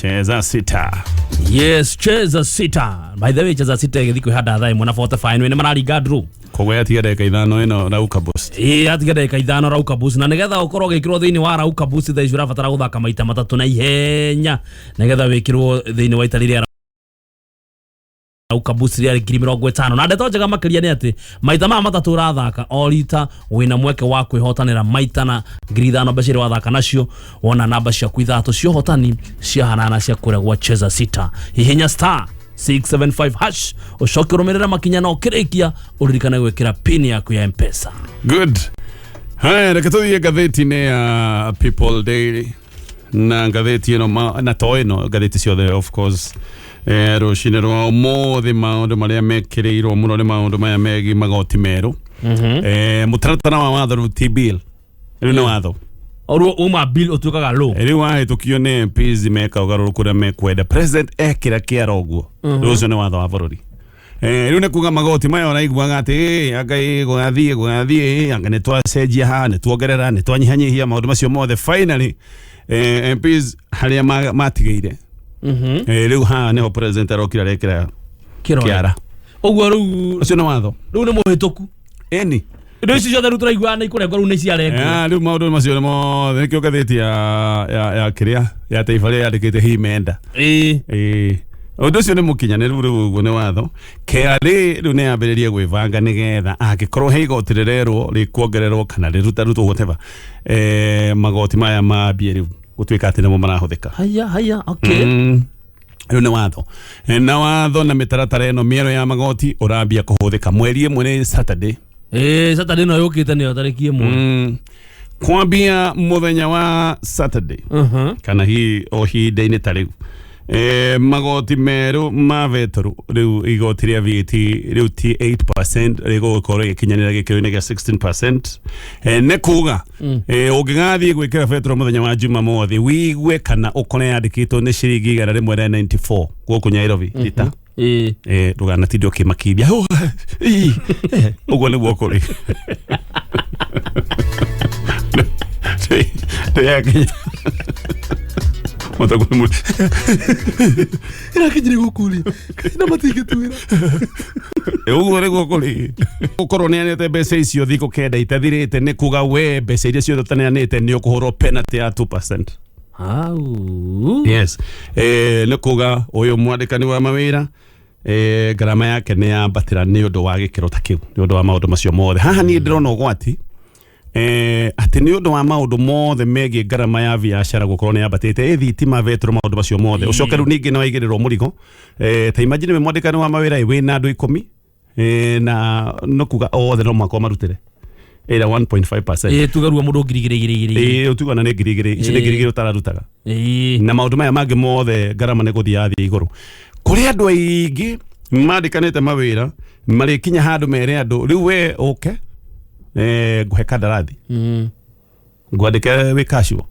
cheza sita. Yes, cheza sita. By the way, cheza sita githiko hada thai mwana 45 ni marari gadru. Kogwe atigere ka 5 ino rauka boost. Atigere ka 5 rauka boost na nigetha ukorwo gikirwo thiini wa rauka boost thaa icio rabatara guthaka maita matatu na ihenya nigetha wikirwo thiini wa itarire ukabusi ya 50 na ndeto njega makiria ni ati maita ma matatu rathaka o rita wina mweke wa kwihotanira maita na 5,000 bashiri wathaka nacio wona namba cia kuithatu cio hotani cia hanana cia kuregwa cheza sita hihinya star 675 hash ucoke rumirira makinya no kirikia uririkana gwikira pin yaku ya M-Pesa. Good. Haya rekatothie gatheti-ini ya People Daily na gatheti ino na toino gatheti ciothe of course rucine rwa umuthi maundu maria mekireirwo muno ni maundu maya megi magoti meru mutaratara wa watho ruti bill riu ni watho oruo uma bill otukaga lo riu wahitukio ni MPs meka ugaruruku ria mekwenda president ekira kiara uguo rucio ni watho wa bururi riu ni kuga magoti maya oraiguaga ati agai gugathie anga ni twacenjia ha ni tuongerera ni twanyihanyihia maundu macio mothe finally MPs haria matigeire riu ha neho president arokira rekira kiara uguo riu ucio ni watho riu ni muhituku eni indo icio ciothe turaigua ni kuregwa riu ni ciaregwa riu maundu macio mothe nikio gatheti ya kiria ya taifa ria yandikite himenda undu ucio ni mukinyaniru riu uguo ni watho kiari riu ni yambiririe gwivanga nigetha angikorwo he igoti rirerwo rikuongererwo kana rirutarutwo whatever magoti maya mambie riu gutwika ati nimo marahuthika haya okay riu ni watho na watho na mitaratara ino miero ya magoti urambia kuhuthika mweri imwe ni Saturday Saturday no yukite ni tariki imwe kwambia muthenya wa Saturday kana hi o hinda-ini ta riu magoti meru ma vetru riu igoti ria VAT riu ti 8% rigukorwo ikinyanira gikiro-ini gia 16% ne kuga ungigathie gwikira vetru muthenya wa Jumamothi wigwe kana ukone yandikitwo ni ciringi 194 guku Nairobi lita ndugana tindio kimakithia uguo niguo kuri yake mata kwa muda ira kijiri gukuli na matige tuira uguo ni gukuli ukorwo ni anete mbeca icio thiko kenda itathirite ni kuga we mbeca iria ciothe taneanite ni ukuhurwo penalty ya 2%. Yes. Ni kuga uyu mwandikani wa mawira garama yake ni yambatira ni undu wa gikiro ta kiu ni undu wa maundu macio mothe haha ni ndirona ugwati ati ni undu wa maundu mothe megie garama ya biashara gukorwo ni yambatite thitima vetro maundu macio mothe ucokeru ningi no igirirwo murigo ta imagine mwandikani wa mawira wina andu 10 na no kuga othe no makwa marutire ira 1.5%. Tugarua mundu girigiri utugana ne girigiri ici ne girigiri utararutaga na maundu maya mangi mothe garama ne guthia thi iguru kuri andu aingi mandikanite mawira mari kinya handu mere andu riu we uke nguhe kandarathi ngwandike wi casual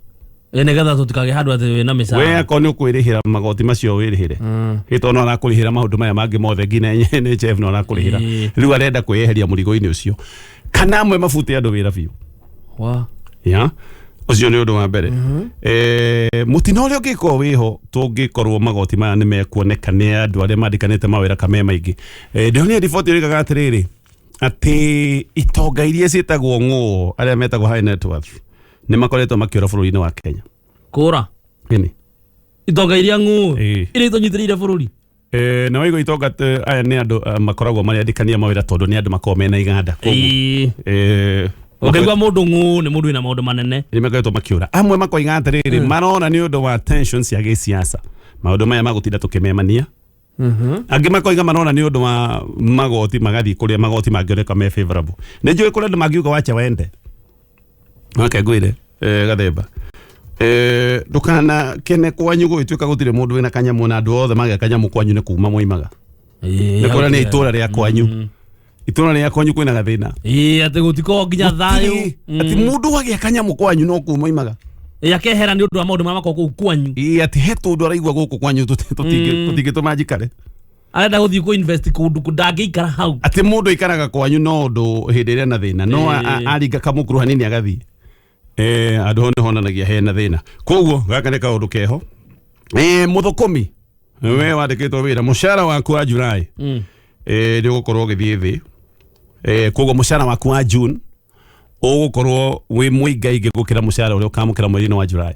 negetha tutikage handu ati wina misa we akoni ukwirihira magoti macio wirihire hito no nakurihira maundu maya mangi mothe ngina ne chef no nakurihira riu arenda kweheria murigo-ini ucio kana amwe mafute andu wira biu ya ucio ni undu wa mbere mutino uri ungiko wiho tungikorwo magoti maya ni mekuoneka ni andu aria mandikanite mawira kame maingi ndionia report irigaga atiriri ati itonga iria cietagwo ng'o aria metagwo high net worth ni makoretwo makiura bururi-ini wa Kenya kura ini itonga iria ng'o iria itonyitiriire bururi na waigo itonga aya ni andu makoragwo mari andikania mawira tondu ni andu makoragwo mena iganda koguo ukigwa mundu ng'u ni mundu ina maundu manene ni makoretwo makiura amwe makoiga atiriri marona ni undu wa tensions ya gisiasa maundu maya magutinda tukimemania angi makoiga marona ni undu wa magoti magathi kuria magoti mangioneka me favorable ni njui kuria andu mangiuga wacha wende ngwire Gathemba ndukana kene kwanyu gwituika gutire mundu wina kanyamu na andu othe mage kanyamu kwanyu ni kuma moimaga ni kuria ni itura ria kwanyu itura ria kwanyu kwina gathina ati gutiko nginya thayu ati mundu wage kanyamu kwanyu no kuma moimaga akehera ni undu wa maundu mama koko kwanyu ati he tundu araigwa guku kwanyu tutige tumajikare arenda guthii ku invest kundu kundangiikara hau ati mundu ikaraga kwanyu no ndu hindi ria na thina no aringa kamukuru hanini agathi andu hone honanagia hena thina koguo gaka ni kaundu keho muthukumi we wandikitwo wira mushara waku wa July ni gukorwo githii thi koguo mushara waku wa June ugukorwo wi muingaingi gukira mushara uria ukamukira mweri-ini wa July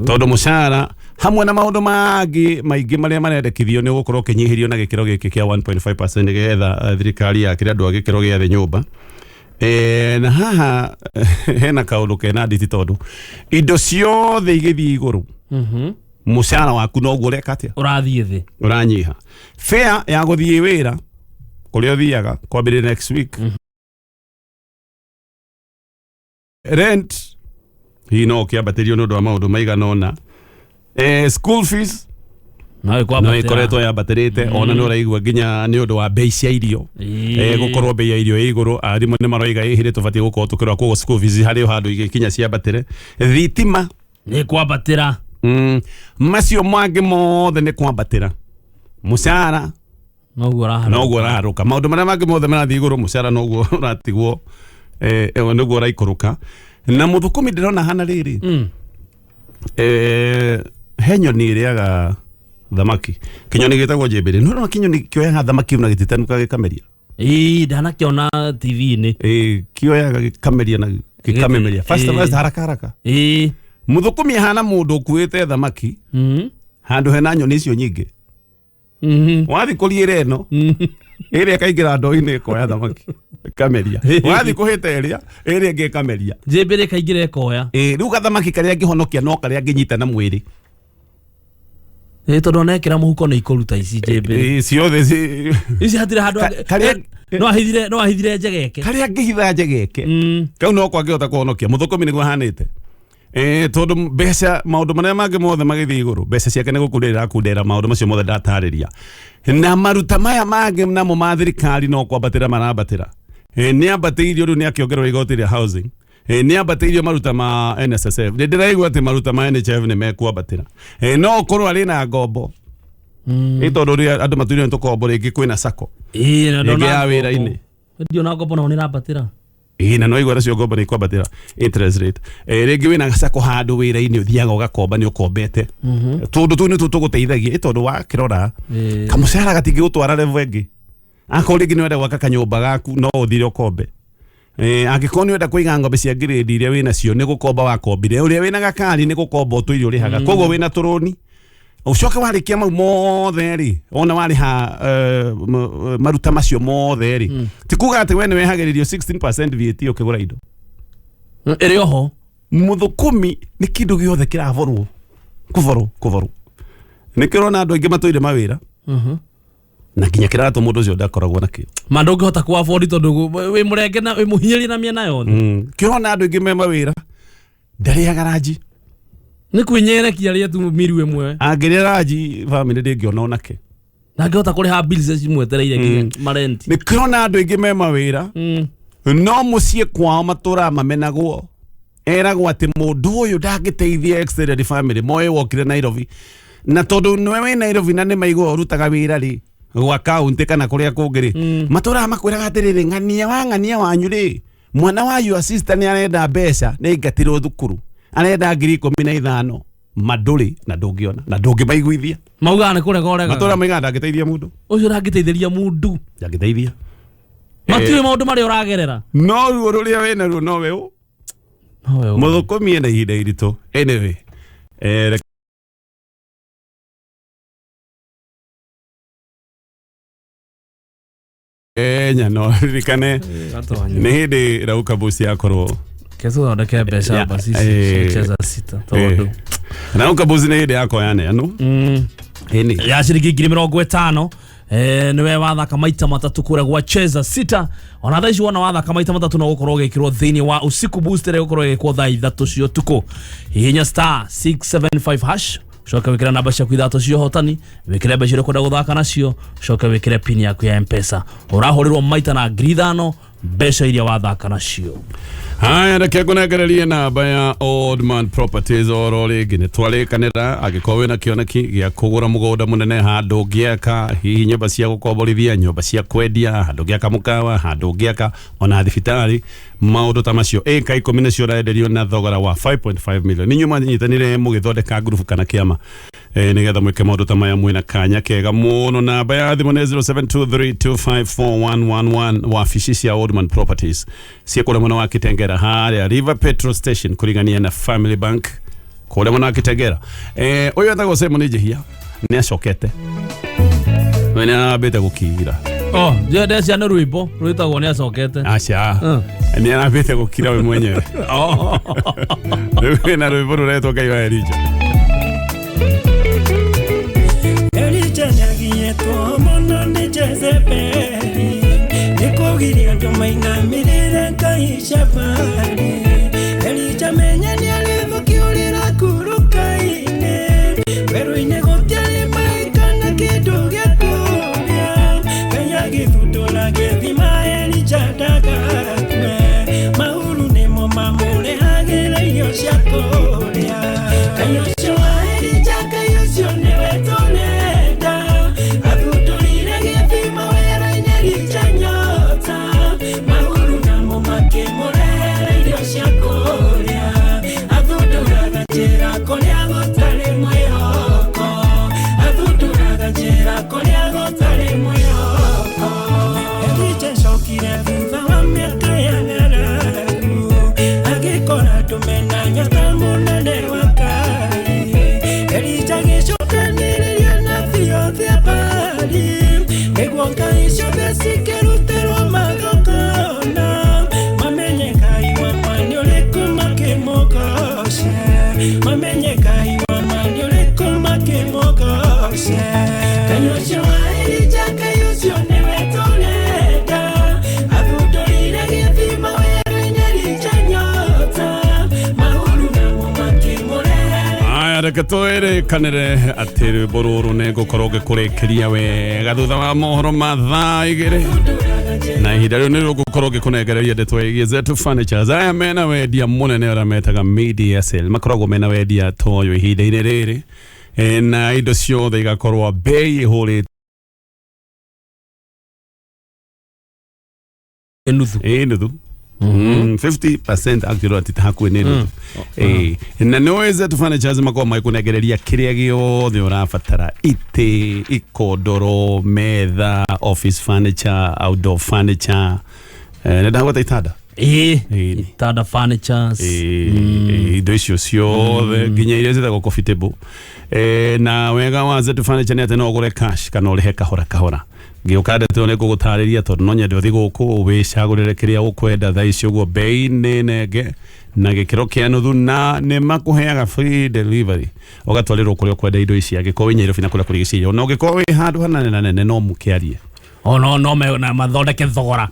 tondu mushara hamwe na maundu maingi maria marendekithio ni gukorwo kinyihirio na gikiro giki kia 1.5% nigetha thirikari ya kira andu agikiro gia thi nyumba na haha hena kaundu kena nditi tondu indo ciothe igithii iguru mushara waku no guo ureka atia urathii thi uranyiha fare ya guthii wira kuria uthiaga kwambire next week rent hino kiambatirio nundu wa maundu maigana ona school fees no ikoretwo yambatirite ona no raigua nginya ni undu wa bei cia irio gukorwo bei ya irio iguru arimwe ni maroiga ihire tubatie gukorwo tukirwa kogo school fees hari handu igikinya ciambatire thitima ni kwambatira macio mangi mothe ni kwambatira mushara noguo raharuka maundu maria mangi mothe marathi iguru mushara noguo uratigwo noguo raikuruka na muthukumi ndirona hana riri he nyoni iriaga thamaki kinyoni gitagwo njembere no kinyoni kioyaga thamaki na gititanuka gikameria ndanakiona TV-ini kioyaga gikameria na gikamemeria fast haraka muthukumi hana mundu ukuite thamaki handu hena nyoni icio nyingi wathi kuriire eno iria kaingira ndo-ini ikoya thamaki kameria wathi kuhita iria ingi kameria njembere kaingira ikoya riu gathamaki karia ngihonokia no karia nginyita na mwiri tondu nekira muhuko ni ikuruta ici njembere ciothe ici hatire handu no ahithire njegeke karia ngihitha njegeke kau no kwangihota kuhonokia muthukumi niguo hanite tondu mbeca maundu maria mangi mothe magithii iguru mbeca ciake ni gukundira maundu macio mothe ndatariria na maruta maya mangi namo ma thirikari no kwambatira marambatira ni ambatiirio riu ni akiongererwo igoti ria housing ni ambatiirio maruta ma NSSF ndiraigua ati maruta ma NHF ni mekwambatira no korwo ari na ngombo tondu ria andu matuire tukombo ringi kwina sako na ndona ya wira-ini ndio na ngombo no ni rambatira na no igwara cio ngombo ni kwambatira interest rate ringi wina gacako handu wira-ini uthiaga ugakomba ni ukombete tundu tu ni tuguteithagia tondu wa kirora kamucara gatingi gutwara level engi ako ringi ni wenda gwaka kanyumba gaku no uthire ukombe angikoni wenda kuiga ngombe cia grade iria wina cio ni gukomba wakombire uria wina gakari ni gukomba utwire urihaga koguo wina turuni ucoke warikia mau mothe ri ona wariha maruta macio mothe ri ti kuga ati we ni wehagiririo 16% VAT ukigura indo iri oho muthukumi ni kindu giothe kiravorwo kuvorwo nikirona andu aingi matoire mawira na kinya kiratu mundu ucio ndakoragwo nakio mandu ngihota ku afford tondu wi murenge na wi muhinyiri na miena yothe kirona andu aingi me mawira ndari garaji ni kwinyerekia ria tu miru imwe angiria raji family ndingiona onake na ngihota kuriha bills cimwetereire nginya marenti ni kirona andu aingi me mawira no mucie kwao matura mamenagwo eragwo ati mundu uyu ndangiteithia extended family moe wokire Nairobi na tondu nwe we Nairobi na ni maigwo urutaga wira ri gwa county kana kuria kungiri matura makwiraga atiriri ng'ania wanyu ri mwana wa your sister ni arenda mbeca ni ngatirwo thukuru arenda 15,000 maduri na ndungiona na ndungimaiguithia mauga ni kurega urega matura maiga ndangiteithia mundu ucio ndangiteithia mundu ndangiteithia matiwe maundu mari uragerera no ruo ruria wena ruo no we muthukumi na ihinda iritu anyway nya no rikane ni hindi rauka bosi yakorwo kezo ndake besha basi cheza sita tondu rauka bosi ni hindi yako yane anu ini ya shiringi 50 niwe wathaka maita matatu kure gwa cheza sita ona thaici wona wathaka maita matatu no gukorwo gikirwo thiini wa usiku booster gukorwo gikwo thaa ithatu cio tuko hinya star 675 hash shoka wikira namba cia kwithatu cio hotani wikire mbeca kwenda guthaka nacio shoka wikire pin yaku ya M-Pesa urahurirwo maita na 5,000 mbeca iria wathaka nacio. Haya reke kunegereria namba ya Old Man Properties oro ringi ni twarikanira agikorwo wina kioneki gia kugura mugunda munene handu ngiaka hihi nyumba cia gukomborithia nyumba cia kwendia handu ngiaka mukawa handu ngiaka ona thibitari maundu ta macio eka 10 nacio raenderio na thogora wa 5.5 million ni nyuma nyitanire mugithondeka group kana kiama nigetha mwike maundu ta maya mwina kanya kega muno namba ya thimu 0723254111 wabici cia Old Man Properties cia kura mwana wa Kitengera haria River Petrol Station kurigania na Family Bank kura mwana wa Kitengera uyu atago Simon Jehia ni acokete wena beta gukira je cia no rwimbo rwitagwo ni acokete acha ni anabete gukira we mwenyewe wena rwimbo ruretwo Ngai wa Elija nyagiye to mono ni Jezebeli nikugiria ndo maina mirire Ngai shabari Elija menya ni alivukiurira kurukaine weru-ine gutiari maikana kindu gia kuria Ngai agithundura githima Elija ndagakue mauru nimo mamurehagira irio cia kuria Ngai ucio wa Elija Ngai ucio niwe turenda athundurire githima wera-ine Elija nyota mauru namo makimurehera irio cia kuria athunduraga njira kuria gutari mwihoko athunduraga njira kuria gutari mwihoko Elija cokire thutha wa miaka ya ng'aragu agikora tumena nyota munene wa Ngai Elija gicokanĩrĩria na thiothe Baali nĩguo Ngai ciothe cikĩrutĩrwo magongona mamenye Ngai wa ma nĩ ũrĩkũ makĩmũgoce mamenye Ngai wa ma nĩ ũrĩkũ makĩmũgoce Ngai ũcio wa Elija Ngai ũcio nĩwe tũrenda athundũrire gĩthima werũ-inĩ Elija nyota mahuru namo makĩmũrehera aya reke twirikanire ati rwimbo ruru ni gukorwo gikurikiria wega thutha wa mohoro ma thaa igiri na ihinda riu ni rugukorwo gikunegereria ndeto igie zetu furnitures aya mena wendia munene ora metaga media sale makoragwo mena wendia toyo ihinda-ini riri na indo ciothe igakorwo bei ihurite nuthu nuthu 50% actually atitahaku nene na noeze tufane chazi makwa maikunegereria kiria giothe urafatara ite ikodoro metha office furniture outdoor furniture na dawata itada itada furnitures indo icio ciothe nginya iria zitagwo comfortable na wega wa zetu furniture ni ati no ugure cash kana urihe kahora giukada tu ne gugutariria tondu no nyende uthi guku wicagurire kiria ukwenda tha icio guo bei nenge na gikiro kia nuthu na ne makuheaga free delivery ugatwarirwo kuria ukwenda indo ici agiko winyire fina kuria kurigicirio no giko wi handu hanane nene no mukiarie no me na mathondeke thogora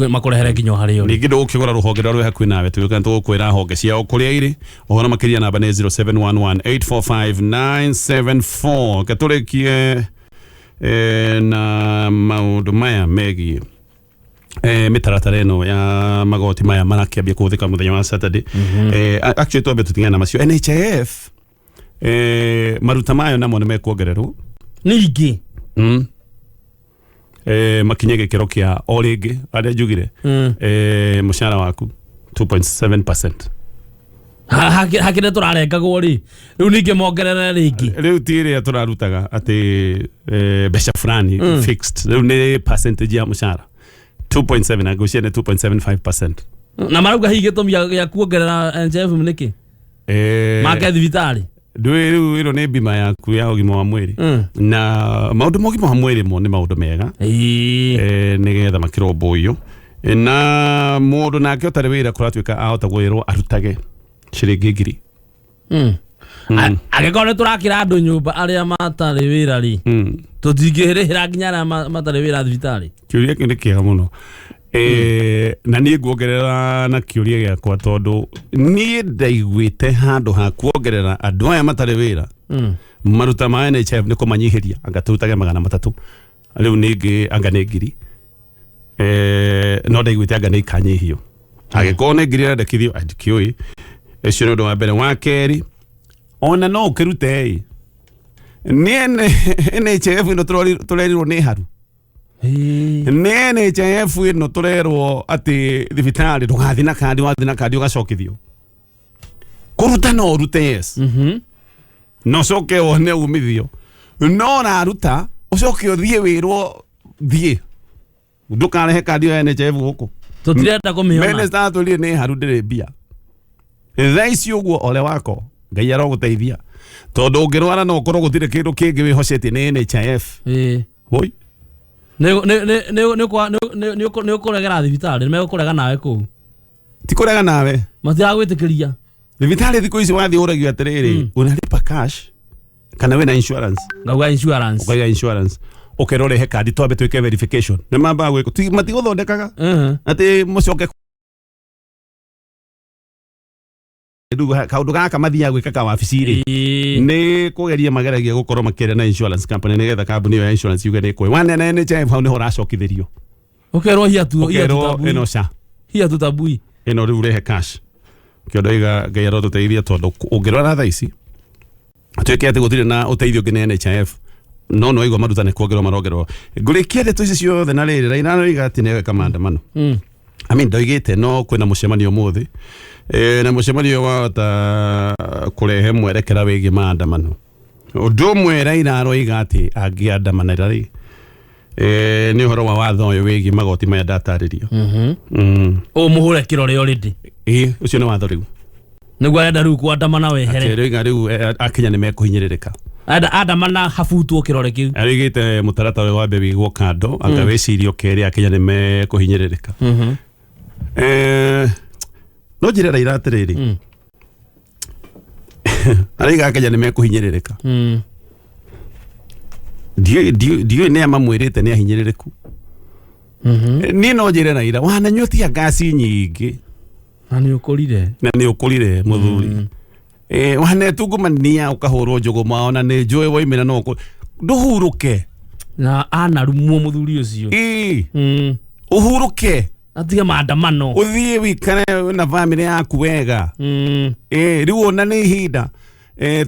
makurehere nginyo hari yo ningi ndukigura ruhonge rwa hakuhi nawe tuka tukwira honge ciao kuria iri uhona makiria namba ni 0711845974 katurekie na maundu maya megi mitaratara ino ya magoti maya marakiambia kuthika muthenya wa Saturday actually tobe tutingana macio NHIF maruta mayo namo nimekuongererwo ningi makinye gikiro kia oringi aria njugire mushara waku 2.7%. hakire turarengagwo ri riu ninge mongerera ringi riu tire turarutaga ati besha fulani fixed riu ni percentage ya mushara 2.7 aguciene 2.75%. na marauga hige tomia ya kuongerera NHIF niki make thibitari riu iro ni bima yaku ya ugima wa mwiri na maundu mogima wa mwiri mo ni maundu mega nigetha makirombo uyu na mundu nake utari wira kuratwika ahota gwirwo arutage ciringi ngiri agikone turakira andu nyumba aria matari wira ri tutingirihira nginya aria matari wira thibitari kiuria kindi kiega muno na nie nguongerera na kiuria giakwa tondu nie ndaiguite handu ha kuongerera andu aya matari wira maruta ma NHIF ni kumanyihiria anga turutage 300 riu ningi anga ni ngiri no ndaiguite anga ni kanyihio agikone ngiri ndakithio adikioi ecio ndo wa mbere wa keri ona no ukirute nene NHIF ino turerirwo ni haru nene NHIF ino turerwo ati thibitari ndugathina kandi wathina kandi ugacokithio kuruta no urute yes no coke wone umithio no na ruta ucoke uthie wirwo thie ndukarehe kandi ya NHIF guku tutirenda kumiona minister tuli ni haru ndire bia thaisi uguo ole wako ngai aroguteithia tondu ungirwara no korwo gutire kindu kingi wihocete ni NHIF woi ne ukuregera thibitari ni megukurega nawe ku ti kurega nawe matia gwitikiria thibitari thiku ici wathi uragio atiriri unalipa cash kana we na insurance ngauga insurance ukerore he kandi twambe twike verification ne mamba gwiko mati guthondekaga ati mucoke kaundu gaka mathia gwika ka wabici ni kugeria mageragia gukorwo makire na insurance company nigetha kambuni ya insurance yuge ni kwe wane na NHIF hau ni horacokithirio ukerwo hiatu ino sha hiatu tabui ino riu rehe cash kiondo iga gairo tuteithia tondu ungirwara tha ici twike ati gutire na uteithio ngine NHIF no igwa maruta ne kuongerwo marongerwo ngurikia ndeto ici ciothe na riri raina iga ati ne kamanda mano ndoigite no kwina mucemanio muthi na mucemanio wa ta kurehe mwerekera wigi maandamano undu mwe raina aroiga ati angiandamana ri ni uhoro wa watho uyu wigi magoti maya dataririo muhure kirore already ucio ni watho riu niguo arenda riu kuandamana wehere riu riu akinya ni mekuhinyiririka andamana habutwo kirore kiu arigite mutaratara wa bebi gwo kando anga wecirio keri akinya ni mekuhinyiririka no njire raira atiriri ariga akaja ni mekuhinyiririka dio ne amamwirite ni ahinyiririku ni no njire raira wana nyotia gasi nyingi na ni ukurire muthuri wana tungumania ukahurwo njugu mao na ni njui woimira no nduhuruke na anarumwo muthuri ucio uhuruke atiga maandamano uthie wikare na family yaku wega riu ona ni hinda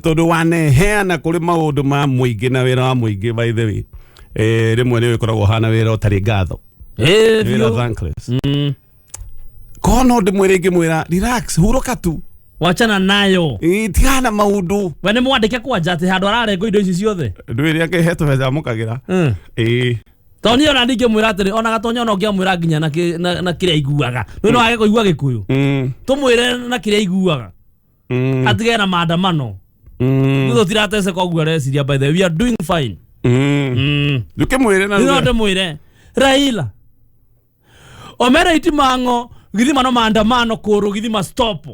tondu waneheana kuri maundu ma muingi na wira wa muingi by the way rimwe ni wikoragwo hana wira utari ngatho bio thankless kono de mwere mwera relax huroka tu wachana nayo tigana maundu wene mwandike kwanja ati handu ararengo indo ici ciothe ndwire yake heto beza mukagira Tony ona ndinge mwira atiri ona Gatonye ona ngia mwira nginya na kiria iguaga no age kuigua gikuyu tumwire na kiria iguaga atige na maandamano ndio tiratese kwa gwa reciria by the way we are doing fine duke mwire na ndio mwire Raila omera itimango githima no maandamano kuru githima stop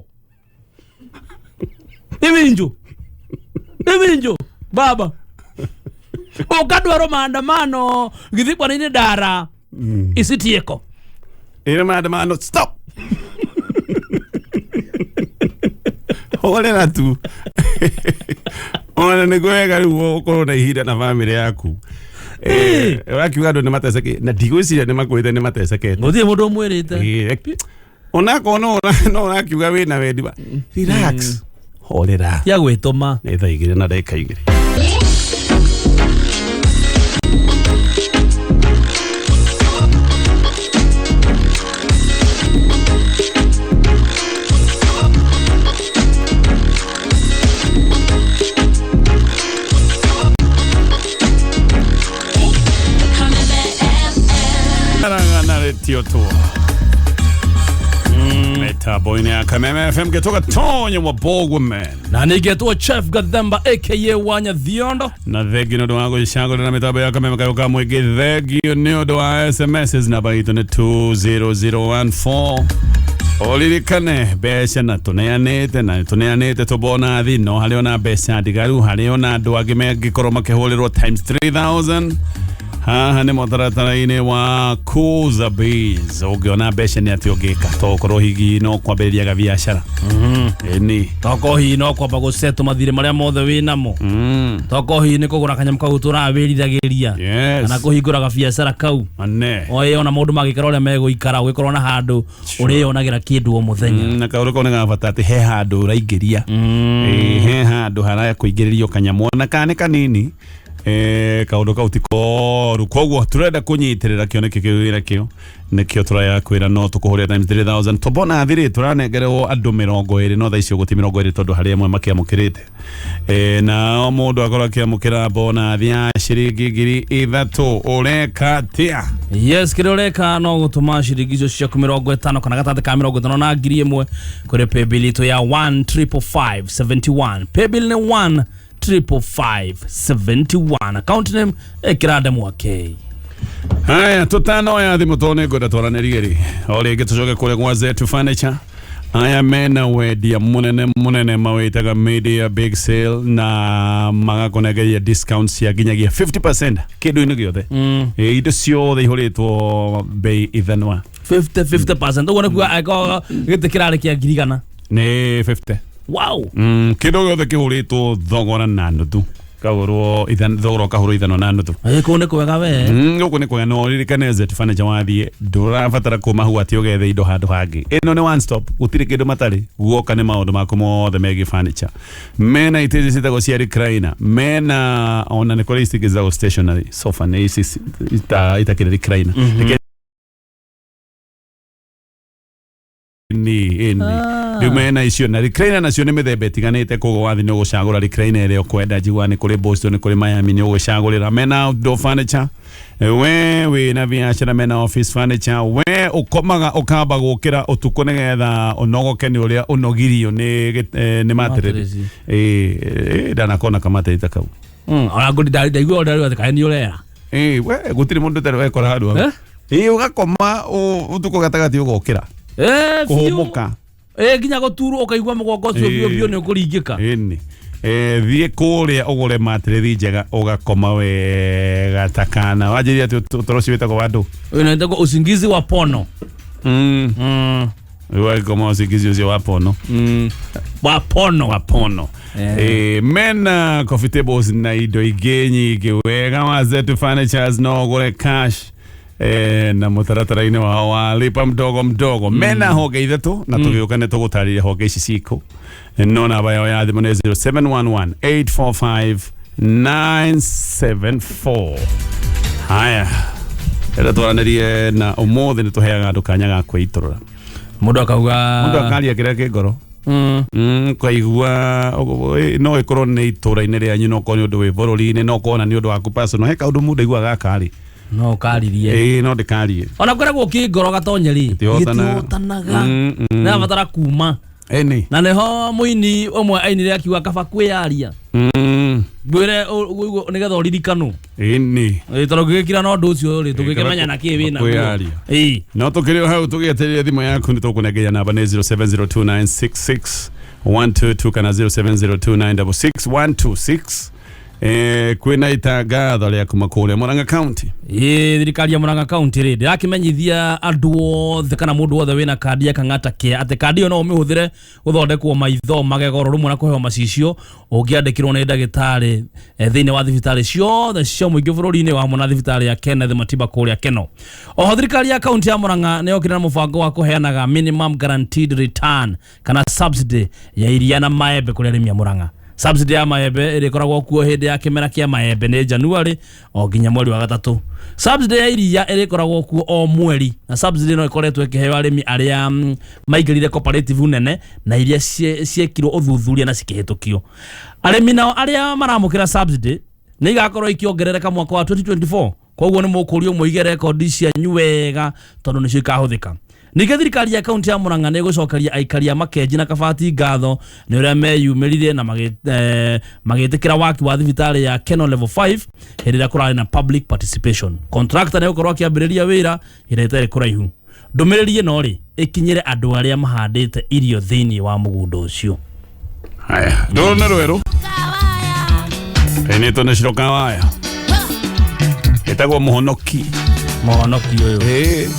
Ivinjo baba ukadwaro maandamano githikwa nini dara isitieko ine maandamano stop ole na tu ona negwega riwo ko na ihida na family yaku wakiuga ndo nemateseke na digwiciria nemakwite nemateseke ngothie mundu mwirite ona kono no wakiuga wina wendi ba relax horera ya gwituma ni thaigire na ndeka igire Tioto Meta boine ya Kameme FM getoka Tonye wa Mbugua man na nigetua Chef Gathemba aka Wanya Thiondo na thegi no wangu ishango na mitabo ya Kameme kayoka mwege thegi no do SMS na baito ne 20014 olirikane besha na tuneanete tubona thino haliona besha digaru haliona andu agime gikoroma keholirwo times 3000 haha nä motaratara-inä wa kuza bees ũngĩona mbeca nĩ atĩ ũngĩka tokorwo higi no kwambĩrĩria gabiacara ni tokorwo hihi no kwamba gũsetũ mathirĩ marĩa mothe wĩ namo tokorwo hihi nĩ kũgũra kanyamũ kau tũrawĩriragĩria kana kũhingũra gabiacara kau oĩ ona maũndũ magĩkara ũrĩa megũikara ũgĩkorwo na handũ ũrĩonagĩra kĩndũ o mũthenya na kaũrĩko nĩ gabata atĩ he handũ ũraingĩria he handũ harakũingĩrĩrio kanyamũ na kana kanini kaundu kau tikoru koguo turenda kunyitirira kioneke kiwira kio nikio turaya kwira no tukuhuria times 3000 tobona thiri turanengerwo andu 20 no thaicio guti 20 tondu hari amwe makiamukirite na mundu akora kiamukira bona thia shiringi ngiri 3 ureka tia yes kire ureka no gutuma shiringi icio cia 50 kana gatate ka 50 na ngiri 1 kuri paybill itu ya 15571 paybill ni 15571 account name ekirade mwake haya tutano ya thimu tone goda twaranirigeri ole gitucoke kure kwa zetu furniture aya mena wedia munene mawitaga media big sale na magakonegeria discounts ya ginyagia 50% kindu-ini giothe indo ciothe ihuritwo bei ithanwa 50% uguo nikuga aiko gite kirari kia ngirigana ni 50 wow kindu giothe kihuritwo thogora na nuthu kagurwo thogora kahuru ithano na nuthu ko ne kwega we guku ni kwega no ririkane zetu furniture wathie ndurabatara kumahu ati ugethe indo handu hangi ino ni one stop gutiri kindu matari guoka ni maundu maku mothe megi furniture mena itezi citagwo cia recliner mena ona ni kuri istigizago stationary sofa ni isi itakire recliner ni mena icio na recliner nacio ni mithemba itiganite koguo wathi ni gucagura recliner ire ukwenda jigwa ni kuri Boston ni kuri Miami ni gucagurira mena outdoor furniture we na biashara mena office furniture we ukomaga ukamba gukira utuku nigetha unogoke ni uria unogirio ni matiriri dana kona kama tita kau ona ngudi ndaigua ndari kai ni urera we gutiri mundu tere wekora handu ugakoma utuku gatagati ugokira kuhumuka ginya guturu ukaigua mugongo cio bio ni ukuringika thie kuria ugure matiriri njega ugakoma wega takana wajiria ati toroci witagwo wandu uyu ndagwo usingizi wa pono wewe kama usingizi ucio wa pono wa pono mena coffee tables na indo ingĩ nyingĩ wega wa zetu furnitures no ugure cash na mutaratara-ini wao wa lipa mdogo mena honge ithatu na tugiukane tugutariria honge ici ciku no namba yao ya thimu ni 0711845974 haya era twaranirie na umuthi ni tuheaga andu kanya ga kwiturura Mundu akaria kira kigoro kwaigua no ikorwo ni itura-ini rianyu no korwo ni undu wi bururi-ini no korwo ni undu waku personal he kaundu mundu aigua gakari no karirie no ndikarie ona koragwo kingoro Gatonye ri gitiotanaga na batara kuma na neho muini umwe ainire akiuga kaba kwiyaria gwire nigetha uririkano tondå ngä gä kira no ndå å cio rä tå gä kemenya na kä wä na no tå kä rä o hau tå gä etereria thimå yaku nä tå kå nengeria namba nä 0702966122 kana 0702966126 kwina itangatho ria kuma kuria Murang'a County thirikari ya Murang'a County ri ndirakimenyithia andu othe kana mundu othe wina kandi ya kang'ata kia ati kandi yo no umihuthire guthondekwo maitho magegoro rumwe na kuheo macicio ungiandikirwo ni ndagitari thiini wa thibitari ciothe cia muingi bururi-ini wa mona thibitari ya Kenneth Matiba kuria Keno. Oho thirikari ya kaunti ya Murang'a ni yokire na mubango wa kuheanaga minimum guaranteed return kana subsidy ya iria na maembe kuri arimi ya Murang'a. Subsidy ya maembe irikoragwo kuo hindi ya kimera kia maembe ni January o nginya mweri wa gatatu. Subsidy ya iria irikoragwo kuo o mweri na subsidy no ikoretwo ikiheo arimi aria maigirire cooperative nene na iria ciekirwo uthuthuria na cikihitukio. Arimi nao aria maramukira subsidy ni igakorwo ikiongerereka mwaka wa 2024 koguo ni mukurio muige record cia nyuwega tondu nicio ikahuthika. Ningĩ thirikari ya kaunti ya Murang'a nĩ gũcokeria aikari a Makenji na Kabati ngatho nĩ ũrĩa meyumĩrire na magĩtĩkĩra waki wa thibitarĩ ya Keno level 5 hĩndĩ ĩrĩa kũrarĩ na public participation. Contractor nĩ gũkorwo akĩambĩrĩria wĩra hĩndĩ ĩtarĩ kũraihu. Ndũmĩrĩri ĩno rĩ ĩkinyĩre andũ arĩa mahandĩte irio thĩinĩ wa mũgũnda ũcio. Haya, ndũrũ nĩ rwerũ nĩ tũnĩ ciroka waya ĩtagwo mũhonoki ũyũ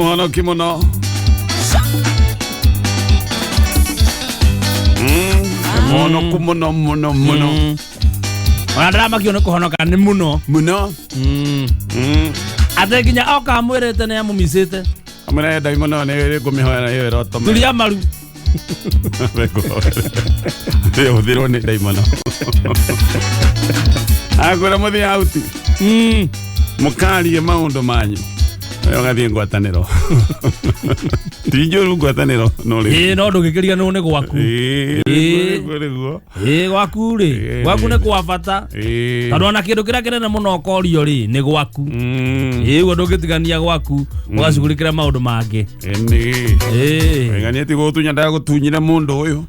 muhono kimono. Muhono kumuno muno. Ona drama kione kuhonoka ni muno. Muno. Ate kinya oka mwirete ne amumisite. Amara dai muno ne gumihoya na yo roto. Tulia maru. Beko. Yo dirone dai muno. Agora muthi auti. Mukari maundu manyu. Yo gathie ngwataniro. Tijo ngwataniro no le. No ndugikiria no ne gwaku. Gwaku ri. Gwaku ne kwa bata. Tondu ona kindu kiria kinene muno korio ri ni gwaku. Ugo ndugitigania gwaku ugacugurikira maundu mangi. Ngania ti gutunya ndaga gutunyira mundu uyu.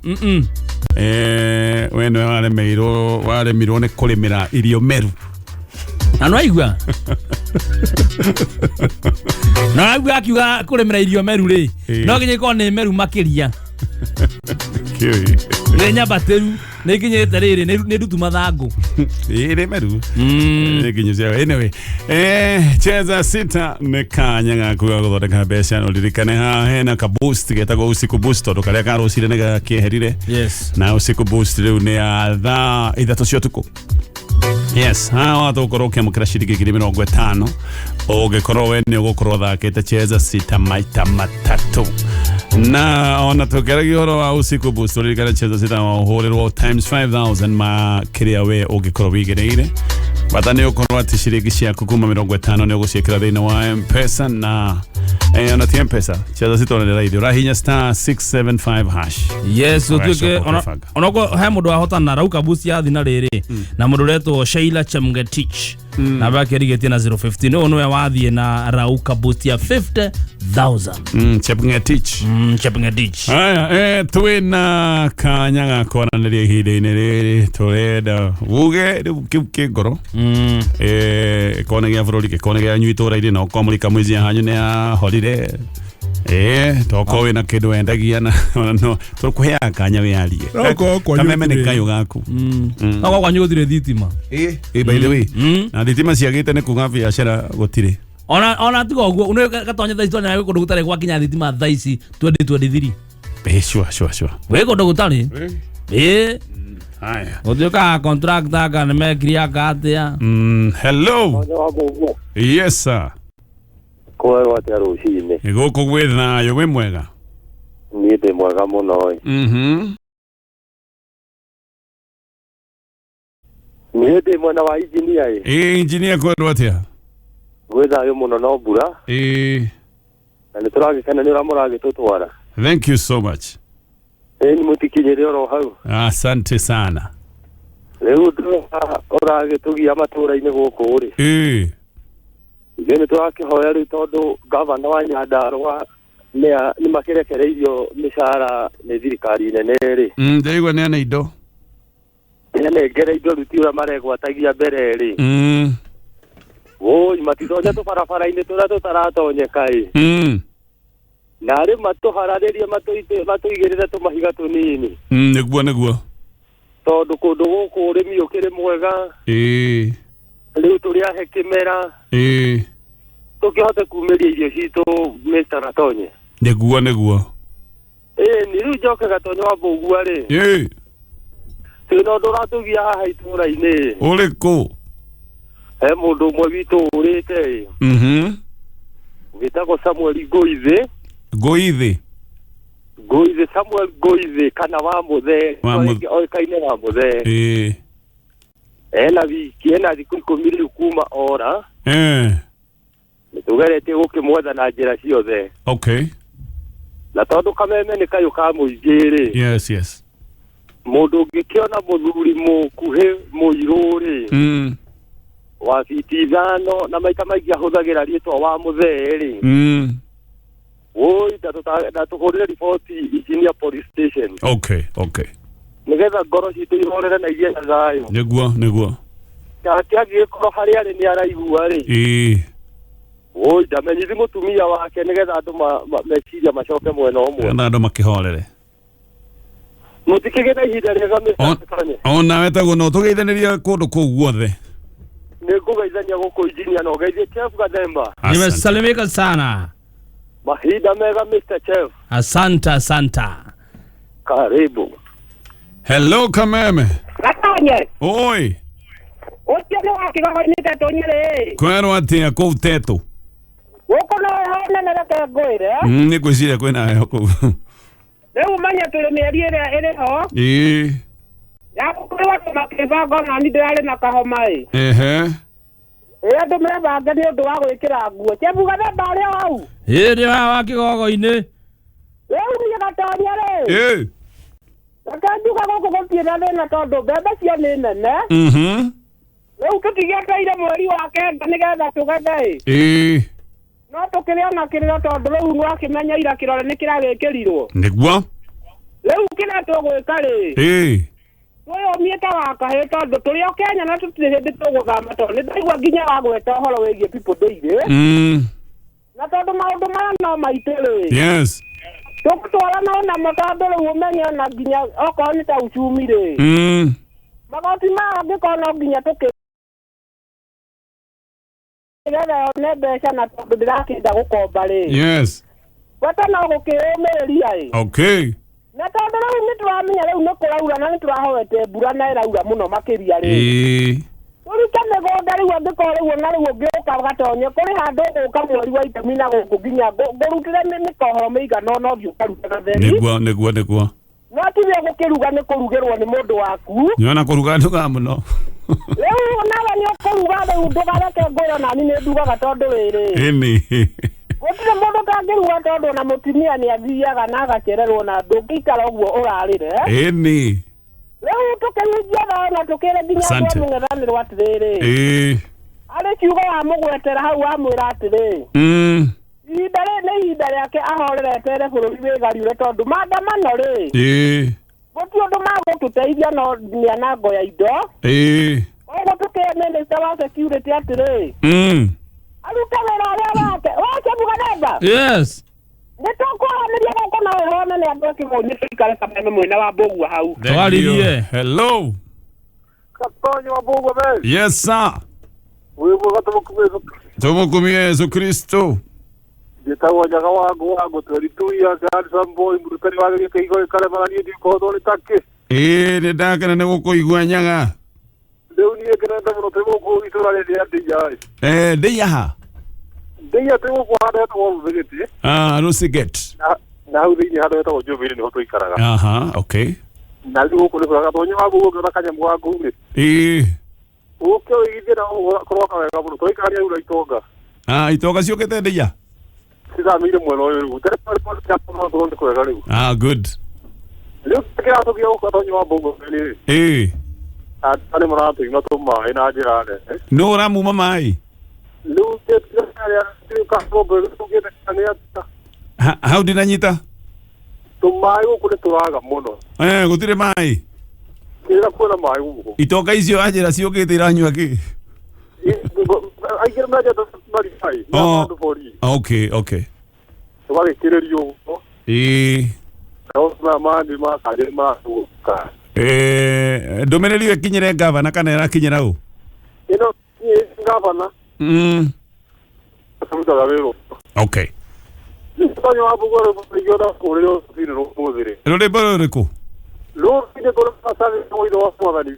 Wene waremirwo ne kurimira irio meru. Anwaigwa. Na agwa akiuga kurimira irio meru ri. No ginye ko ne meru makiria. Kioi. Nenya bateru ne kinyete riri ne rutu mathangu. Ire meru. Kinyo anyway. Cheza sita ne kanya gaku guthondeka mbeca no ririkane ha hena ka boost getagwo usiku boost ndo karia karocire ne gakieherire. Yes. Na usiku boost riu ne atha ithatu cia tuko. Yes, watu ukorokia mukira ciringi 50 ugikorwo we ni ugukorwo thakite cheza sita maita matatu na ona tukeragia horo wa usiku boost ririkana cheza sita uhurirwo times 5000 ma kiria we ugikorwo wigereire bata ni ukorwo ati ciringi ciaku kuma 50 ni uguciikira thina wa M-Pesa na ona ti M-Pesa cheza sita ona radio rahinya *675#. Yes, utuke onoko he mundu ahotana rauka boost ya thina riri na mundu retwo Sheila Chemgetich na bakerigetie na 015 no we wathie na rauka boost ya 50,000. Chemgetich. Chemgetich. Aya twina kanya gakoraniria ihinda-ini riri turenda uge kiu kingoro kone gia bururi kone gia nyitora iri no komulika mwizi hanyu ne holiday toko wina kindu wendagia na no tukuhea kanya wiarie kameme ni kayo gaku ako kwanyu guthire thitima by the way na thitima ciagite ni kuga biashara gutire ona tigo uguo une gatonye tha istone na kundu gutare kwa kinya thitima tha ici 2023 sure we kundu gutare haya uthioka contract aka ne mekiria gatia hello yes sir Kwero atia rucine iguku gwitha yo gwe mwega ni ndi mwega muno ni ndi mwana wa engineer engineer kwero atia gwitha yo muno no mbura na ni turagikana ni uramurage tutwara. Thank you so much. Ni mutikinyire oro hau asante sana riu urage tugia matura-ini guku ri Gene turakihoya ri tondu gavana wa Nyandarua ni makirekereirio mishara ni thirikari nene ri ndeigwa ni ana indo ne ngere indo rutira maregwatagia mbere ri woi matithonya tu barabara-ini tura tutaratonyeka na ri matuhararirie matuigirire tumahiga tunini niguo tondu kundu guku urimi ukiri mwega riu turiahe kimera tukihote kumiria irio citu Mr. Gatonye niguo ni riu njoke Gatonye wa Mbugua ri twina undu uratugia haha itura-ini uriku he mundu umwe witu urite witagwo Samuel Ngoithi Samuel Ngoithi kana wa muthe oikaine wa muthe ena wiki ena thiku 10 kuma ora nitugerete gukimwetha na njira ciothe okay na tondu kameme ni kayo ka muingiri yes mundu ngikiona muthuri mukuhe muiruri wa fiti ithano na maita maingi ahuthagira rietwa wa mutheri woi ndatuhurire riboti Engineer Police Station okay nigetha ngoro citu irorere na iria thayo niguo kiagikorwo hari ari ni araigua ri woi ndamenyithi mutumia wake nigetha andu meciria macoke mwena umwe na andu makihorere mutikigena ihinda riega Mr. ona wetagwo no tugeithaniria kundu kuu guothe nikugeithania guku Engineer no geithie Chef Gathemba nimesalimika sana Mahida mega Mr. Chef. Asanta. Karibu. Hello Kameme. Gatonye. Oi. Otieno akigago ni Gatonye le. Kwero atia ko teto. Woko no hana na ka goire. Ni kwicira kwina yo ko. Leo manya tole meri ere ho. Ya ko wa makeba go na ni ndale na kahoma andu me banga ni undu wa gwikira nguo. Chebuga be bale au. Ndi wa kigogo-ini. Leo ni Gatonye le. Akanduka goko gopira na tondu bebe cio ni nene. Leo tutigeteire mweri wa kenda nigetha tugethe. No tukire ona kiriro tondu riu no akimenya ira kirore ni kiragikirirwo. Niguo. Leo kira tugwika ri. Tuyo mieta waka he tondu turi o Kenya na tutire hindi tuguthama tondu ni ndaigua nginya wagweta horo wigie people daily. Na tondu maundu maya no maitire. Yes. Tukutwara na matondu riu umenye na nginya okorwo ni ta uchumi ri. Magoti ma ngikona nginya tuki ne besha na tondu ndirakenda gukomba ri. Yes. Wata no gukiumiria Okay. Na tondu riu ni turamenya riu ni kuraura na ni turahoete mbura na iraura muno makiria ri. Turute migunda riu angikora riu na riu ngiuka Gatonye kuri handu guka mweri wa 10 na guku nginya ngurutire mikohoro miigana no ngiukaruta gatheri. Niguo. No tiwe gukiruga ni kurugirwo ni mundu waku. Nyona kuruga nduga muno. Riu nawe ni ukuruga riu ndugareke ngoro na ni ndugaga tondu riri. Gutire mundu kangiruga tondu na mutimia ni athiaga na agacererwo na ndungikara uguo urarire. Riu tukinyijia na tukire nginya ndo mungethanirwo atiriri. Ari kiugo wa mugwetera hau wa mwira atiri. Ihinda riake ahoreretere bururi wigariure tondu maandamano ri. Guti undu magututeithia no nianango ya indo. Ogo tukire minister wa security atiri. Aruta wira uria wake. Wake Gathemba. Yes. Nitukwaniria guku na uhone ni andu akigoni tuikare kameme mwena wa Mbugua hau. Twaririe. Hello. Gatonye wa Mbugua be. Yes sir. Wewe tumukumie Yesu Kristo. Gitagwo njaga wangu 22 years handsome boy murutani wa gikigo ikare marani ndi kodo ni take. Ni ndakena ni gukuigua nyaga. Riu ni ngirenda muno tuguku itura ri ndi ndi yaha. Ndi tuguku hada to vigiti. Rusiget. Na hau thini hada to jubiri ni hoto ikaraga. Okay. Na riu kuri Gatonye wa Mbugua na kanyamu wa ngumi. Uke igithira korwa wega muno to ikaria ura itonga. Itonga ciukite ndi ya. Sizamire mweno uyu teleport ya pono ndo kwega riu. Good. Riu kira to gyo Gatonye wa Mbugua ni. Atane muratu imato mai na jirane. No ramu mai. Riu teleport ya ka probe tugete kaniata. How did anyita? Tumai ukule turaga muno. Gutire mai. Kira kuna mai uko. Itonga icio ajira ciukite iranyua ki. I get mad at the Okay. Wale kirerio. Na mandi ma kale ma tuka. Domeneli akinyere gavana kana erakinyera u. Ino gavana. Samuta gavero. Okay. Gatonye wa Mbugua yoda koreo sino muzire. Rode baroreko. Lo ide tole pasave moido wa mwadani.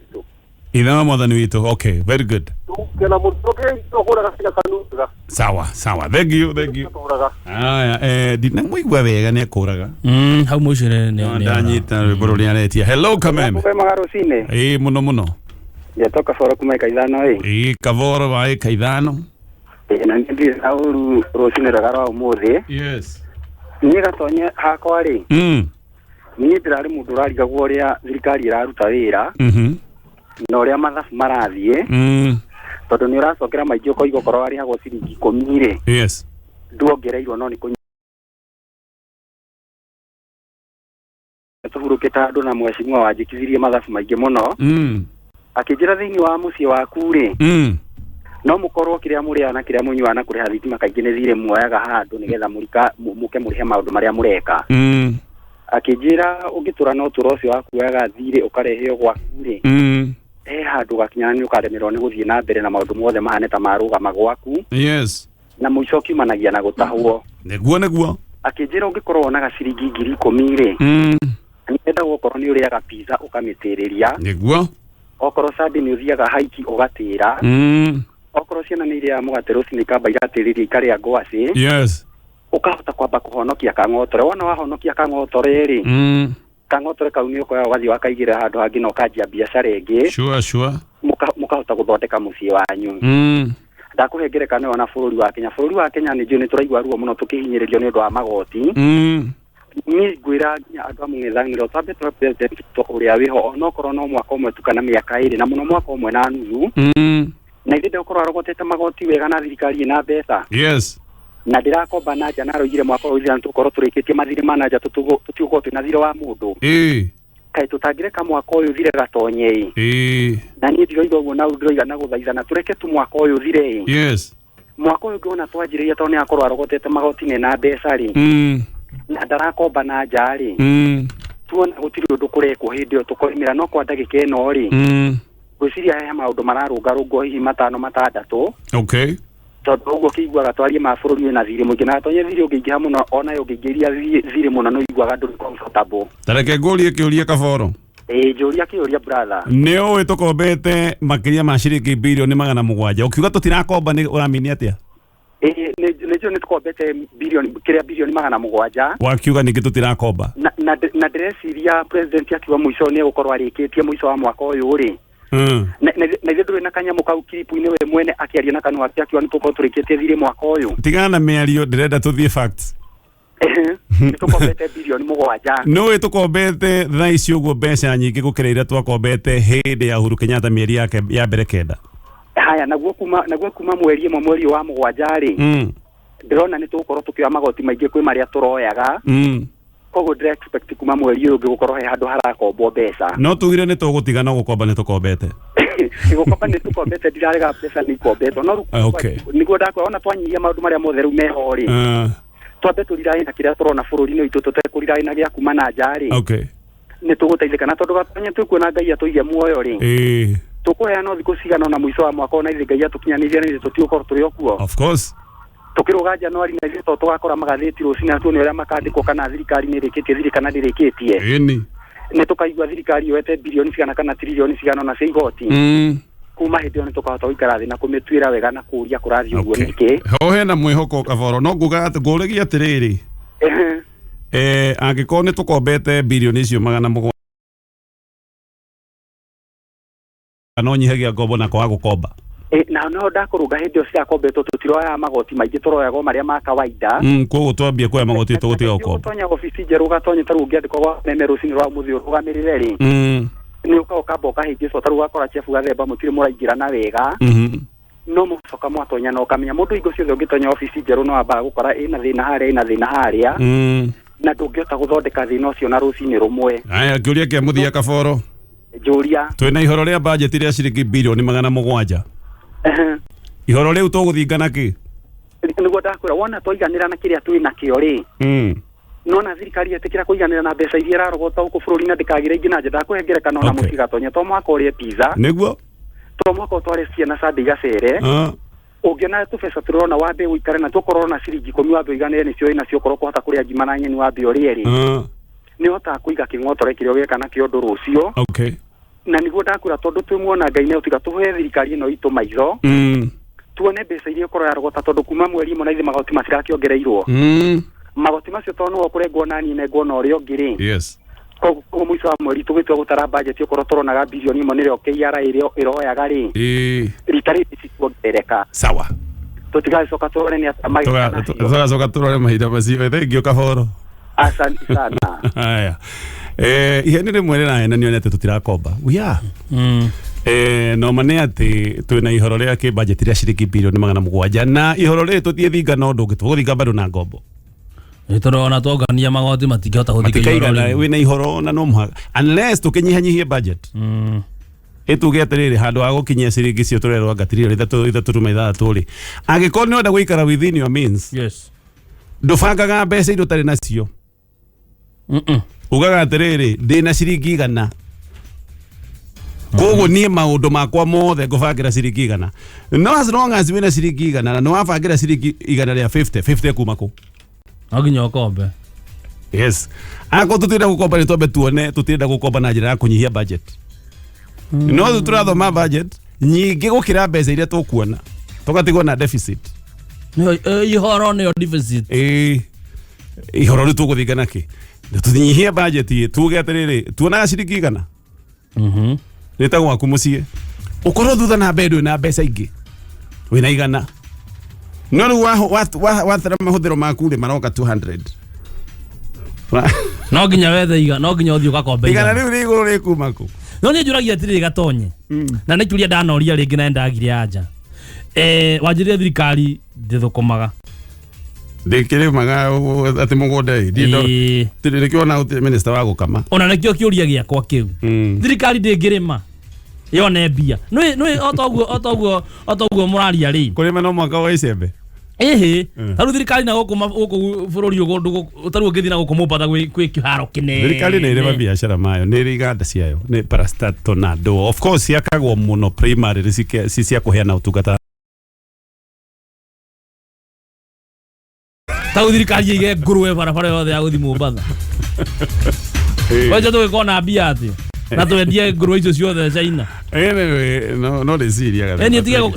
Ina mwadani witu. Okay, very good. Kena mutoke okora kasika kanuga. Sawa. Thank you. Dina mwigwa wega ne koraga. Hau mucire ne. Ndanyita borori aretia. Hello Kameme. Kwa magarocine. Muno. Ya toka fora kuma kaithano Kavoro vai kaithano. Na ndi auru rocine ragara umuthi. Yes. Ni Gatonye hakwa ri. Ni ndirari mundu rariga gworia thirikari iraruta wira. Na uria mathabu marathie. Tondu ni uracokera maingĩ ukoiga korwo ari hagwo ciringi 10 ri. Yes. Nduongereirwo no ni tuhurukite andu na mweshimwa wanjikithirie mathabu maingĩ muno. Akijira thini wa muciĩ waku ri. No mukorwo kiria muria na kiria munywana kuriha thitima kaingĩ nĩ thire muoyaga handu nigetha muke murihe maundu maria mureka. Akijira ugitura no turo cio waku waga thire ukareheo gwaku ri. Handu gakinyana ni ukaremerwo ni guthie na mbere na maundu mothe mahane ta maruga magwaku. Yes. Na muico kiumanagia na gutahwo. Neguo. Akijira ungikorwo na gaciringi 10,000 ri. Nĩenda gũkorwo nĩ ũrĩaga pizza ũkamĩtĩrĩria. Nĩguo. Okorwo Sunday nĩ ũthiaga haiki ũgatĩra. Okorwo ciana nĩ iria mũgate rũcinĩ kamba igatĩrĩria ikarĩa ngwacĩ. Yes. Ukahota kwamba kuhonokia kang'otore. Wona wahonokia kang'otore ri. Kang'otore kau nĩ ũkoya wathi wakaigira handũ hangĩ na ũkanjia biacara ĩngĩ. Sure. Mukahota gũthondeka mũciĩ wanyu. Ndakuhe ngerekano ona bũrũri wa Kenya. Bũrũri wa Kenya nĩ nĩ tũraigua ruo mũno tũkĩhinyĩrĩrio nĩ ũndũ wa magoti. Niĩ ngwĩra andũ amwe ng'ethanĩro twambe twa president ũrĩa wĩho onokorwo no mwaka ũmwe tu kana mĩaka ĩrĩ na mũno mwaka ũmwe na nuthu. Na ithe ndĩkorwo arogotete magoti wega na thirikari na mbeca. Yes. Na ndĩrakomba na nja naroigire mwaka ũyũ thira tũkorwo tũrĩkĩtie mathirĩ ma nanja tũtiũkorwo twĩna thirĩ wa mũndũ. Kaĩ tũtangĩreka mwaka ũyũ thire Gatonye. Na niĩ ndiroiga ũguo na ndiroiga na gũthaithana tureke tu mwaka ũyũ thire. Yes. Mwaka ũyũ ngĩona twanjĩrĩria tondũ nĩ akorwo arogotete magoti-inĩ na mbeca rĩ. Na ndarakomba na nja rĩ. Tuona gũtirĩ ũndũ kũrekwo hĩndĩ ĩyo tũkoimĩra no kwa ndagĩka ĩno rĩ. Gwĩciria he maũndũ mararũngarũngwo hihi 5-6. Okay. Tondũ ũguo kĩiguaga twarie ma bũrũri wĩna thirĩ mũingĩ na Gatonye thirĩ ũngĩingĩha mũno ona yo ũngĩingĩria thirĩ mũno no iguaga ndũrĩ comfortable. Tareke ngũrie kĩũria Kaboro. Njũria kĩũria brother. Nĩ ũĩ tũkombete makĩria ma ciringi bilioni 700. Ukiuga tũtirakomba nĩ ũramini atĩa? Nĩcio nĩ tũkombete bilioni 700. Wakiuga ningĩ tũtirakomba. Na ndĩreciria president akiuga mũico nĩ egũkorwo arĩkĩtie mũico wa mwaka ũyũ rĩ. Na ithe ndũrĩ na kanyamũ kau kiripu-inĩ we mwene akĩaria na kanua gake akiuga nĩ tũkorwo tũrĩkĩtie thirĩ mwaka ũyũ. Tigana na mĩario ndĩrenda tũthiĩ facts. Nĩ tũkombete bilioni 7. Nĩ tũkombete thaa ici ũguo mbeca nyingĩ gũkĩra iria twakombete hĩndĩ ya Uhuru Kenyatta mĩeri yake ya mbere kenda. Haya naguo kuma mweri ĩmwe mweri wa 7 rĩ. Ndĩrona nĩ tũgũkorwo tũkĩoya magoti maingĩ kwĩ marĩa tũroyaga. Koguo ndĩre expect kuma mweri ũyũ ũngĩ gũkorwo he handũ harakombwo mbeca. No tugire nĩ tũgũtigana gũkomba nĩ tũkombete. Gũkomba nĩ tũkombete ndirarega mbeca nĩ ikombetwo no nĩguo ndakwĩra ona twanyihia maũndũ marĩa mothe rĩu meho rĩ. Twambe tũriraĩ na kĩrĩa tũrona bũrũri-inĩ witũ tũtekũriraĩ na gĩa kuma na nja rĩ. Nĩ tũgũteithĩkana tondũ Gatonye twĩkuona Ngai atũige muoyo rĩ. Tũkũheana thikũ cigana na mũico wa mwaka ona ithe Ngai atũkinyanĩirie nĩ tũtiũkorwo tũrĩ o kuo. Of course. Tukĩrũga Januari na ithe tũgakora magathĩti rũcinĩ tuone ũrĩa makandĩkwo kana thirikari nĩ ĩrĩkĩtie thirikari kana ndĩrĩkĩtie. Nĩ tũkaigua thirikari yoete bilioni cigana kana trilioni cigana na cia igoti. Kuma hĩndĩ ĩyo nĩ tũkahota gũikara thĩ na kũmĩtuĩra wega na kũũria kũrathiĩ ũguo nĩkĩ. Ho hena mwĩhoko Kaboro no nguga ngũrĩgia atĩrĩrĩ. Angĩkorwo nĩ tũkombete bilioni icio 700 no nyihagia ngombo na kwaga gũkomba. Na no ndakũrũga hĩndĩ ĩyo ciakombetwo tũtiroyaga magoti maingĩ tũroyagwo marĩa ma kawaida. Koguo twambia kuoya magoti tũgũtiga gũkomba. Gatonye ofici njerũ Gatonye tarũ ũngĩandĩkwo gwa meme rũcinĩ rwa mũthĩ ũrũgamĩrĩre rĩ. Nĩ ũkamba ũkahingĩcwo tarũ ũgakora Chief Gathemba mũtirĩ mũraingĩrana wega. No mũcoka mwatonya na ũkamenya mũndũ hingo ciothe ũngĩtonya ofici njerũ no wambaga gũkora ĩna thĩna harĩa. Na ndũngĩhota gũthondeka thĩna ũcio na rũcinĩ rũmwe. Aya kĩũria kĩa mũthia Kaboro. Njũria. Twĩna ihoro rĩa budget rĩa ciringi bilioni 700. Ihoro rĩu tũgũthingana kĩ? Nĩguo ndakwĩra wona tũiganĩra na kĩrĩa twĩ nakĩo rĩ. Nona thirikari ĩtĩkĩra kũiganĩra na mbeca iria ĩrarogota gũkũ bũrũri na ndĩkagĩre ingĩ na njĩra ndakũhe ngerekano na mũciĩ Gatonye to mwaka ũrĩe pizza. Nĩguo. To mwaka ũtware ciana Sunday gacere. Ũngĩona tũbeca tũrona wambe ũikare na tũkorwo na ciringi 10 wambe ũiganĩre nĩcio wĩna cio korwo kũhota kũrĩa ngima na nyeni wambe ũrĩe rĩ. Nĩ hotaga kũiga kĩng'otore kĩrĩa ũgeka nakĩo ũndũ rũcio. Okay. Na nĩguo ndakwĩra tondũ twĩmuona Ngai nĩ ũtiga tũhe thirikari ĩno itũ maitho. Tuone mbeca iria ũkorwo yarogota tondũ kuma mweri ĩmwe na ithe magoti matirakĩongereirwo. Magoti macio tondũ no ũkũrengwo na niĩ nengwo na ũrĩa ũngĩ rĩ. Yes. Koguo mũico wa mweri tũgĩtua gũtara budget ũkorwo tũronaga bilioni 1 nĩrĩo KRA ĩroyaga rĩ. Rita rĩrĩ cikuongerereka. Sawa. Tũtigacoka tũrore nĩ atamaga. Tũgacoka tũrore mahinda macio. Thengiũ Kaboro. Asante sana. Haya. Iheni rĩmwe rĩrahenanio nĩ atĩ tũtirakomba. Uya. No mane atĩ twĩna ihoro rĩa kĩ budget rĩa ciringi bilioni 700 na ihoro rĩrĩ tũthiĩ no ndũngĩ tũgũthinga bado na ngombo. Nĩ tũrona twongania magoti matingĩhota gũthika ihoro rĩu. Wĩna ihoro na no mũhaka unless tũkĩnyihanyihie budget. Ĩtuge atĩrĩrĩ handũ ha gũkinyia ciringi cio tũrerwo ngatirĩrio ithatũ rĩ. Angĩkorwo nĩ wenda gũikara within your means. Yes. Ndũbangaga mbeca indo tarĩ nacio. Ugaga atĩrĩrĩ ndĩna ciringi 100. Koguo niĩ maũndũ makwa mothe ngũbangira ciringi 100. No as long as wĩna ciringi 100 na nĩ wabangira ciringi 100 rĩa 50 kuma kũ? Aginyo kombe. Yes. Ako tutira gukomba ni tobe tuone tutira gukomba na njira ya kunyihia budget. No turathoma budget nyingi gukira mbeca iria tukuona. Tugatigwo na deficit. Ihoro ni deficit. Ihoro ni tuguthingana ki. Tunyihia budget tuge atiriri tuona ciringi igana. Nitagwo aku mucie. Ukorwo thutha na mbedo na mbeca ingi. Wina igana. No ru wa thara mahuthiro maku ri maroka 200. No ginya wethe iga no ginya uthio gakombe igana riu riguru rikumako no ni njuragia atiri Gatonye na ni turia ndanoria ringi na ndagire anja wanjirie thirikari ndithukumaga ndikire maga ati mugunda ndindo tiri kiona minister wa gukama ona nekio kiuria giakwa kiu thirikari ndingirima yone mbia no otoguo muraria ri kurima no mwaka wa icembe taru thirikari na gukuma bururi ugundu taru ngithi na gukumupata gwi kiharo kinene thirikari ni iri biashara mayo ni iri iganda ciayo ni parastato na do of course yakagwo muno primary cia kuheana utungata taru thirikari ige ngurwe barabara yothe ya guthi Mombasa wacha tukona mbia ati na twendie ngurwe icio ciothe China no reciria eni tiga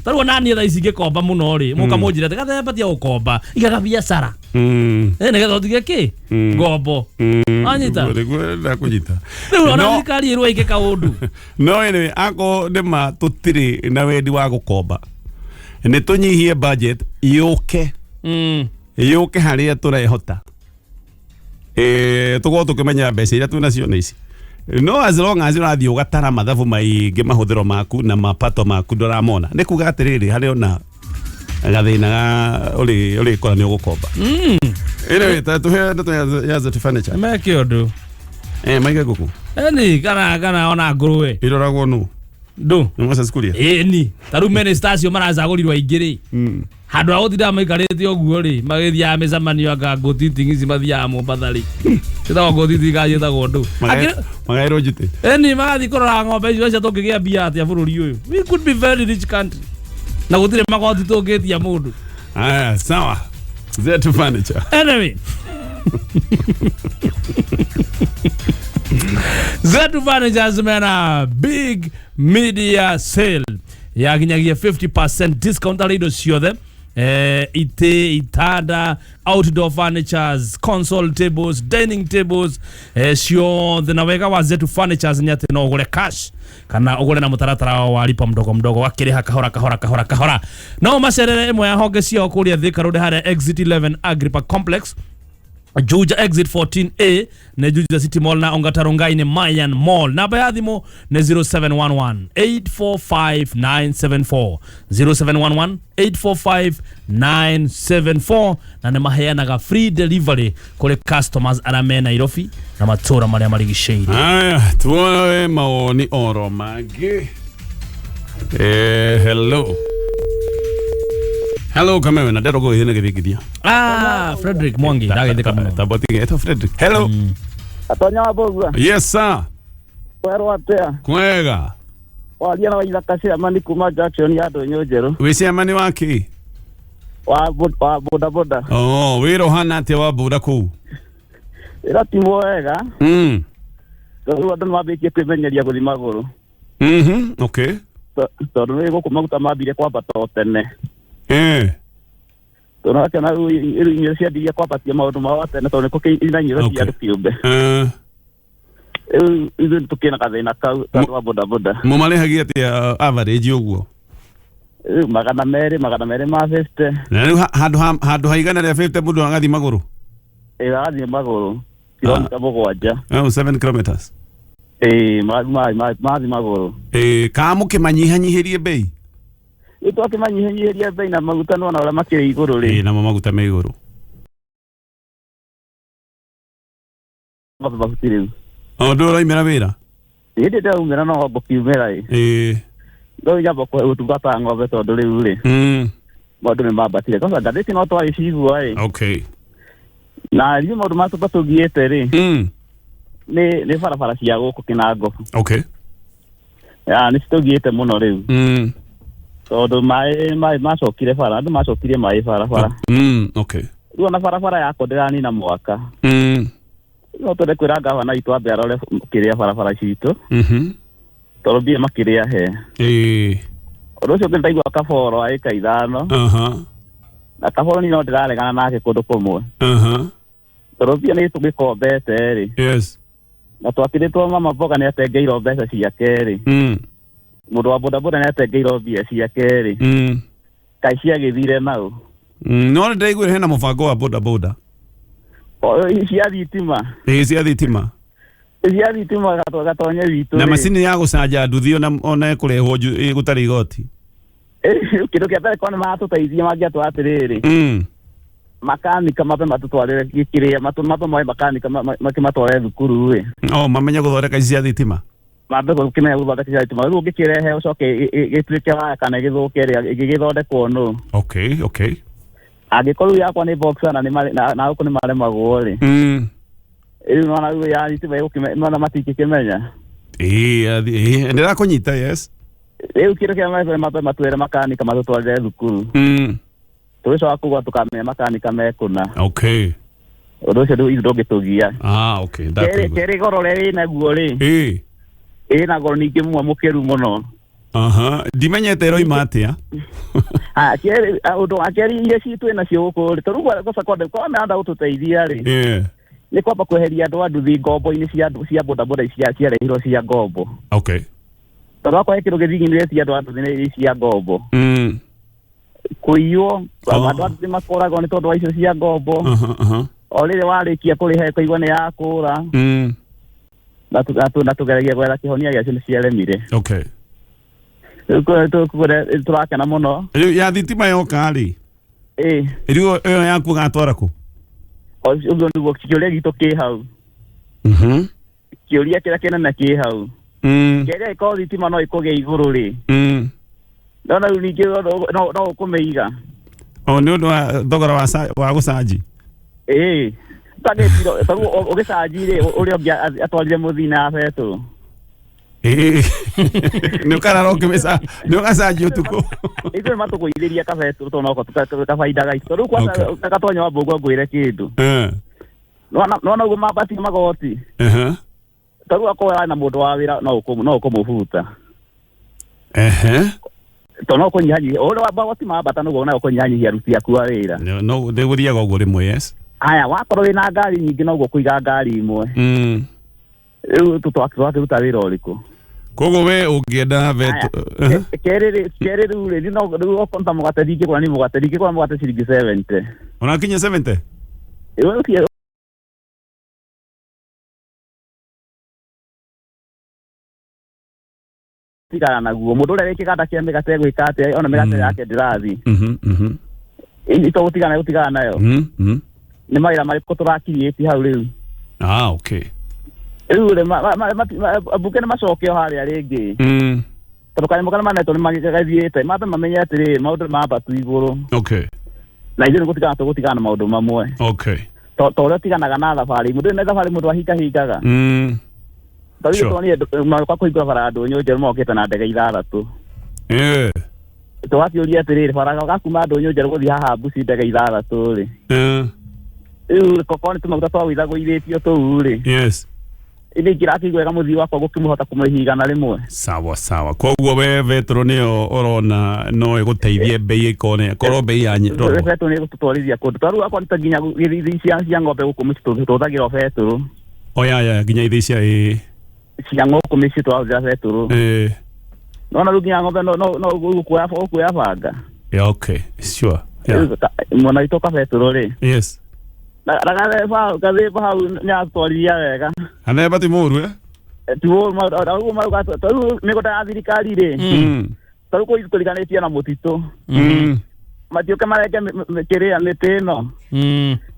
taru nani tha ici gikomba muno ri muka munjire Gathemba tia gukomba igaga biashara ene gatho tige ki ngombo anyita na kunyita no thirikari irwe ike kaundu no ene ako ndema tutiri na wendi wa gukomba ni tunyihie budget yuke haria turehota tugo tukimenya mbeca iria tunacio ni ici no as long as urathi ugatara mathabu maingi mahuthiro maku na mapato maku ndoramona ni kuga atiriri hari ona gathina uri kora ni ugukomba ere tatu he ndo ya za furniture make odu maige guku eni kana ona ngurwe iroragwo nu ndo mwasa skulia ni taru minister acio marazagurirwa ingiri handu agutira maikarite oguo ri magithia micamanio anga ngutitingi ici mathia Mombasa ri titago ngutiti gajitagwo ndu magairo njite eni magathi kurora ng'ombe icio cia tungigia mbia atia bururi uyu we could be very rich country na gutire magoti tungitia mundu sawa zetu furniture anyway zetu furniture zimena big media sale yaginyagia 50% discount ala indo ciothe ite itanda outdoor furnitures console tables dining tables ciothe na wega wa zetu furnitures ni ati no ugure cash kana ugure na mutaratara wa lipa mdogo mdogo wakiriha kahora no macerere imwe ya honge cio kuria Thika Road hare exit 11 Agripa Complex Juja exit 14A na Juja City Mall na Ongatarungai ni Mayan Mall. Namba ya thimu ni 0711-845-974 0711-845-974 na ni maheanaga free delivery kule customers arame Nairobi na matura maria marigicĩirie. Aya tuone maoni oro magi. Hello kama na ndero go hene githigithia Frederick Mwangi ndagetheka muno taboti geto Frederick hello Gatonye wa Mbugua yes sir kwero atia kwega walia na wajira kasi amani kuma Jackson ya donyo jero wisi amani waki wa boda oh wiro hana atia wa boda ku ira timo wega to ndo mabekie kwemenyeria guthi maguru okay to ndo go kumaguta mabire kwa bato tene Tuna kana iru inyo cia ndiye kwapatia maundu ma watene to niko ina nyiro cia kiumbe izu tukina kathina kau twa boda mumalehagia atia average uguo magana mere ma 50 na handu haigana ria 50 mundu agathi maguru agathi maguru kilomita mugwanja 7 kilometers mathi maguru kamuke manyihanyihirie bei ito akimanyihanyihiria bei na maguta no na ora makiri iguru ri na maguta me iguru mabafutiri ndo raimera wira inde da umera no bokiumera ndo ya boko utungata ng'ombe tondu riu ri maundu ni mabatire kosa ndathiti no twari cigua okay na riu maundu matu batugiete ri ni barabara cia guku Kinango okay ni citugiete muno riu tondu mai macokire bara andu macokire mai bara okay na barabara yako ndirani na mwaka no tore kwira gavana itu ambe arore kiria barabara citu torobie makiria he rocio ngitaigua kaboro aika ithano na kaboro ni no ndiraregana nake kundu kumwe torobie ni tugikombete ri na twatiritwo mama mboga ni atengeirwo mbeca ciake ri mundu wa bodaboda ni atengeirwo mbia ciake ri kai ciagithire nau no ndaigwire hena mubango wa bodaboda cia thitima cia thitima gatonye witu na macini ya gucanja nduthi ona kurehwo gutari igoti kindu kia mbere kone matũteithia mangiatwa atiriri makanika mabe matutwarire kiria matũmoe makanika makimatware thukuru ri mamenya guthondeka cia thitima mabe gukimenya guthondeka cia thitima riu gikirehe ucoke gituike waya kana githuke ri gigithondekwo no okay angĩkorwo yakwa nĩ boxer na uko nĩ maremagwo ri riu nona riu ya thitima nona matikikimenya ndĩrakũnyita yes riu kĩndũ kĩa mabe matwĩre makanika matũtwarire thukuru tũgĩcoka kũgũa tũkamenya makanika mekũna ũndũ ũcio rĩu ndũngĩtũgia kerĩ goro rĩrĩ naguo rĩ ĩna goro ningĩ mũkĩru mũno ndimenyete roima atia ũndũ wa kerĩ iria citũ nacio gũkũ rĩ tondũ gũcoka kwa meanda gũtũteithia rĩ nĩ kwamba kweheria andũ a nduthi ngombo-inĩ cia bodaboda ciarehirwo cia ngombo tondũ akorwo kĩndũ gĩthiginĩtie andũ a nduthi cia ngombo kũiywo andũ a nduthi makoragwo nĩ tondũ wa icio cia ngombo o rĩrĩ warĩkia kũrĩha ĩkaigua nĩ yakũra na tũgeragia gwetha kĩhonia gĩacio nĩ ciaremire tũrakena mũno ya thitima yoka rĩ rĩu ĩyo yaku gatwara kũ ũguo nĩguo kĩũria gitũ kĩ hau kĩũria kĩrĩa kĩnene kĩ hau kĩrĩa ĩkorwo thitima no ĩkũgĩa igũrũ rĩ ndona rĩu ningĩ no ũkũmĩiga nĩ ũndũ wa thogora wa gũcanji tondũ ũgĩcanji rĩ ũrĩa ũngĩ atwarire mũthina ya betũ nĩ ũkarara nĩ ũgacanji ũtukũ ithuĩ matũgũithĩria kabetũ tondũ noko kabainda gaitũ rĩu kwanza Gatonye wa Mbugua ngwĩre kĩndũ nona ũguo mambatie magoti tondũ akorwo na mũndũ wa wĩra no ũkũmũbuta tondũ no ũkũnyihanyihia ũrĩa magoti mambata nĩguo na ũkũnyihanyihia aruti aku a wĩra ndĩgũthiaga ũguo rĩmwe yes haya wakorwo wĩna ngari nyingĩ noguo kũiga ngari imwe rĩu tũkĩruta wĩra ũrĩkũ koguo we ũngĩenda kerĩ rĩu rĩ rĩu okonta mũgate ndingĩgũra nĩ mũgate ndingĩgũra mũgate ciringi 70 onakinya 70 tigana naguo mũndũ ũrĩa wĩ kĩganda kĩa mĩgate gwĩka atĩa ona mĩgate yake ndĩrathi gũtigana nayo nĩ mawĩra marĩkũ tũrakirĩtie hau rĩu rĩu rĩ mbunge nĩ macokio harĩa rĩngĩ tondũ kanyamũ karĩa manetwo nĩ magathiĩte mabe mamenye atĩrĩ maũndũ nĩ mambatu igũrũ na ithuĩ nĩ tũgũtigana na maũndũ mamwe ta ũrĩa ũtiganaga na thabarĩ mũndũ nĩ thabarĩ mũndũ ahingahingaga tondũ tũonire kwa kũhingũra bara Ndũnyũ njerũ mokĩte na ndege 6 tũgakĩũria atĩrĩrĩ bara gakuma Ndũnyũ njerũ gũthiĩ haha Mbuci ndege 6 rĩ rĩu korwo nĩ tũmaguta twawĩthagũithĩtio tũu rĩ ĩndĩ ingĩrakĩiguega mũthii wakwa gũkĩmũhota kũmũhigana rĩmwe sawa koguo we Petro nĩyo ũrona no ĩgũteithie mbei ĩkone korwo mbei ya Petro nĩ ĩgũtũtwarithia kũndũ tondũ akwa nĩ nginya gĩthii cia ng'ombe gũkũ mũciĩ tũhũthagĩra Petro nginya ithii cia cia ng'ũkũ mĩciĩ twahũthĩra Petro nona rĩu nginya ng'ombe no ũkuoya banga mwena witũ ka Petro rĩ Gathemba hau nĩ atwarithia wega Gathemba ti mũru ti mũru tondũ mĩgũnda ya thirikari rĩ tondũ kũu tũriganĩtie na mũtitũ matiũke marenge kĩrĩa mĩtĩ ĩno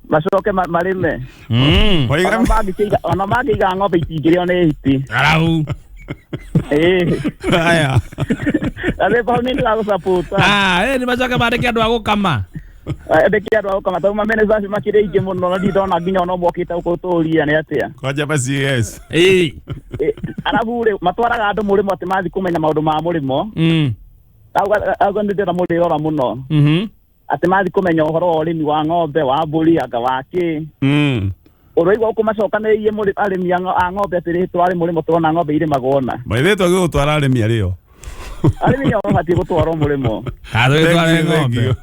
macoke marĩme ona mangĩiga ng'ombe itingĩrĩo nĩ hiti Gathemba hau nĩ ndĩragũsapota nĩ macoke mandĩke andũ a gũkama ndĩkĩ andũ a gũkama tondũ mameneja acio makĩrĩ aingĩ mũno na ndindona nginya ona mokĩte gũkũtũria nĩ atĩa kwanja CS arabu rĩ matwaraga andũ mũrĩmo atĩ mathiĩ kũmenya maũndũ ma mũrĩmo auga nĩ ndĩra mũrĩrora mũno ati mathi kumenya uhoro urimi wa ng'ombe wa mburi anga waki uroigwa ukumacokanĩrĩirie arĩmi a ng'ombe atĩ twari mũrĩmo tũrona ng'ombe irĩ magona maithĩtwo gĩgũtwara arĩmi arĩo arĩmi nĩo mabatiĩ gũtwarwo mũrĩmo twĩtware ng'ombe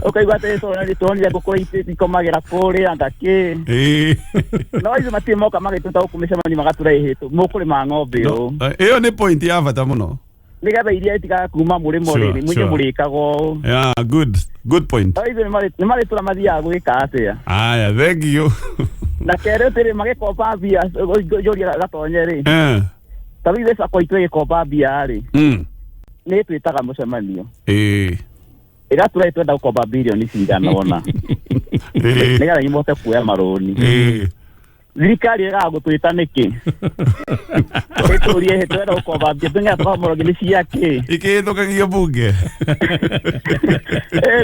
ũkaigua atĩ tuonire ngũkũ ikomagĩra kũrĩa ngakĩ no ithuĩ matirĩ moka magĩtũta gũkũ mĩcemanio magatũrehĩtwo mũkũrĩma ng'ombe ũũ ĩyo nĩ point ya bata mũno nigetha iria itigaga kuma mũrĩmo rĩrĩ mũingĩ mũrĩkago good point ithuĩ nĩ marĩtũra mathiaga gwĩka atĩa aya thank you na kerĩ ũtĩrĩ magĩkomba mbia njũria Gatonye rĩ tarĩu ithuĩ sako itũ ĩgĩkomba mbia rĩ nĩ twĩtaga mũcemanio ĩra tũrĩ twenda gũkomba bilioni cigana ona nĩgetha imuhote kuoya marũni thirikari ĩgagũtwĩta nĩkĩ ĩtũrie twenda gũkomba mbia tũngĩra tũkamũrogi nĩ ciakĩ ikĩhĩtũkagio bunge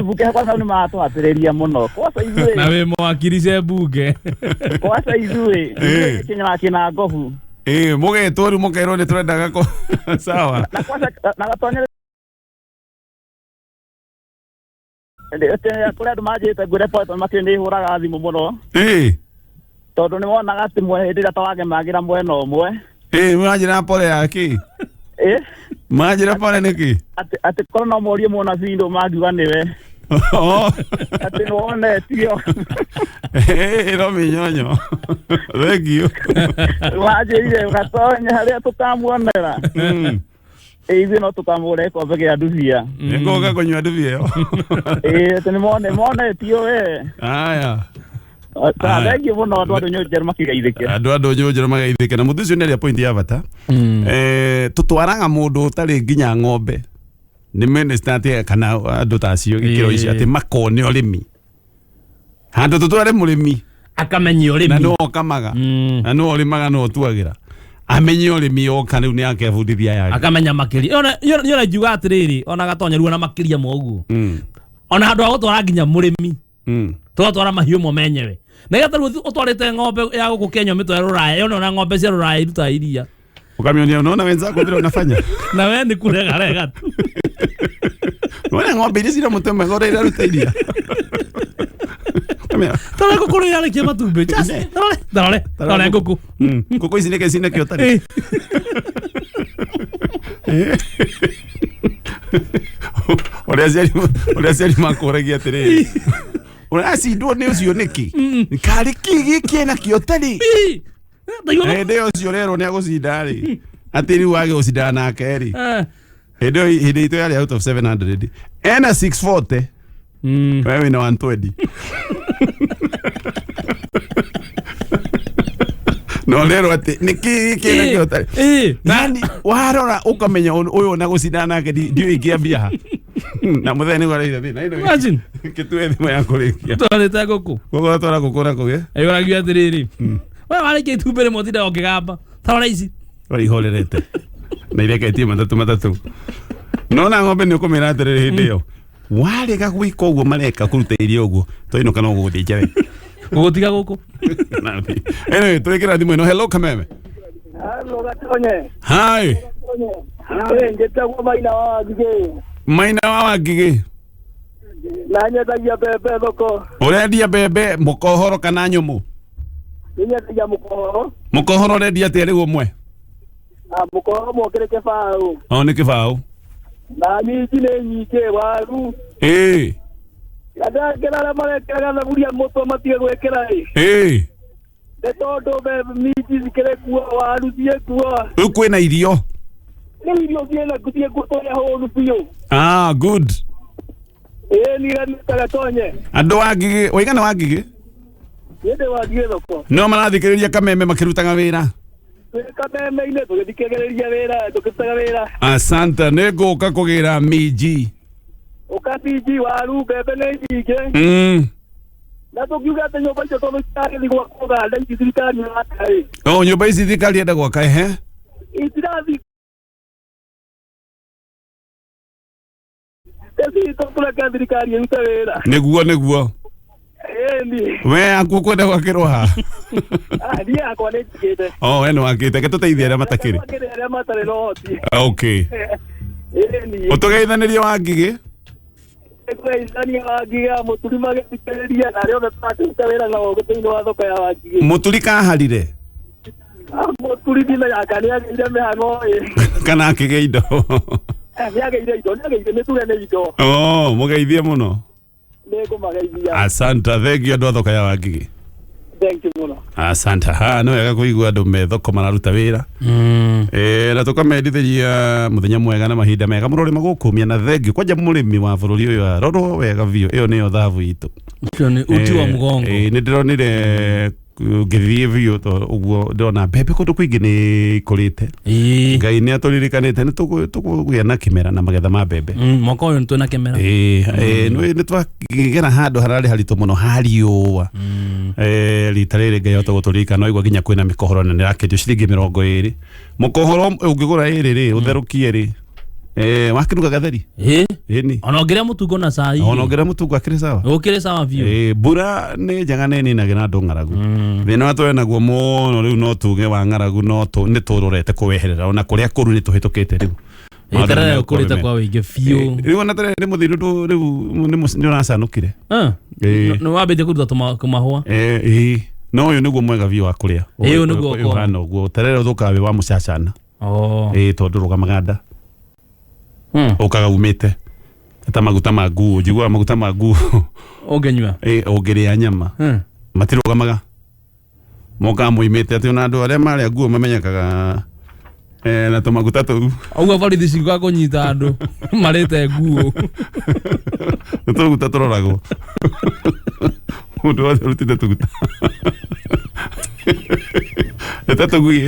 bunge kwanza nĩ maratũhatĩrĩria mũno kwaca ithuĩ na wĩ mwakirice bunge kwaca ithuĩ kĩnyana kĩna ngobu mũgetwo rĩu mũkerwo nĩ tũrendaga sawa na kwaca na Gatonye kũrĩa andũ manjĩte ngwĩre poetwo makĩrĩ nĩ hũraga thimũ mũno tondũ nĩ wonaga atĩ hĩndĩ ĩrĩa twagemagĩra mwena ũmwe mũranjĩra pole yake manjĩra pole nĩkĩ atĩ korwo no morie mũna bindo mangiuga nĩwe atĩ nĩ wonetio ĩro mĩnyonyo thank you wanjĩrire Gatonye harĩa tũkamuonera ithuĩ no tũkamũgũra gĩkombe gĩa ndubia nĩngũka kũnyua ndubia ĩyo atĩ nĩ monetio we aya thengiũ mũno andũ a ndũnyũ njerũ makĩgeithĩke andũ a ndũnyũ njerũ mageithĩke na mũndũ ũcio nĩ arĩa point ya bata tũtwaraga mũndũ ũtarĩ nginya ng'ombe nĩ minister atĩ kana andũ tacio gĩkĩro ici atĩ makone ũrĩmi handũ tũtware mũrĩmi akamenya ũrĩmi na no okamaga na no ũrĩmaga no ũtuagĩra amenye ũrĩmi oka rĩu nĩ akebundithia yake akamenya makĩria yona njuga atĩrĩrĩ ona Gatonye ruo na makĩria moguo ona handũ ha gũtwara nginya mũrĩmi twatwara mahiũ mo menyewe nĩgetha rĩu ũtwarĩte ng'ombe ya gũkũ Kenya ũmĩtware Rũraya yona ona ng'ombe cia Rũraya irutaga iria ukamionia unaona wenzako vile unafanya na wewe ni kurega tu unaona ng'ombe iria cira mutembe gore iraruta iria tara ngũkũ ĩrarekia matumbĩ tara ngũkũ ngũkũ ici nĩke cina kĩotari ũrĩa ciari makũragia atĩrĩrĩ ũracindwo nĩ ũcio nĩkĩ karĩ kĩgĩ kĩena kĩotari hĩndĩ ĩyo ũcio rerwo nĩ agũcinda rĩ atĩ rĩu wage gũcindana nake rĩ hĩndĩ itũ yarĩ out of 700 ena 640 wewe wĩna 120 no rero ati niki kile kĩotari nani warora ukamenya uyu na gũcindana nake ndio ingĩambia na mutheni gwareire thina imagine kitwe thimo ya kurikia twarĩte ngũkũ gogo twara ngũkũ na kũgĩ ayoragio atĩrĩrĩ wewe warĩkia itumbĩ rĩmwe ũtinda ũkĩgamba tara ici warihorerete na ireketie matatũ nona ng'ombe nĩ ũkũmĩra atĩrĩrĩ hĩndĩ ĩyo warĩga gwĩka ũguo mareka kũruta irio ũguo toinũka no gũgũthĩnja we gũgũtiga gũkũ anyway twĩkĩra thimũ ĩno hello Kameme hello Gatonye hi njĩtagwo Maina wa Wangigĩ na nyendagia mbembe thoko ũrendia mbembe mũkohoro kana nyũmũ nyendagia mũkohoro ũrendia atĩa rĩu ũmwe mũkohoro mokĩrĩ kĩbaũ nĩ kĩbaũ na minji nĩ nyingĩ waru Ngara marekera thaburia mũtwe matige gwĩkĩra nĩ tondũ minji zikĩrĩ kuo waru ciĩ kuo rĩu kwĩna irio nĩ irio ciĩna kutie gũtũria hũnu biũ good nĩganĩte Gatonye andũ wa Ngigĩ ũigana wa Ngigĩ nĩndĩ wa Ngigĩ thoko no marathikĩrĩria Kameme makĩrutaga wĩra Kameme-inĩ tũgĩthikĩrĩria wĩra tũkĩrutaga wĩra asante nĩngũka kũgĩra minji ukabiji waru mbembe nĩ nyingĩ na tũkiuga atĩ nyũmba icio tondũ citarĩ gwakwo ganda ici thirikari ĩratĩ nyũmba ici thirikari enda gwaka itirathi tũreke thirikari ĩrute wĩra nĩguo we aku kwenda gwakĩrwo ha niĩ akwa nĩ njigĩte we nĩ wakĩte ke tũteithie arĩa matakĩrĩ arĩa matarĩ na ũhoti okay ũtũgeithanĩrie wa Ngigĩ Izania wagia muturima gĩthikĩrĩria na rĩothe tũratũruta wĩra na thĩinĩ wa thoko ya Wangigĩ. Mũturi kaharire mũturi ndina yaka nĩ agĩire mĩhang'o kana akĩgĩa indo nĩ agĩire indo nĩ tuge nĩ indo mũgeithie mũno. Nĩngũmageithia. Asante, thengi andũ a thoko ya Wangigĩ. Thank you muno. Asante. Nĩ wega kũigua andũ me thoko mararuta wĩra na tũkamendithĩria mũthenya mwega na mahinda mega mũrore magũkũmia na thengi kwanja mũrĩmi wa bũrũri ũyũ arorwo wega biũ. Ĩyo nĩyo thabu itũ. Ũcio nĩ uti wa mũgongo. Nĩ ndĩronire ngĩthiĩ biũ ũguo ndĩrona mbembe kũndũ kũingĩ nĩ ikũrĩte. Ngai nĩ atũririkanĩte nĩ tũkũgĩa na kĩmera na magetha ma mbembe. Mwaka ũyũ nĩ twĩna kĩmera. Nĩ twagera handũ hararĩ haritũ mũno hariũa. Rita rĩrĩ Ngai ahota gũtũririkana no igua nginya kwĩna mĩkohoro nene yakĩendio ciringi 20. Mũkohoro ũngĩgũra ĩrĩ ũtherũkie rĩ wakiruga gatheri ona ongerea mũtungo na cai ona ongerea mũtungo akĩrĩ sawa ũkĩrĩ sawa biũ. Mbura nĩ njega nĩ na andũ ng'aragu. Thĩna wa twĩ naguo mũno rĩu no tuge wa ng'aragu no nĩ tũrorete kũweherera ona kũrĩa kũru nĩ tũhĩtũkĩte rĩu. Terere ũkũrĩte kwa wĩingĩ biũ. Rĩu ona terere nĩ mũthinu rĩu nĩ ũracanũkire. Nĩ wambĩtie kũruta tũmahũa. No ũyũ nĩguo mwega biũ wa kũrĩa. Ũyũ nĩguo ũhana ũguo terere ũthũkaga wĩ wa mũcacana. Tondũ rũgamaga nda ũkaga umĩte ta maguta ma nguo. Njiguaga maguta ma nguo ũngĩnyua ũngĩrĩa nyama matirũgamaga mokaga mũimĩte atĩ ona andũ arĩa marĩa nguo mamenyekaga na tũmaguta tũu. Ũguo borithi cikuga kũnyita andũ marĩte nguo nĩ tũguta tũroragwo mũndũ wothe ũrutĩte tũguta tũtugui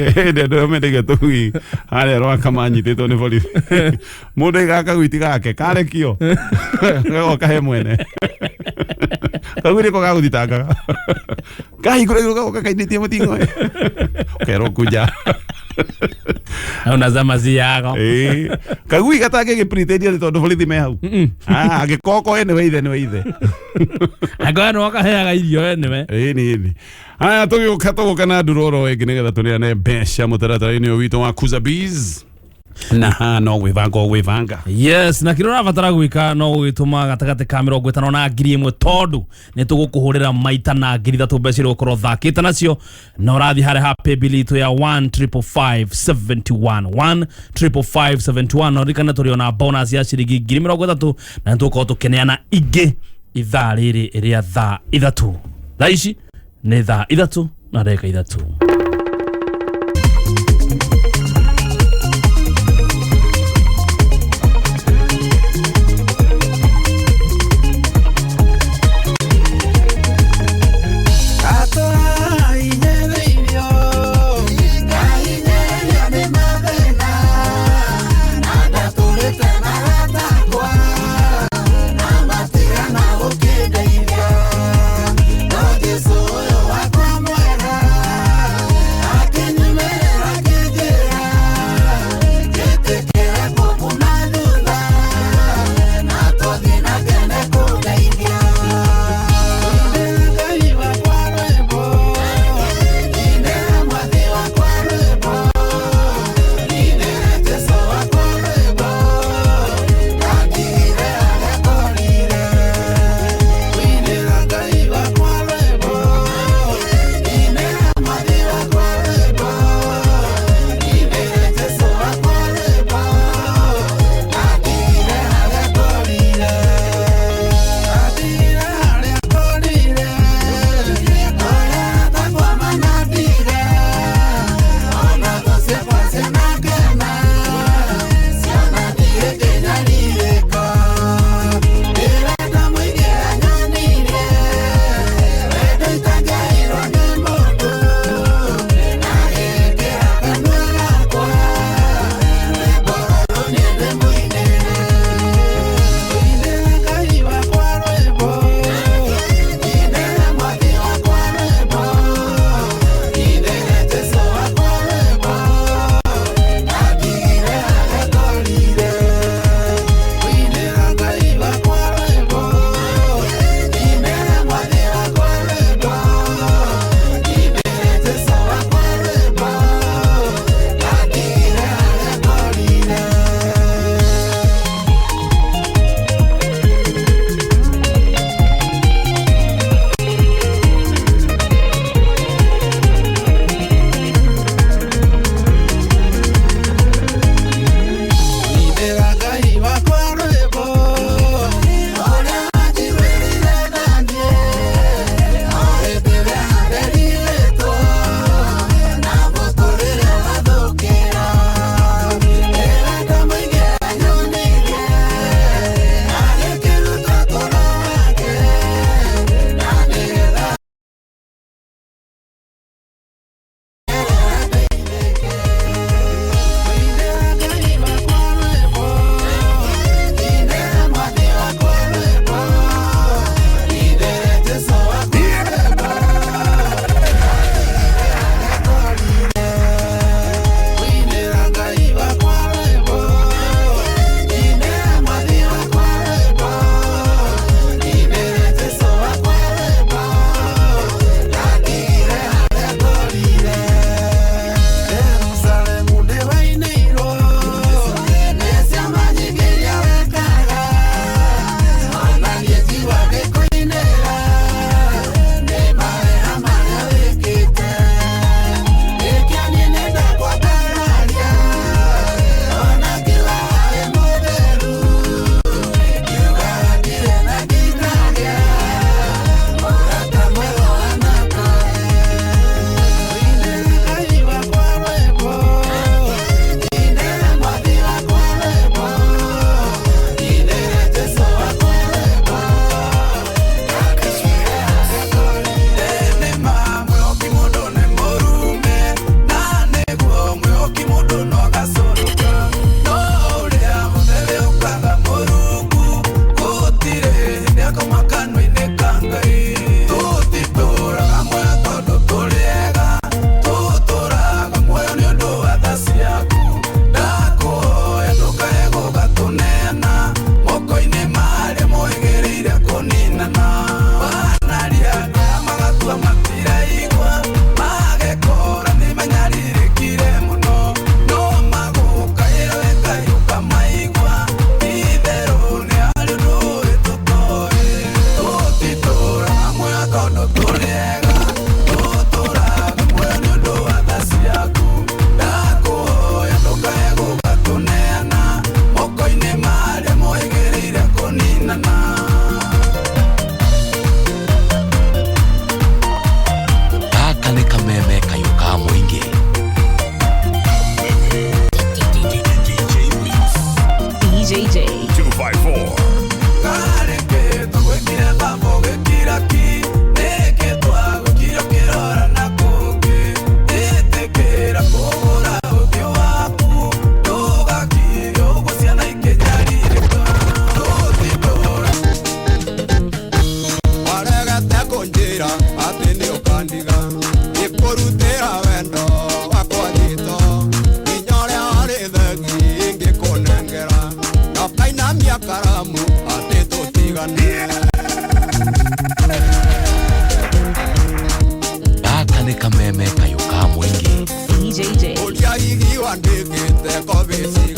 andũ mendagia tũgui harĩa rwaka manyitĩtwo nĩ borithi. Mũndũ aigaga kagui ti gake karekio gagoka he mwene kagui nĩko gagũthitangaga kahingũra igũrũ gagoka kainĩtie mũtingo kerwo kunja ona zama ciago kagui gatangĩgĩpretend tondũ borithi me hau agĩkoko nĩwe ithe agoya no akaheaga irio nĩwe nĩ haya tũgĩũka na nduroro ĩngĩ nĩgetha tũneane mbeca mũtaratara-inĩ ũyũ witũ wa Kuza Biz na no gwĩbanga. Yes, na kĩrĩa ũrabatara gwĩka no gũgĩtũma gatagatĩ ka 50 na 1000 tondũ nĩ tũgũkũhũrĩra maita na 3000 mbeca irokorwo thakĩte nacio na ũrathiĩ harĩa ha paybill itũ ya 15571 15571 na rikana tũrĩ ona bonus ya ciringi 30,000 na tũkorwo tũkeneana ingĩ ithaa rĩrĩ rĩa thaa 3 thaa ici nĩ thaa 3 na dakika 3.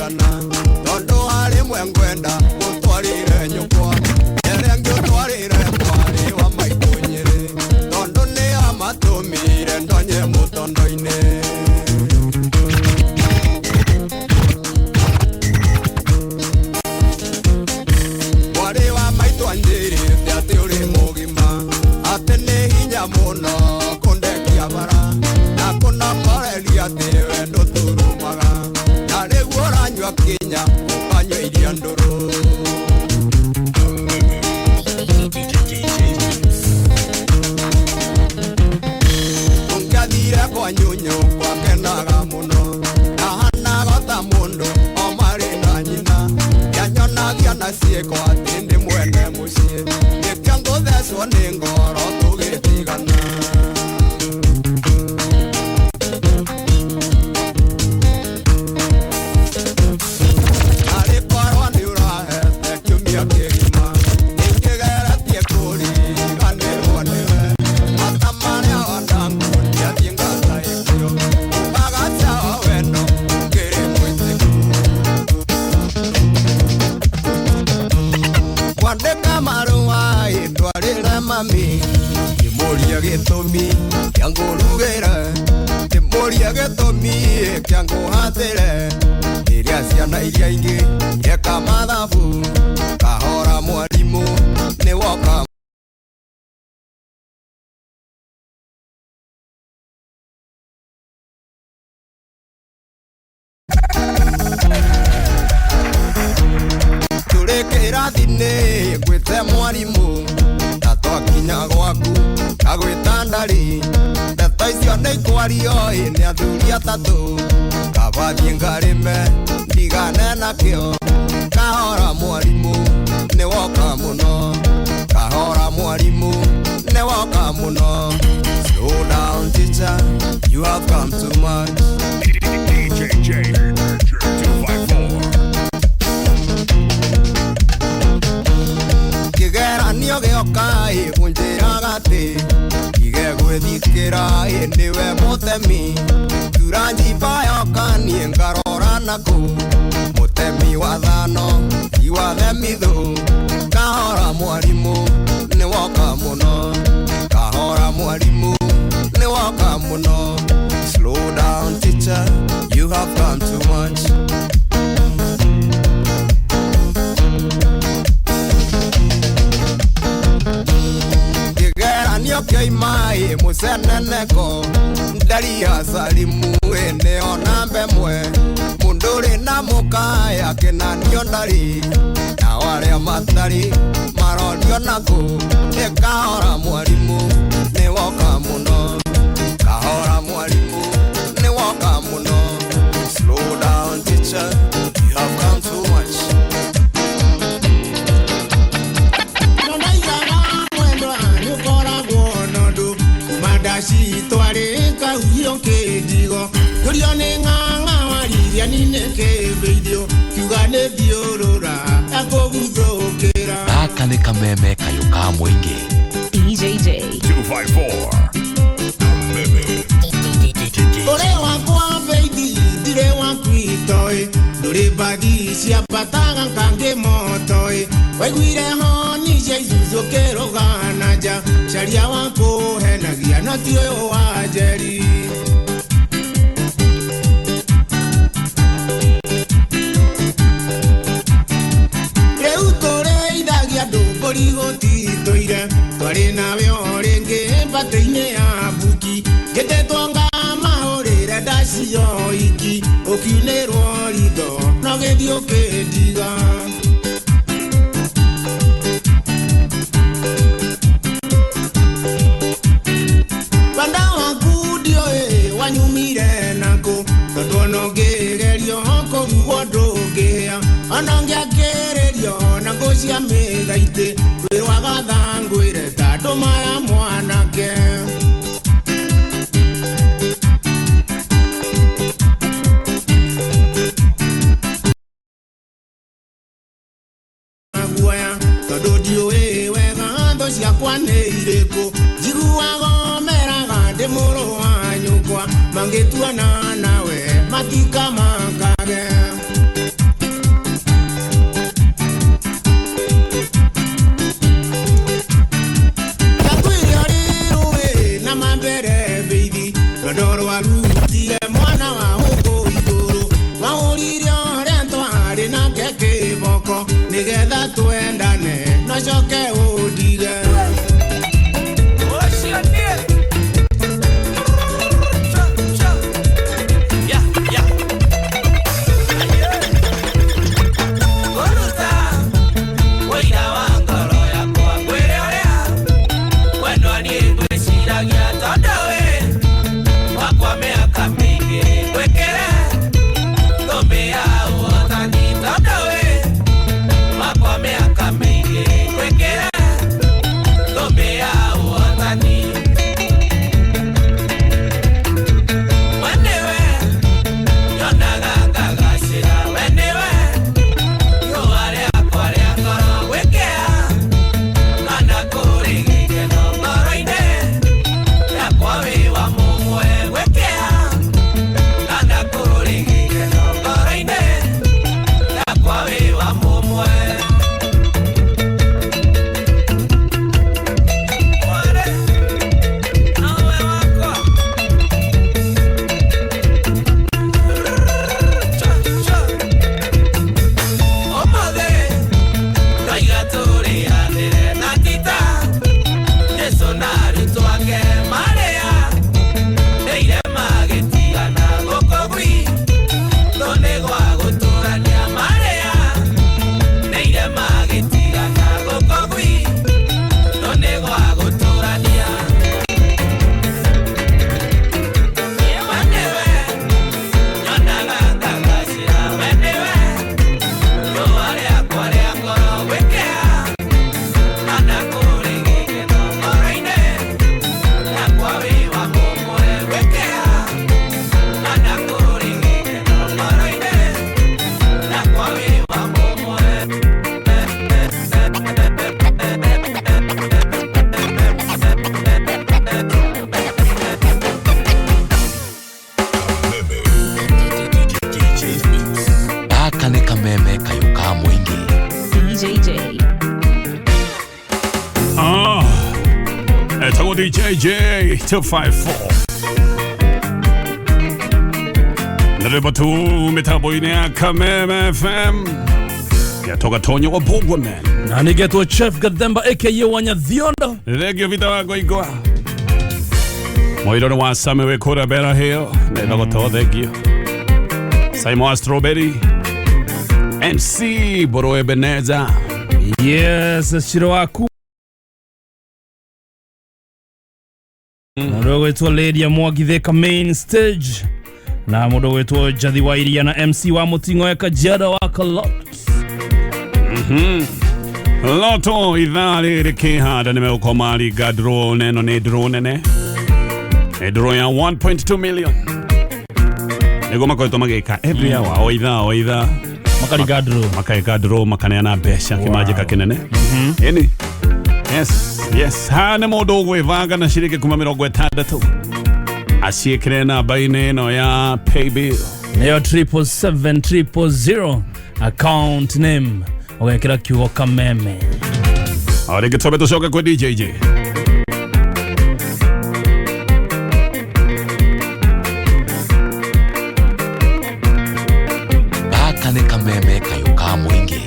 tigana tondu hari mwengwenda utwarire nyukwa erengi utwarire mwari wa maitonyere tondu ni amatumire ndonye mutondoine mwari wa maitonyere ati uri mugima ati ni hinya muno kundekia bara na kuna morelia ati wendo turumaga na rĩu ũranyua kinya ũkanyua iria ndũrũ ũngĩathire kwa nyũnyũ gwakenaga mũno ahanaga ta mũndũ o marĩ na nyina nĩanyonagia na ciĩko atĩ ndĩ mwene mũciĩ nĩkĩo ngũthecwo nĩ ngoro tũgĩtigana Moria gĩtũmi kĩa ngũrugĩre moria gĩtũmi kĩa ngũhatĩre rĩrĩa ciana iria ingĩ eka mathabu kahora mwarimũ nĩ woka tũrĩ kĩrathi-inĩ ngwĩte mwarimũ twakinya gwaku agwĩta ndari ndeto icio nĩ ikwario nĩ athuri atatũ kabathiĩ ngarĩme ndigane nakĩo kahora mwarimũ nĩ woka mũno kahora mwarimũ nĩ woka mũno slow down teacher you have come too much DJ 254 kĩgeranio gĩoka ĩbunjĩraga atĩ igegwĩthikĩra nĩwe mũtemi tura njimba yoka niĩ ngarora nakũ mũtemi wa thano iwathe mithũ kahora mwarimũ nĩ woka mũno kahora mwarimũ nĩ woka mũno slow down teacher you have come too much kĩoima mũceneneko ndari ya salimu ene ona mbemwe mũndũ ũrĩ na mũkaya kĩnanio ndari na warĩa matarĩ marorio nakũ nĩ kahora mwarimũ nĩ woka mũno kahora mwarimũ nĩ woka mũno slow down teacher you have come too much Twarĩka huyo kĩndigo kũrio nĩ ng'ang'a wariria nine kĩmbĩithio kiuga nĩ thiũrũra akũguthũkĩra gaka nĩ kameme kayũ ka mũingĩ DJJ 254 ũrĩ wakwa beithi ndirĩ waku itoĩ ndũrĩ mbathi cia bataga kangĩ motoĩ waiguire honi cia icunjũ kĩrũgana nja caria wakũhenagia na ti ũyũ wa njeri rĩu tũrĩithagia ndũmbũri gũtitũire twarĩ nawe o rĩngĩ mbatĩ-inĩ ya mbuki gĩtĩtwo ngamahũrĩre ndacio iki ũkiunĩrwo ritho no gĩthiĩ ũkĩndiga wanyumire nakũ tondũ ona ũngĩgerio kũrugwo ndũngĩhĩa ona ũngĩakĩrĩrio na ngũ cia mĩthaitĩ wĩrwaga thangwĩre ta ndũma ya mwanake guoya tondũ ndiũĩ wega thũ ciakwa nĩ irĩkũ njiguaga meraga ndĩ mũrũ wa nyũkwa mangĩtuana nawe matika makage kameme kayuka mwingi. DJJ. Etago DJJ 254. Nariba tu mitabo ine kameme FM. Yatoka Gatonye wa Mbugua man. Nani geto chef Gathemba aka Wanyathiondo. Regio vita wako igwa. Moirone wa same we kura bera heo. Netago to thegio. Saimo Strawberry. MC Boro Ebeneza. Yes, Shiroaku. Mudo wetu Lady ya Mwagitheka main stage. Na mudo wetu Jathi Wairia na MC wa Mutingo ya Kajiado wa Kalot. Loto idhali rikihada nimeukomali gadro neno ne drone ne. Edro ya 1.2 million. Negoma kwa mageka every hour oidha. Makari gadro makana besha kimajika kinene. Eni. Yes. Hane modo wevaga na shirike 60 asiekire na baine no ya pay bill. Neo 77700 account name. Ogekira kiugo kameme. Ahora que tobe toshoka kwa DJJ. Baka ne kameme kayuka mwingi.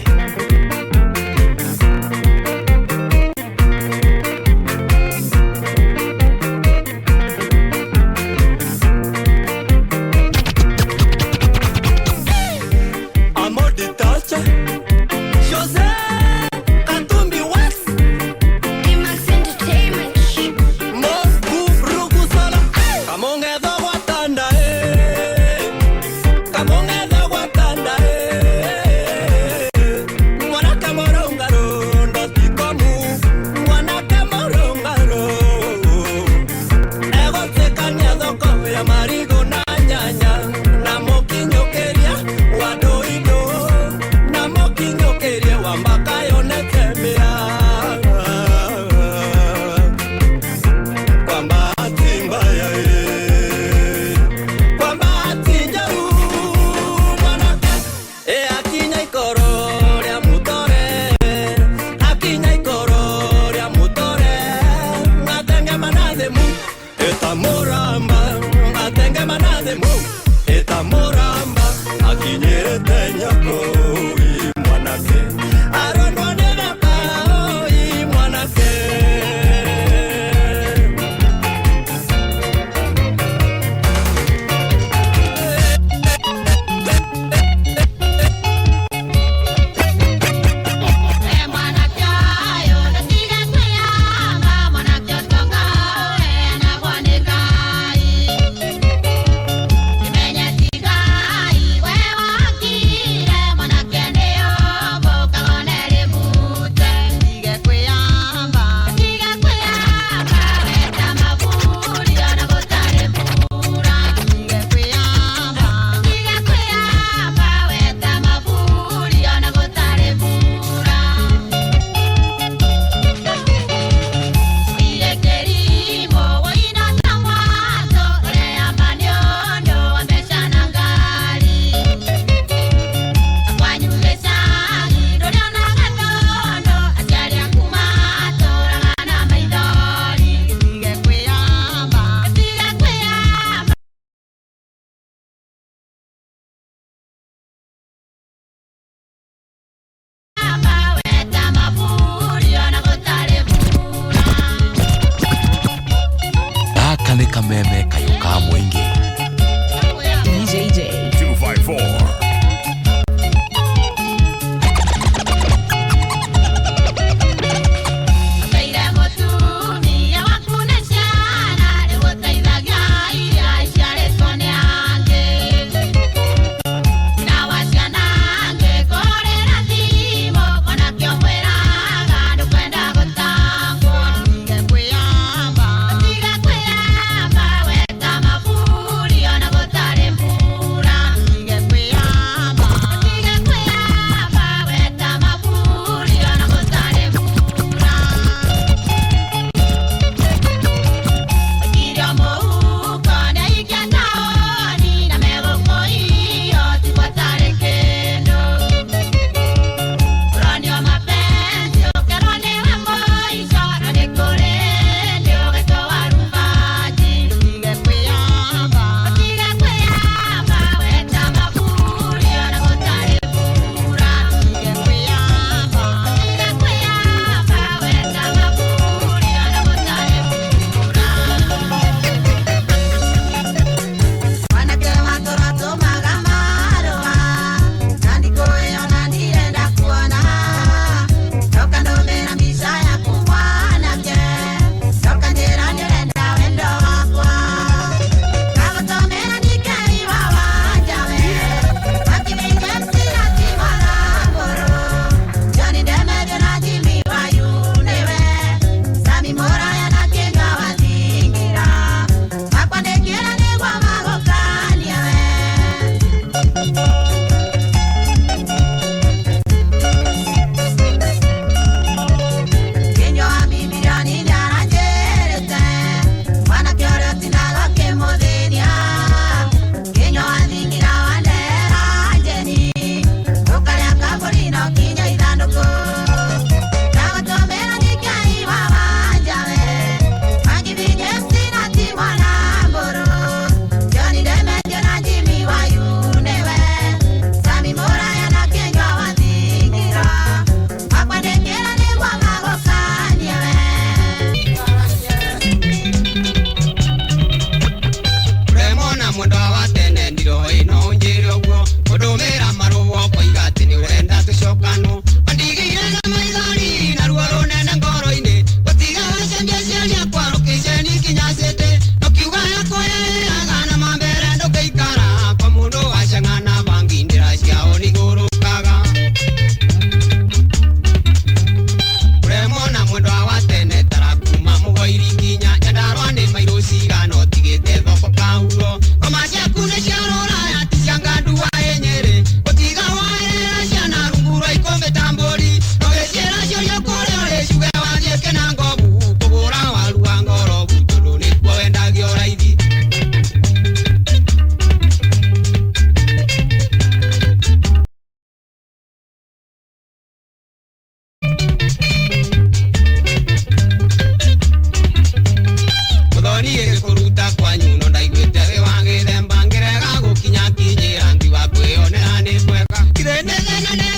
Moramba, akinyerete nyako, mwanake, Aaron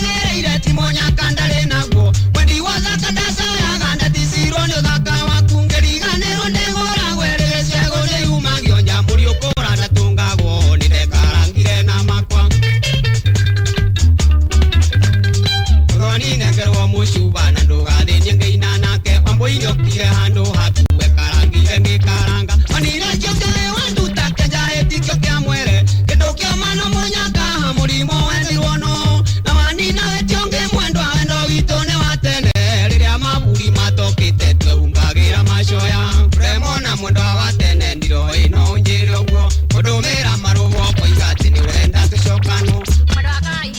ngereire timonya kandale nago wendi waza kadasa ya ganda tisiro nyo thaka wakungeri ganero ndegora gwere ciago ne umagio njamburi ukora ndatungago ni dekarangire na makwa roni negero mushuba na ndugade nyengeina nake pamboinyo kire hando hatuwe karangire ngikaranga manira jote wandu takeja etikyo kya mwere kedo kya mano monyaka murimo wendi wono na manina wetionge mwendo endo witone watene riria maburi matokite tungagira mashoya remo na mwendo watene ndiro ino njiro gwo kodumira marugo koigati ni wenda tushokano madagai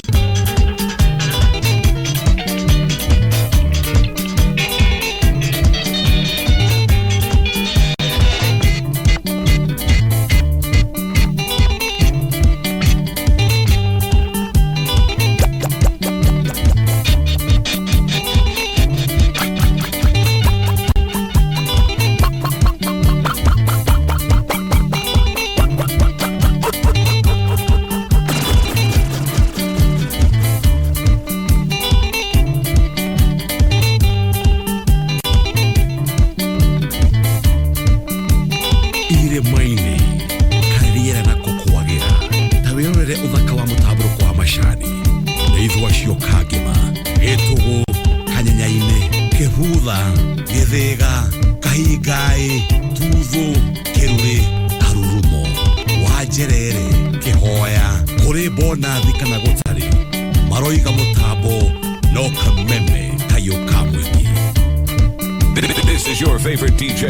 This is your favorite DJ.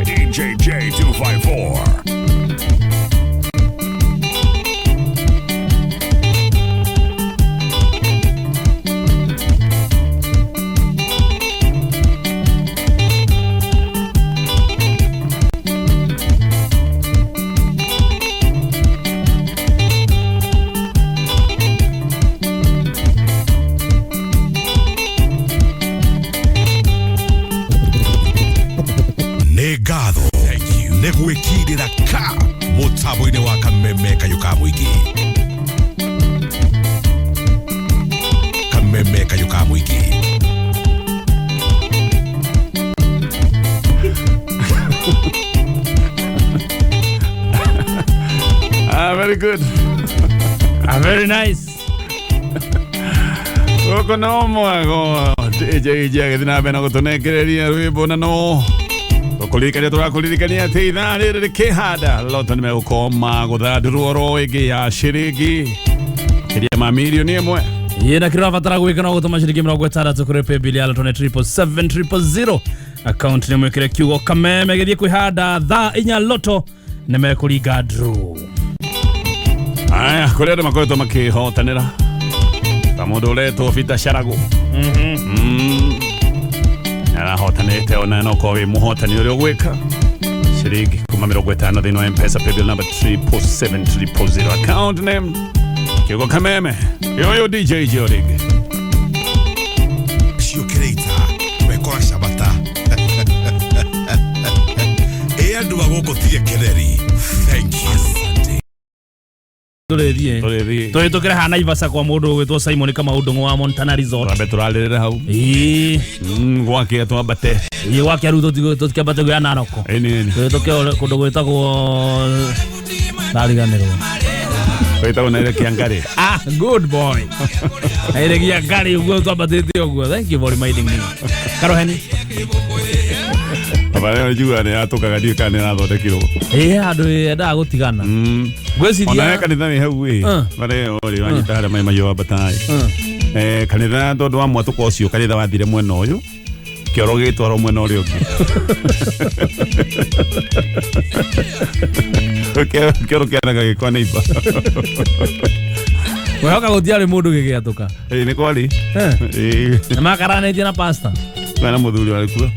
DJ J254. Negwikirira ka mutabo-ine wa kameme kayuka mwingi kameme kayuka mwingi very good. Very nice. Oko no mwago DJ githina bena gutunekereria rwimbo na no Okulirikania turakulirikania ati ithaa riri rikihanda loto nimegukoma guthandurwo ro ingi ya ciringi kiria ma milioni imwe yena kira batara gwika no gutuma ciringi 60 kuri paybill ya lotone 77700 account ni mwekire kiugo kameme githie kwihanda thaa inya loto nimekuringa draw. Aya kuria ndo makoretwo makihotanira ta mundu uretwo Fita Sharago arahotanite ona no ko wi muhotani uri ogwika ciringi kuma 50 thini wa M-Pesa paybill number 77700 account name kiugo kameme yoyo DJ Jorige Shiokreita wekora shabata andu bagoko tie kereri. Thank you. Tore tokera hana Ivasa kwa mundu wetwo Simon kama udongo wa Montana Resort. Twabe turalirira hau. Gwake twambate. Gwake aruto tukabate gwa Naroko. Tore tokera kundu gwetagwo Dariganero. Gwetagwo na Kiangari. Good boy. Aire Kiangari ugo twabatete ugo. Thank you for reminding me. Karoheni. Abale njua ne atokaga ndika ne nathondekirwo. Andu enda gutigana. Gweciria ona kanitha ni hau bare ori wanyita hara mai mayo batai. Kanitha tondu wa mwatuko ucio kanitha wathire mwena uyu kioro gitwaro mwena uri ungi. Kioro kianaga gikwa neiba. Wehoka gutiari mundu gigiatuka. Ni kwali. Na makaranĩtie na pastor. Mwana muthuri walikuwa.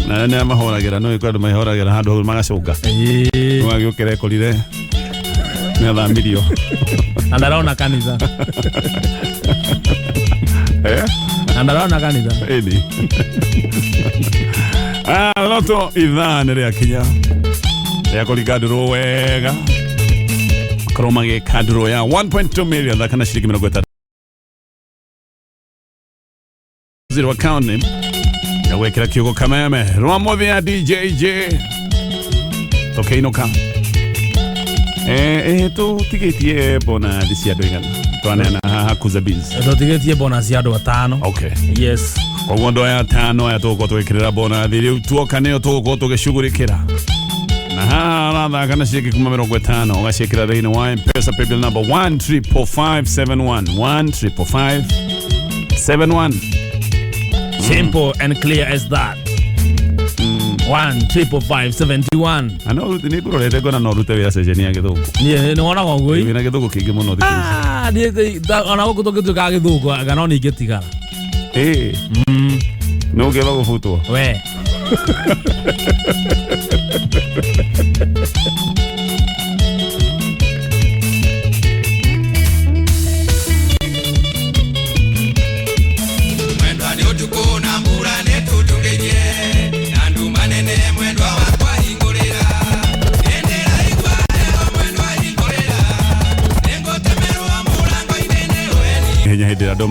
Na nene mahoragira no ikwado mahoragira handu hau magacoka. Mwagiukire korire. Ni athamirio. Andarona kanitha. Andarona kanitha. Edi. Loto ithaa nĩ rĩakinya rĩa kũringa wega. Korwo magĩka ndurũ ya 1.2 million thakana ciringi 30. zero account name na wekera kiugo kameme rwamothe ya DJJ okay no ka to tigetie bona disia doingana twana hakuza biz to tigetie bona siado watano okay yes ogondo ya tano ya toko twekirira bona thiri tuoka neyo toko tugicugurikira na na kana shiki kuma 50 ugashikira thini wa M-Pesa paybill number 1355571 1355571 simple and clear as that 1355571 ano ni kurorete kona no rute ya sejeni ya githuku ni wona gogoi ni githuku kingi muno ni ona goko tokitu ka githuku agano ni gitigara no geba gufutwo we